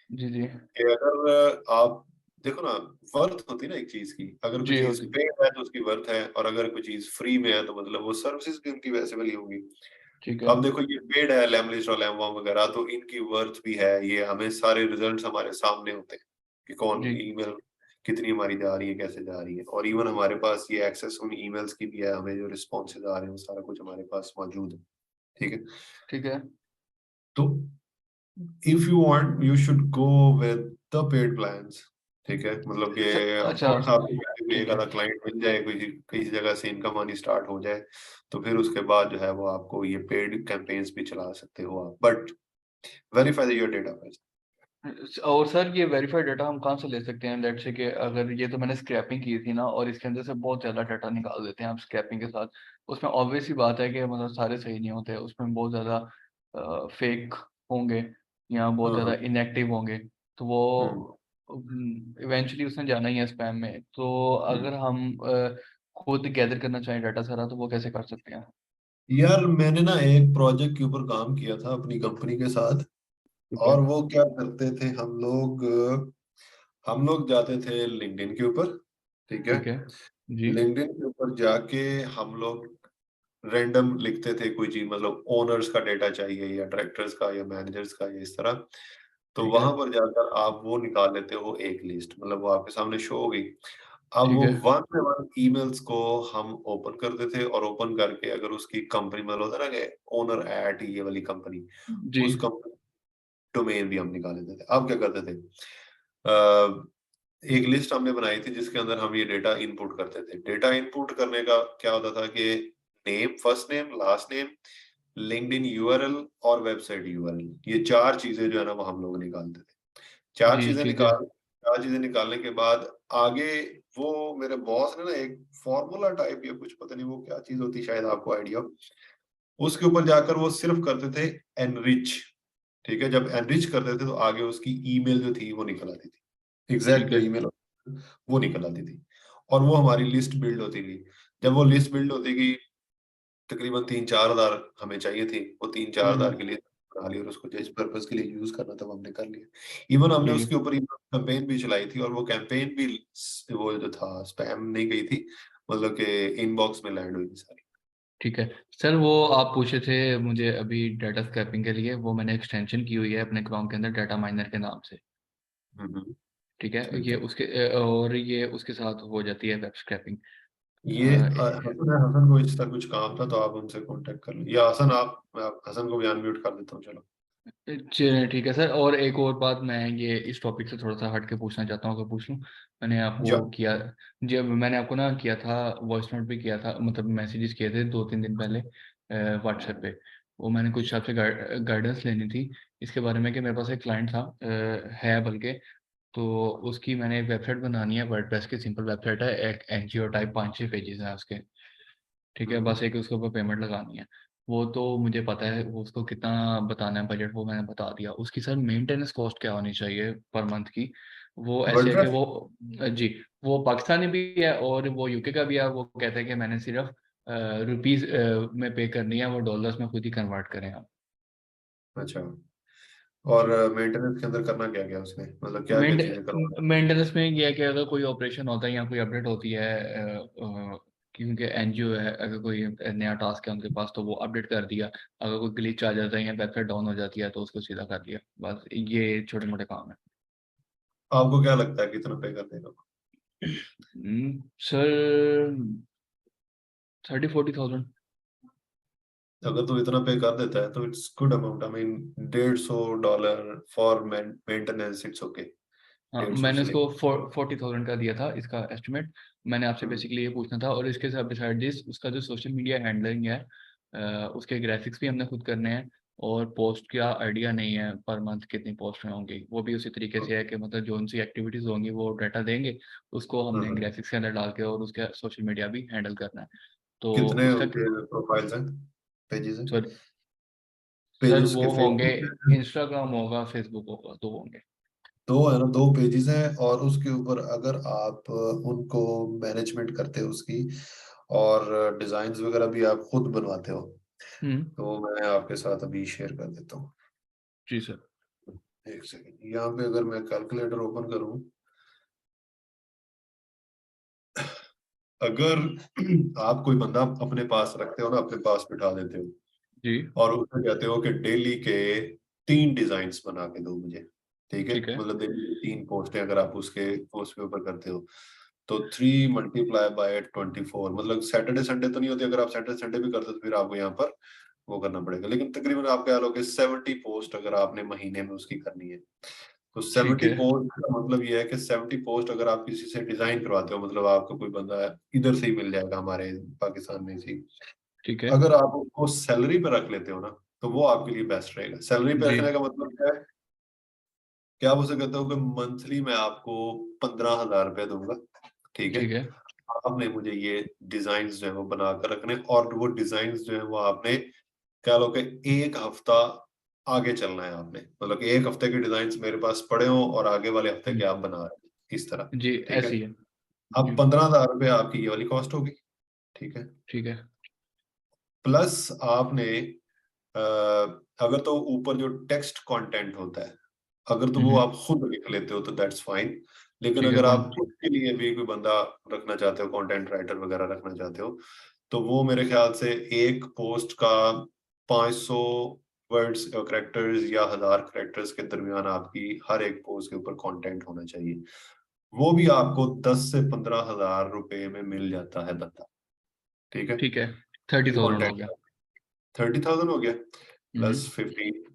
D: जी जी
A: कि अगर आप देखो ना, वर्थ होती है ना एक चीज की। अगर कोई
D: जी
A: चीज
D: होती
A: पेड है तो उसकी वर्थ है, और अगर कोई चीज फ्री में है तो मतलब वो सर्विसेज भी उनकी वैसे वाली होंगी।
D: ठीक है।
A: अब देखो ये पेड है, लैमलिस्ट और लैमवॉर्म वगैरह, तो इनकी वर्थ भी है। ये हमें सारे रिजल्ट्स हमारे सामने होते हैं कि कौन
D: जी
A: ईमेल कितनी हमारी जा रही है, कैसे जा रही है, और इवन हमारे पास ये एक्सेस उन ईमेल्स की भी है। हमें जो रिस्पॉन्सेज आ रहे हैं वो सारा कुछ हमारे पास मौजूद है। ठीक है,
D: ठीक है।
A: तो if you want you should go with the paid plans. ठीक है, मतलब कि
D: अच्छा
A: आपको कहीं भी एक
D: ठीक है।
A: आधा क्लाइंट मिल जाए, कोई किसी जगह से इनकम आनी स्टार्ट हो जाए, तो फिर उसके बाद जो है वो आपको ये पेड कैंपेन्स भी चला सकते हो आप, but verify your data first.
D: और सर ये वेरीफाइड डाटा हम कहाँ से ले सकते हैं? लेट्स से कि अगर ये तो मैंने स्क्रैपिंग की थी ना, और इसके अंदर से बहुत ज़्यादा डाटा निकाल देते हैं आप स्क्रैपिंग के साथ, उसमें ऑब्वियस ही बात है कि मतलब सारे सही नहीं होते, उसमें बहुत ज़्यादा फेक होंगे या बहुत ज़्यादा
A: हाँ,
D: इनएक्टिव होंगे, तो
A: हम्म,
D: वो इवेंचुअली उसने जाना ही है स्पैम में। तो
A: हम्म।
D: अगर हम खुद गैदर करना चाहें डाटा सारा, तो वो कैसे कर सकते हैं?
A: यार मैंने ना एक प्रोजेक्ट के ऊपर काम किया था अपनी कंपनी के साथ,
D: ठीक है।
A: और वो क्या करते थे, हम लोग जाते थे लिंक्डइन के ऊपर। ठीक है,
D: ठीक है। जी
A: लिंक्डइन के ऊपर जाके हम लोग रैंडम लिखते थे कोई चीज, मतलब ओनर्स का डेटा चाहिए या डायरेक्टर्स का या मैनेजर्स का या इस तरह। तो
D: ठीक है।
A: वहां पर जाकर आप वो निकाल लेते हो एक लिस्ट, मतलब वो आपके सामने शो होगी। अब
D: ठीक
A: वो
D: है।
A: वन बाय वन ईमेल्स को हम ओपन करते थे, और ओपन करके अगर उसकी कंपनी, मतलब होता है ना कि ओनर एट ये वाली कंपनी,
D: जी
A: उस कंपनी डोमेन भी हम निकाल लेते थे। अब क्या करते थे, अ, एक लिस्ट हमने बनाई थी जिसके अंदर हम ये डेटा इनपुट करते थे। डेटा इनपुट करने का क्या होता था कि name, first name, last name, LinkedIn URL और वेबसाइट यूआरएल, ये 4 चीजें जो है ना वो हम लोग निकालते थे। चार
D: जी
A: चीजें
D: ठीक है।
A: निकाल 4 चीजें निकालने के बाद आगे वो मेरे बॉस ने ना एक फॉर्मूला टाइप या कुछ, पता नहीं वो क्या चीज होती, शायद आपको आइडिया हो, उसके ऊपर जाकर वो सिर्फ करते थे एनरिच। ठीक है, जब एनरिच करते थे तो आगे उसकी ईमेल जो थी वो निकल आती थी, एग्जैक्ट
D: ठीक
A: जो
D: है।
A: ईमेल वो निकल आती थी, और वो हमारी लिस्ट बिल्ड होती गई। जब वो लिस्ट बिल्ड होती गई, तकरीबन 3-4 हजार हमें चाहिए थी, वो 3-4 हजार
D: हम्म।
A: के लिए बना ली, और उसको जिस पर्पज के लिए यूज करना था वो हमने कर लिया। इवन हमने
D: ठीक है।
A: उसके ऊपर कैंपेन भी चलाई थी, और वो कैंपेन भी वो जो था स्पैम नहीं गई थी, मतलब कि इनबॉक्स में लैंड हुई थी सारी।
D: ठीक है सर, वो आप पूछे थे मुझे अभी डाटा स्क्रैपिंग के लिए, वो मैंने एक्सटेंशन की हुई है अपने क्रोम के अंदर डाटा माइनर के नाम से।
A: हम्म,
D: ठीक है,
A: ठीक
D: ये
A: है।
D: उसके और ये उसके साथ हो जाती है वेब स्क्रैपिंग।
A: ये हसन को इसका कुछ काम था, तो आप उनसे कांटेक्ट कर लीजिए, या हसन आप हसन को भी अनम्यूट कर देता हूँ, चलो।
D: चलिए ठीक है सर, और एक और बात मैं ये इस टॉपिक से थोड़ा सा हट के पूछना चाहता हूँ, अगर पूछ लूँ? मैंने
A: जो
D: आपको किया, जब मैंने आपको ना किया था वॉइस नोट भी किया था, मतलब मैसेजेस किए थे 2-3 दिन पहले व्हाट्सएप पे। वो मैंने कुछ आपसे गाइडेंस लेनी थी इसके बारे में, कि मेरे पास एक क्लाइंट था, है बल्कि, तो उसकी मैंने एक वेबसाइट बनानी है, वर्डप्रेस की सिंपल वेबसाइट है, एक एनजीओ टाइप 5-6 पेजेस हैं उसके। ठीक है, बस एक उसके ऊपर पेमेंट लगानी है। वो तो मुझे पता है वो उसको कितना बताना है बजट, वो मैंने बता दिया। उसकी सर मेंटेनेंस कॉस्ट क्या होनी चाहिए पर मंथ की? वो ऐसे है कि
A: वर्डप्रेस
D: वो जी, वो पाकिस्तानी भी है और वो यूके का भी है। वो कहते हैं कि मैंने सिर्फ रुपीज में पे करनी है, वो डॉलर्स में खुद ही कन्वर्ट करें आप।
A: अच्छा, और
D: जी,
A: मेंटेनेंस के अंदर करना क्या क्या उसने, मतलब क्या क्या चीजें करवा।
D: मेंटेनेंस में ये है कि अगर कोई ऑपरेशन होता है या कोई अपडेट होती है क्योंकि एनजीओ है, अगर कोई नया टास्क है उनके पास तो वो अपडेट कर दिया, अगर कोई ग्लिच आ जाता है या वेबसाइट डाउन हो जाती है तो उसको सीधा कर दिया, बस ये छोटे मोटे काम है।
A: आपको क्या लगता है कितना पे कर देगा?
D: सर 30-40,000।
A: अगर तो इतना पे कर देता है तो it's good amount. I mean $150 for maintenance, it's okay.
D: हाँ,
A: 150
D: मैंने
A: से
D: इसको 40,000 का दिया था इसका एस्टिमेट। मैंने आपसे
A: हम्म।
D: बेसिकली ये पूछना था, और इसके साथ बिसाइड दिस उसका जो सोशल मीडिया हैंडलिंग है, उसके ग्राफिक्स भी हमने खुद करने हैं, और पोस्ट का आइडिया नहीं है पर मंथ कितनी पोस्ट में होंगी, वो भी उसी तरीके से है कि मतलब जो उनसी एक्टिविटीज होंगी वो डाटा देंगे, उसको हमने
A: हम्म।
D: ग्राफिक्स के अंदर डाल के और उसके सोशल मीडिया भी हैंडल करना है। तो
A: कितने
D: उसका
A: उनके प्रोफाइल्स हैं, पेजेस हैं?
D: सर सर
A: पेजेस
D: वो
A: के
D: होंगे,
A: फेसबुक
D: इंस्टाग्राम होगा, फेसबुक होगा, दो होंगे।
A: दो है ना, दो पेजेस हैं। और उसके ऊपर अगर आप उनको मैनेजमेंट करते हो उसकी, और डिजाइन वगैरह भी आप खुद बनवाते हो,
D: हम्म।
A: तो मैं आपके साथ अभी शेयर कर देता हूँ।
D: जी सर।
A: एक सेकंड, यहाँ पे अगर मैं कैलकुलेटर ओपन करूँ, अगर आप कोई बंदा अपने पास रखते हो ना, अपने पास बिठा देते हो,
D: जी
A: और उससे कहते हो कि डेली के 3 डिजाइन्स बना के दो मुझे, ठीक है?
D: ठीक है।
A: मतलब डेली की 3 पोस्टें अगर आप उसके पोस्ट के ऊपर करते हो, तो 3 मल्टीप्लाई बाय 24, मतलब सैटरडे संडे तो नहीं होती। अगर आप सैटरडे संडे भी करते हो तो फिर आपको यहाँ पर वो करना पड़ेगा, लेकिन तकरीबन आप कह लो कि 70 पोस्ट अगर आपने महीने में उसकी करनी है, तो
D: ठीक
A: 70
D: है।
A: पोस्ट का मतलब ये है कि 70 पोस्ट अगर आप किसी से डिजाइन करवाते हो, मतलब आपको कोई बंदा इधर से ही मिल जाएगा हमारे पाकिस्तान में से,
D: ठीक है।
A: अगर आप उसको सैलरी पे रख लेते हो ना, तो वो आपके लिए बेस्ट रहेगा। सैलरी पे
D: जी।
A: रखने का मतलब क्या है कि आप उसे कहते हो कि मंथली मैं आपको 15,000 रुपये दूंगा, ठीक है?
D: ठीक है।
A: आपने मुझे ये डिजाइन जो है वो बना कर रखने, और वो डिजाइन जो है वो आपने कह लो कि 1 हफ्ता आगे चलना है आपने, मतलब कि 1 हफ्ते के डिजाइन मेरे पास पड़े हो और आगे वाले हफ्ते के
D: हम्म,
A: आप बना रहे हो, इस तरह,
D: जी
A: ठीक है?
D: ऐसी है।
A: अब
D: जी।
A: 15,000 रुपये आपकी ये वाली कॉस्ट होगी, ठीक है?
D: ठीक है।
A: प्लस आपने अगर तो ऊपर जो टेक्स्ट कंटेंट होता है, अगर तो वो
D: हम्म।
A: आप खुद लिख लेते हो तो दैट्स फाइन, लेकिन
D: ठीक है।
A: अगर
D: कौन?
A: आप उसके लिए भी कोई बंदा रखना चाहते हो, कंटेंट राइटर वगैरह रखना चाहते हो, तो वो मेरे ख्याल से एक पोस्ट का 500 वर्ड्स करेक्टर्स या 1000 करेक्टर्स के दरमियान आपकी हर एक पोस्ट के ऊपर कंटेंट होना चाहिए। वो भी आपको 10 से 15,000 रुपए में मिल जाता है बंदा, ठीक है?
D: ठीक है। 30,000 हो
A: कंटेंट
D: गया।
A: 30,000 हो गया, प्लस
D: हम्म।
A: 15,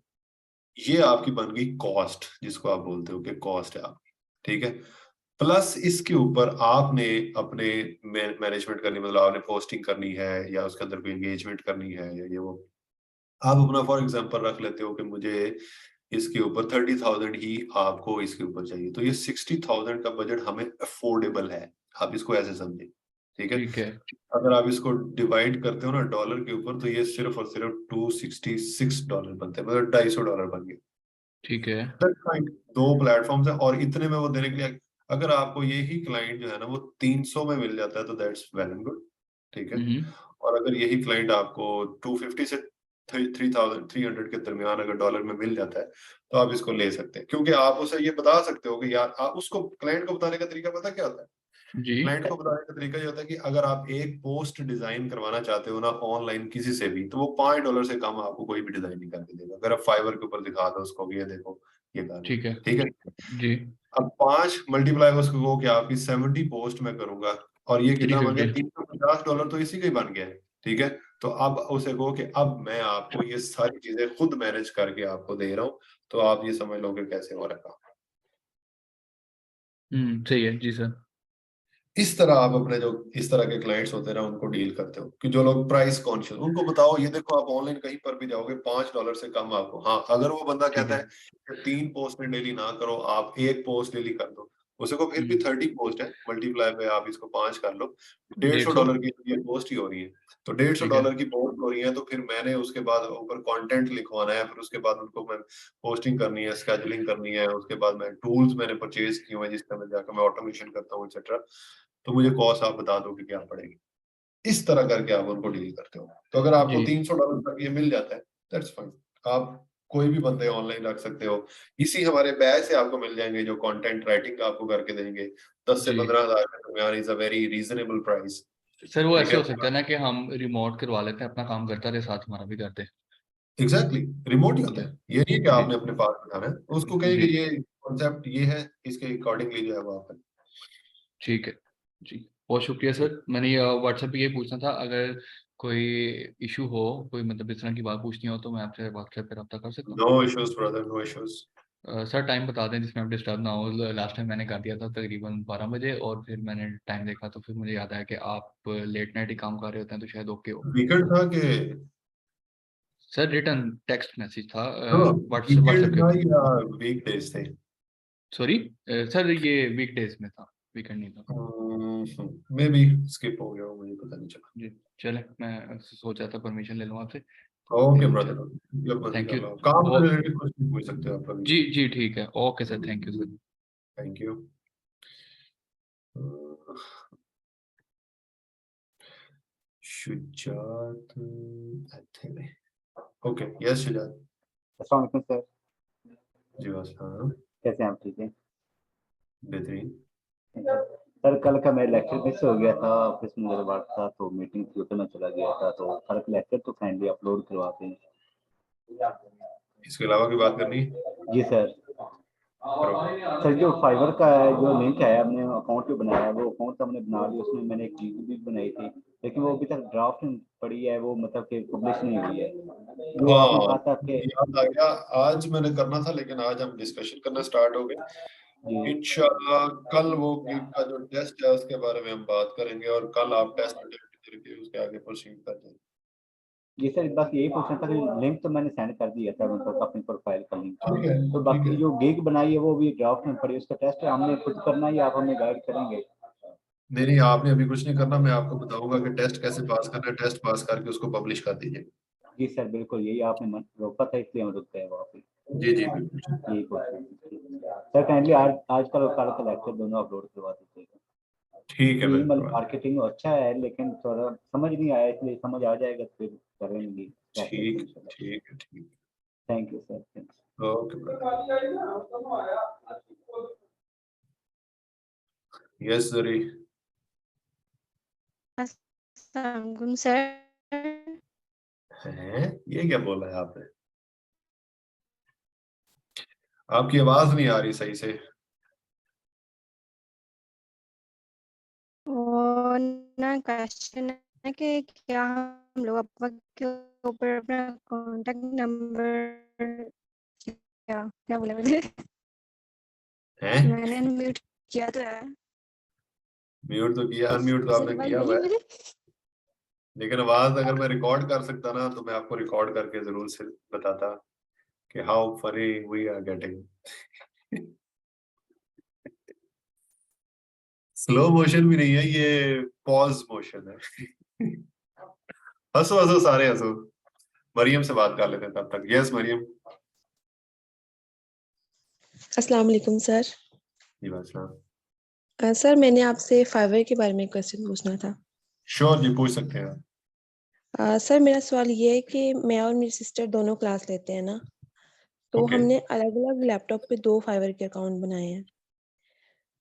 A: ये आपकी बन गई कॉस्ट, जिसको आप बोलते हो कि कॉस्ट है आपकी, ठीक है? प्लस इसके ऊपर आपने अपने मैनेजमेंट करनी, मतलब आपने पोस्टिंग करनी है या उसके अंदर कोई एंगेजमेंट करनी है या ये वो, आप अपना फॉर एग्जांपल रख लेते हो कि मुझे इसके ऊपर 30,000 ही आपको इसके ऊपर चाहिए, तो ये 60,000 का बजट हमें अफोर्डेबल है। आप इसको ऐसे समझे, ठीक है?
D: ठीक है।
A: अगर आप इसको डिवाइड करते हो ना डॉलर के ऊपर, तो ये सिर्फ और सिर्फ $266 बनते हैं, मतलब $250 बन गए।
D: ठीक है।
A: That's fine। 2 प्लेटफॉर्म्स है और इतने में वो देने के लिए, अगर आपको यही क्लाइंट जो है ना वो 300 में मिल जाता है तो दैट्स वेल एंड गुड, ठीक है?
D: हम्म।
A: और अगर यही क्लाइंट आपको 250 से 3,300 के दरमियान अगर डॉलर में मिल जाता है, तो आप इसको ले सकते हैं, क्योंकि आप उसे ये बता सकते हो कि यार, आप उसको क्लाइंट को बताने का तरीका पता क्या होता है?
D: जी।
A: क्लाइंट को बताने का तरीका ये होता है कि अगर आप एक पोस्ट डिजाइन करवाना चाहते हो ना ऑनलाइन किसी से भी, तो वो $5 से कम आपको कोई भी डिजाइन नहीं करके देगा। अगर आप फाइवर के ऊपर दिखा दो उसको ये देखो ये कर लो,
D: ठीक है।
A: ठीक है?
D: जी।
A: अब 5 मल्टीप्लाई उसको कहो कि आपकी 70 पोस्ट में करूंगा, और ये कितना बन गया?
D: 350।
A: $350 तो इसी का ही बन गया है, ठीक है? तो अब उसे कहो कि अब मैं आपको ये सारी चीजें खुद मैनेज करके आपको दे रहा हूँ, तो आप ये समझ लो कि कैसे हो रहा है।
D: सही है जी सर।
A: इस तरह आप अपने जो इस तरह के क्लाइंट्स होते हैं ना उनको डील करते हो, कि जो लोग प्राइस कॉन्शियस, उनको बताओ ये देखो आप ऑनलाइन कहीं पर भी जाओगे $5 से कम आपको, हाँ अगर वो बंदा
D: ठीक
A: कहता
D: है।
A: है कि 3 पोस्ट डेली ना करो, आप 1 पोस्ट डेली कर दो, उसे को फिर भी
D: हम्म।
A: 30 पोस्ट है, मल्टीप्लाई पे आप इसको 5 कर लो, डेढ़ सौ
D: 150।
A: डॉलर की ये पोस्ट ही हो रही है, तो
D: ठीक है।
A: $150 की पोस्ट हो रही है, तो फिर मैंने उसके बाद ऊपर कंटेंट लिखवाना है, फिर उसके बाद उनको मैं पोस्टिंग करनी है, स्केजुलिंग करनी है, उसके बाद मैं टूल्स मैंने परचेज किए हुए जिसका मैं जाकर मैं ऑटोमेशन करता हूँ एक्सेट्रा, तो मुझे कॉस्ट आप बता दो कि क्या पड़ेगी। इस तरह करके आप उनको डील करते हो। तो अगर आपको
D: जी।
A: $300 तक ये मिल जाता है, दैट्स फाइन। आप कोई भी बंदे ऑनलाइन रख सकते हो, इसी हमारे बैच से आपको मिल जाएंगे जो कंटेंट राइटिंग आपको करके देंगे। 10 से
D: जी।
A: 15 हज़ार के दरमियान is a very reasonable price,
D: sir वो
A: ठीक
D: ऐसे
A: है,
D: हो सकता है ना कि हम रिमोट करवा लेते हैं, अपना काम करता रहे, साथ हमारा भी करते हैं।
A: एग्जैक्टली रिमोट ही होता है, ये नहीं है कि
D: जी
A: आपने अपने पास बिठाना है, उसको कहें कि
D: जी
A: ये कॉन्सेप्ट ये है, इसके अकॉर्डिंगली जो है वो आप करें।
D: ठीक है जी, बहुत शुक्रिया सर। मैंने व्हाट्सएप पे ये पूछना था, अगर कोई इशू हो, कोई मतलब इस तरह की बात पूछनी हो तो मैं आपसे व्हाट्सएप पे रब्ता कर सकता हूँ।
A: No issues brother, no issues.
D: Sir time बता दें जिसमें आप डिस्टर्ब ना हो। लास्ट टाइम मैंने कर दिया था तकरीबन 12 बजे, और फिर मैंने टाइम देखा तो फिर मुझे याद आया कि आप लेट नाइट ही काम कर रहे होते हैं, तो शायद ओके हो।
A: वीकेंड था कि
D: सर रिटर्न टेक्स्ट मैसेज था व्हाट्सएप
A: वीकेंड
D: के
A: था
D: ऊपर।
A: या वीकडेज थे?
D: सॉरी सर, ये वीकडेज में था, वीकेंड नहीं था।
A: मे बी स्किप हो गया हो, मुझे पता नहीं चला।
D: जी चले, मैं सोचा था परमिशन ले लूँ आपसे, तो
A: ओके
D: फिर
A: ब्रदर,
D: चल।
A: जब मर्जी
D: थैंक
A: कर
D: यू।
A: लो, काम
D: ओ
A: से रिलेटेड कुछ भी पूछ सकते हो आप कभी।
D: जी जी ठीक है, okay sir, thank you sir.
A: Thank you. Shujaat okay, yes Shujaat
E: अस्सलाम वालेकुम सर,
A: जी, अस्सलाम,
E: कैसे हैं आप? ठीक है
A: बेहतरीन।
E: सर, कल का मेरा लेक्चर मिस हो गया था, ऑफिस में गड़बड़ था तो मीटिंग थी तो मैं चला गया था, तो कल का लेक्चर तो काइंडली अपलोड करवा दें।
A: इसके अलावा की बात करनी है?
E: जी सर।
A: करो।
E: सर जो फाइवर का है, जो लिंक है, हमने अकाउंट जो बनाया है वो अकाउंट हमने बना लिया, उसमें मैंने एक लीग भी बनाई थी, लेकिन वो अभी तक ड्राफ्ट में पड़ी है, वो मतलब कि पब्लिश नहीं हुई है। जो आपने
A: हाँ,
E: कहा था कि
A: याद आ गया, आज मैंने करना था लेकिन आज हम डिस्कशन करना स्टार्ट हो गए।
E: जी
A: इंशाल्लाह कल वो गीक का जो टेस्ट है उसके बारे में हम बात करेंगे, और कल आप टेस्ट अटेम्प्ट करके उसके आगे प्रोसीड कर जाएंगे।
E: जी सर, बस यही पूछना था कि लिंक तो मैंने सेंड कर दिया था, मतलब अपनी प्रोफाइल का लिंक,
A: ठीक है,
E: तो
A: ठीक है।
E: बाकी जो गिग बनाई है वो भी ड्राफ्ट में पड़ी है, उसका टेस्ट हमने खुद करना है या आप हमें गाइड करेंगे?
A: नहीं नहीं, आपने अभी कुछ नहीं करना, मैं आपको बताऊंगा कि टेस्ट कैसे पास करना है, टेस्ट पास करके उसको पब्लिश कर दीजिए।
E: जी सर, बिल्कुल यही आपने रोका था, इसलिए हम रुक गए वहाँ पे।
A: जी जी बिल्कुल।
E: यही पूछना सर, काइंडली आज कल और कल का लेक्चर दोनों अपलोड करवा दीजिएगा।
A: ठीक है,
E: ईमेल
A: बिल्कुल।
E: मार्केटिंग अच्छा है लेकिन थोड़ा समझ नहीं आया, इसलिए समझ आ जाएगा तो फिर करेंगे।
A: ठीक ठीक है, ठीक।
E: Thank you sir.
A: Okay yes जरी।
F: अस्सलाम सर।
A: हैं, ये क्या बोला है आपने? आपकी आवाज नहीं आ रही सही से।
F: वो ना क्वेश्चन है कि क्या हम लोग अपवर्क के ऊपर अपना कॉन्टेक्ट नंबर, क्या क्या बोला मुझे,
A: हैं?
F: मैंने अनम्यूट किया तो है।
A: म्यूट तो किया, अनम्यूट तो
F: सर
A: आपने
F: आवाज
A: किया
F: मिली
A: हुआ है,
F: मुझे?
A: लेकिन आवाज अगर मैं रिकॉर्ड कर सकता ना तो मैं आपको रिकॉर्ड करके जरूर से बताता कि how funny we are getting. Slow motion भी नहीं है ये, पॉज मोशन है। हंसो हंसो सारे हंसो। मरियम से बात कर लेते हैं तब तक। यस मरियम।
G: अस्सलाम वालेकुम सर।
A: जी बादशाह।
G: सर मैंने आपसे फाइवर के बारे में क्वेश्चन पूछना था।
A: श्योर जी, पूछ सकते हैं।
G: सर मेरा सवाल ये है कि मैं और मेरी सिस्टर दोनों क्लास लेते हैं ना, तो
A: ओके।
G: हमने अलग अलग लैपटॉप पे 2 फाइवर के अकाउंट बनाए हैं,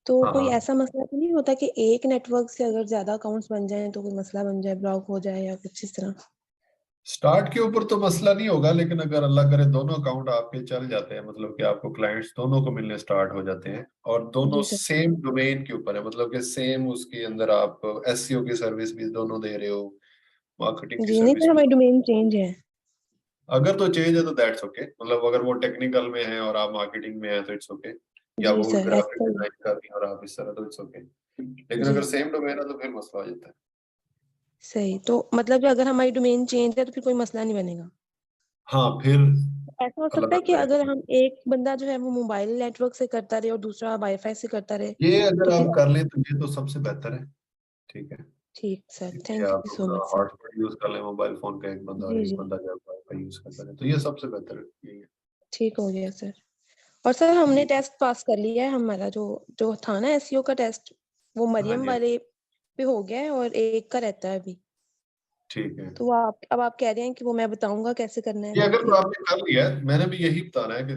G: तो
A: हाँ
G: कोई
A: हाँ,
G: ऐसा मसला तो नहीं होता कि एक नेटवर्क से अगर ज्यादा अकाउंट्स बन जाएं तो कोई मसला बन जाए, ब्लॉक हो जाए या कुछ इस तरह?
A: स्टार्ट के ऊपर तो मसला नहीं होगा, लेकिन अगर अल्लाह करे दोनों अकाउंट आपके चल जाते हैं, मतलब कि आपको क्लाइंट्स दोनों को मिलने स्टार्ट हो जाते हैं और दोनों
G: जी सर।
A: सेम डोमेन के ऊपर है, मतलब कि सेम उसके अंदर आप एसईओ की सर्विस भी दोनों दे रहे हो, मार्केटिंग की
G: जी नहीं
A: सर्विस
G: सर,
A: भी।
G: हमारी डोमेन चेंज है।
A: अगर तो चेंज है तो दैट्स ओके, मतलब अगर वो टेक्निकल में है और आप मार्केटिंग में है तो इट्स ओके, या
G: जी
A: वो
G: सर,
A: ग्राफिक
G: एथिकल।
A: डिजाइन कर रही है और आप इस तरह, तो इट्स ओके। लेकिन
G: जी
A: अगर सेम डोमेन है तो फिर मसला हो जाता है।
G: सही, तो मतलब कि अगर हमारी डोमेन चेंज है तो फिर कोई मसला नहीं बनेगा?
A: हाँ फिर
G: ऐसा हो
A: अल्लाह
G: सकता
A: ना
G: है कि
A: करे।
G: अगर हम एक बंदा जो है वो मोबाइल नेटवर्क से करता रहे और दूसरा वाईफाई से करता रहे,
A: ये अगर
G: तो फिर?
A: आप कर लें तो ये तो सबसे बेहतर है। ठीक है,
G: ठीक सर,
A: कि
G: थैंक
A: आप
G: यू सो
A: अपना
G: मच सर।
A: हॉटस्पॉट यूज कर लें मोबाइल फोन का, एक बंदा और
G: जी
A: एक
G: जी,
A: बंदा जो वाईफाई यूज करता है, तो ये सबसे बेहतर यही है।
G: ठीक हो गया सर। और सर हमने
A: जी
G: टेस्ट पास कर लिया है, हमारा जो जो था ना एसईओ का टेस्ट, वो
A: हाँ
G: मरियम
A: जी,
G: वाले पे हो गया है और एक का रहता है अभी।
A: ठीक है।
G: तो आप अब आप कह रहे हैं कि वो मैं बताऊंगा कैसे करना है,
A: ये
G: वो
A: अगर तो
G: ठीक है।
A: आपने कर लिया है, मैंने भी यही बताना है कि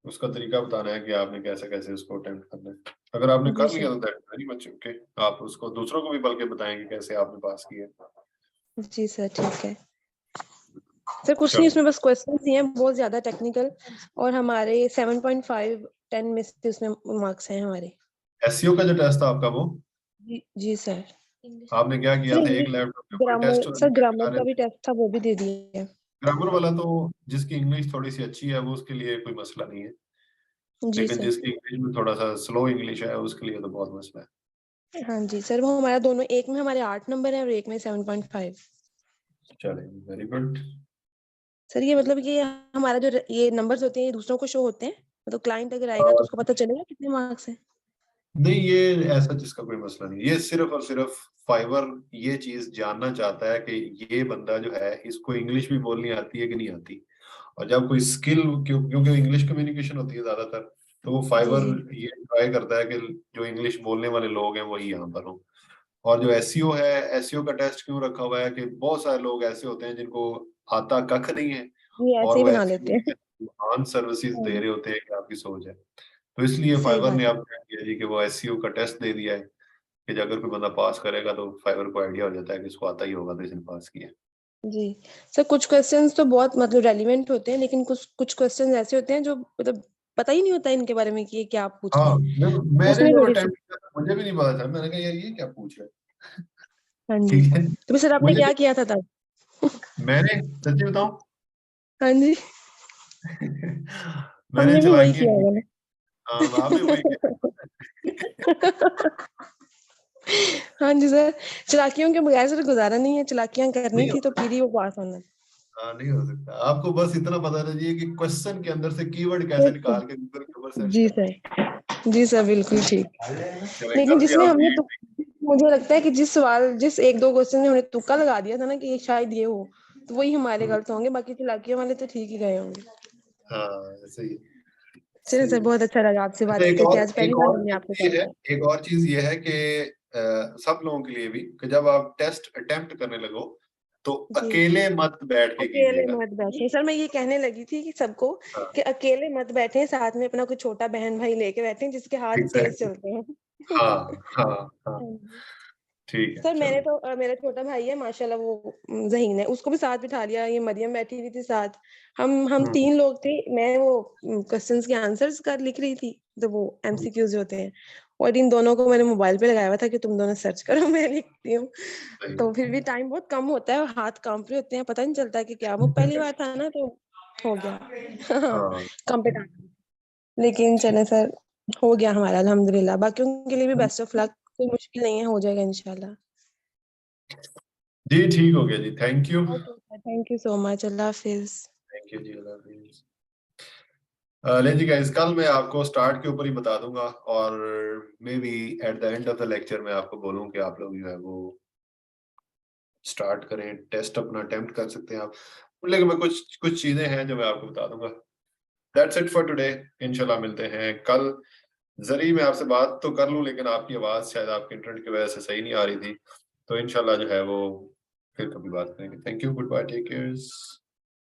A: उसका तरीका बताना है कि आपने कैसे कैसे उसको अटेम्प्ट करना है। अगर आपने
G: जी
A: कर
G: सर।
A: लिया तो दैट वेरी मच ओके, आप उसको दूसरों को भी बल्कि बताएंगे कैसे आपने पास किया।
G: जी सर ठीक है सर। कुछ नहीं,
A: चलो
G: इसमें बस क्वेश्चन ही हैं बहुत ज्यादा टेक्निकल, और हमारे 7.5 10 में से उसमें मार्क्स हैं हमारे।
A: एसईओ का जो टेस्ट था आपका वो
G: जी सर।
A: आपने क्या किया
G: सर
A: था, एक
G: इंग्लिश
A: लैपटॉप के ऊपर
G: ग्रामर,
A: टेस्ट
G: सर
A: दिखा
G: ग्रामर
A: रहे
G: का भी
A: थे।
G: टेस्ट था, वो भी दे दिए है।
A: ग्रामर वाला तो जिसकी इंग्लिश थोड़ी सी अच्छी है वो उसके लिए कोई मसला नहीं है,
G: जी
A: लेकिन
G: सर।
A: जिसकी इंग्लिश में थोड़ा सा स्लो इंग्लिश है उसके लिए तो बहुत मसला है।
G: हाँ जी सर, वो हमारा दोनों, एक में हमारे 8 नंबर है और एक में 7.5।
A: चले वेरी गुड।
G: सर ये मतलब कि हमारा जो ये नंबर्स होते हैं ये दूसरों को शो होते हैं, मतलब क्लाइंट अगर आएगा तो उसको पता चलेगा कितने मार्क्स हैं।
A: नहीं ये ऐसा जिसका कोई मसला नहीं, ये सिर्फ और सिर्फ फाइवर ये चीज जानना चाहता है कि ये बंदा जो है इसको इंग्लिश भी बोलनी आती है कि नहीं आती। और जब कोई स्किल, क्योंकि इंग्लिश कम्युनिकेशन होती है ज्यादातर, तो वो
G: जी
A: फाइवर
G: जी
A: ये ट्राई करता है कि जो इंग्लिश बोलने वाले लोग हैं वही यहाँ पर हो। और जो एसईओ है, एसईओ का टेस्ट क्यों रखा हुआ है कि बहुत सारे लोग ऐसे होते हैं जिनको आता कख नहीं है
G: ये ऐसे
A: और
G: ही
A: वो
G: बना
A: एसईओ
G: लेते हैं।
A: महान सर्विसेज दे
G: हाँ,
A: रहे होते हैं कि आपकी सोच है। तो इसलिए
G: सही
A: फाइवर
G: बात
A: ने
G: है।
A: अब क्या किया जी कि वो एसईओ का टेस्ट दे दिया है कि अगर कोई बंदा पास करेगा तो फाइवर को आइडिया हो जाता है कि इसको आता ही होगा तो इसने पास किया।
G: जी सर, कुछ क्वेश्चंस तो बहुत मतलब रेलिवेंट होते हैं, लेकिन कुछ कुछ क्वेश्चंस ऐसे होते हैं जो मतलब पता ही नहीं होता इनके बारे में कि ये क्या पूछ रहे
A: हाँ
G: हैं।
A: मैंने
G: उसमें
A: जब
G: थोड़ी सी।
A: अटेम्प्ट किया था मुझे भी नहीं पता था, मैंने कहा यार ये क्या पूछ रहे हैं।
G: हाँ जी।
A: ठीक है,
G: तो सर आपने
A: मुझे
G: क्या
A: भी,
G: किया था तब?
A: मैंने सच्ची बताऊं
G: हाँ जी,
A: मैंने
G: हमने भी वही
A: चालाकियां
G: किया
A: की
G: होगा
A: थी। हाँ आपने वही किया।
G: ना। हाँ जी सर, चालाकियों के बगैर सर गुजारा नहीं है, चालाकियां करनी
A: नहीं
G: थी
A: हो
G: तो फिर ही वो पास होना था।
A: हाँ नहीं हो सकता, आपको बस इतना पता रहना चाहिए कि क्वेश्चन के अंदर से कीवर्ड कैसे
G: ठीक है।
A: निकाल के गूगल के ऊपर सर्च
G: जी
A: करना है।
G: सर, जी सर बिल्कुल ठीक।
A: चले
G: लेकिन
A: कल भी
G: जिसमें
A: आप
G: हमने तो, मुझे लगता है कि जिस सवाल, जिस एक दो क्वेश्चन में हमने तुक्का लगा दिया था ना कि ये शायद ये हो, तो वही हमारे गलत होंगे, बाकी चालाकियों वाले तो ठीक ही गए होंगे।
A: हाँ सही
G: चलिए
A: सही
G: सर,
A: है।
G: बहुत अच्छा लगा आपसे
A: अच्छा
G: बात करके, आज पहली
A: एक
G: बार
A: और
G: हमने आपको
A: चीज
G: कॉल
A: ये है,
G: किया।
A: एक और चीज ये है कि सब लोगों के लिए भी कि जब आप टेस्ट अटेम्प्ट करने लगो तो
G: जी,
A: अकेले मत बैठ के
G: अकेले
A: कीजिएगा।
G: मत बैठे सर, मैं ये कहने लगी थी कि सबको
A: हाँ
G: कि अकेले मत बैठे, साथ में अपना कोई छोटा बहन भाई लेके बैठे जिसके हाथ तेज
A: एग्जैक्टली,
G: चलते हैं।
A: हाँ हाँ हाँ ठीक है
G: सर मैंने
A: चलो।
G: तो मेरा छोटा भाई है माशाल्लाह, वो ज़हीन है, उसको भी साथ बिठा लिया, ये मरियम बैठी हुई थी साथ। हम
A: हम्म,
G: 3 लोग थे, मैं वो क्वेश्चंस के आंसर्स कर लिख रही थी, तो वो एमसीक्यूज होते हैं, और इन दोनों को मैंने मोबाइल पे लगाया हुआ था कि तुम दोनों सर्च करो, मैं लिखती हूँ।
A: सही
G: तो फिर
A: है।
G: भी टाइम बहुत कम होता है, हाथ कांप रहे होते हैं, पता नहीं चलता कि क्या, वो पहली बार था ना तो हो गया। हाँ,
A: हाँ
G: कॉम्पिटिशन। लेकिन
A: ठीक।
G: चले सर, हो गया हमारा अल्हम्दुलिल्लाह, बाकियों के लिए भी बेस्ट ऑफ लक, कोई मुश्किल नहीं है, हो जाएगा इंशाल्लाह।
A: जी ठीक हो गया जी, thank you.
G: Okay sir, thank you so much, अल्लाह हाफिज।
A: थैंक यू जी, अल्लाह हाफिज़। ले जी गाइस, कल मैं आपको स्टार्ट के ऊपर ही बता दूंगा और may be at the end of the lecture में आपको बोलूं कि आप लोग जो है वो स्टार्ट करें, टेस्ट अपना अटेम्प्ट कर सकते हैं आप। लेकिन मैं कुछ कुछ चीजें हैं जो मैं आपको बता दूंगा। दैट्स इट फॉर टुडे, इंशाल्लाह मिलते हैं कल। जरी मैं आपसे बात तो कर लूं लेकिन आपकी आवाज शायद आपके इंटरनेट की वजह से सही नहीं आ रही थी, तो इंशाल्लाह जो है वो फिर कभी बात करेंगे। Thank you, goodbye, take care.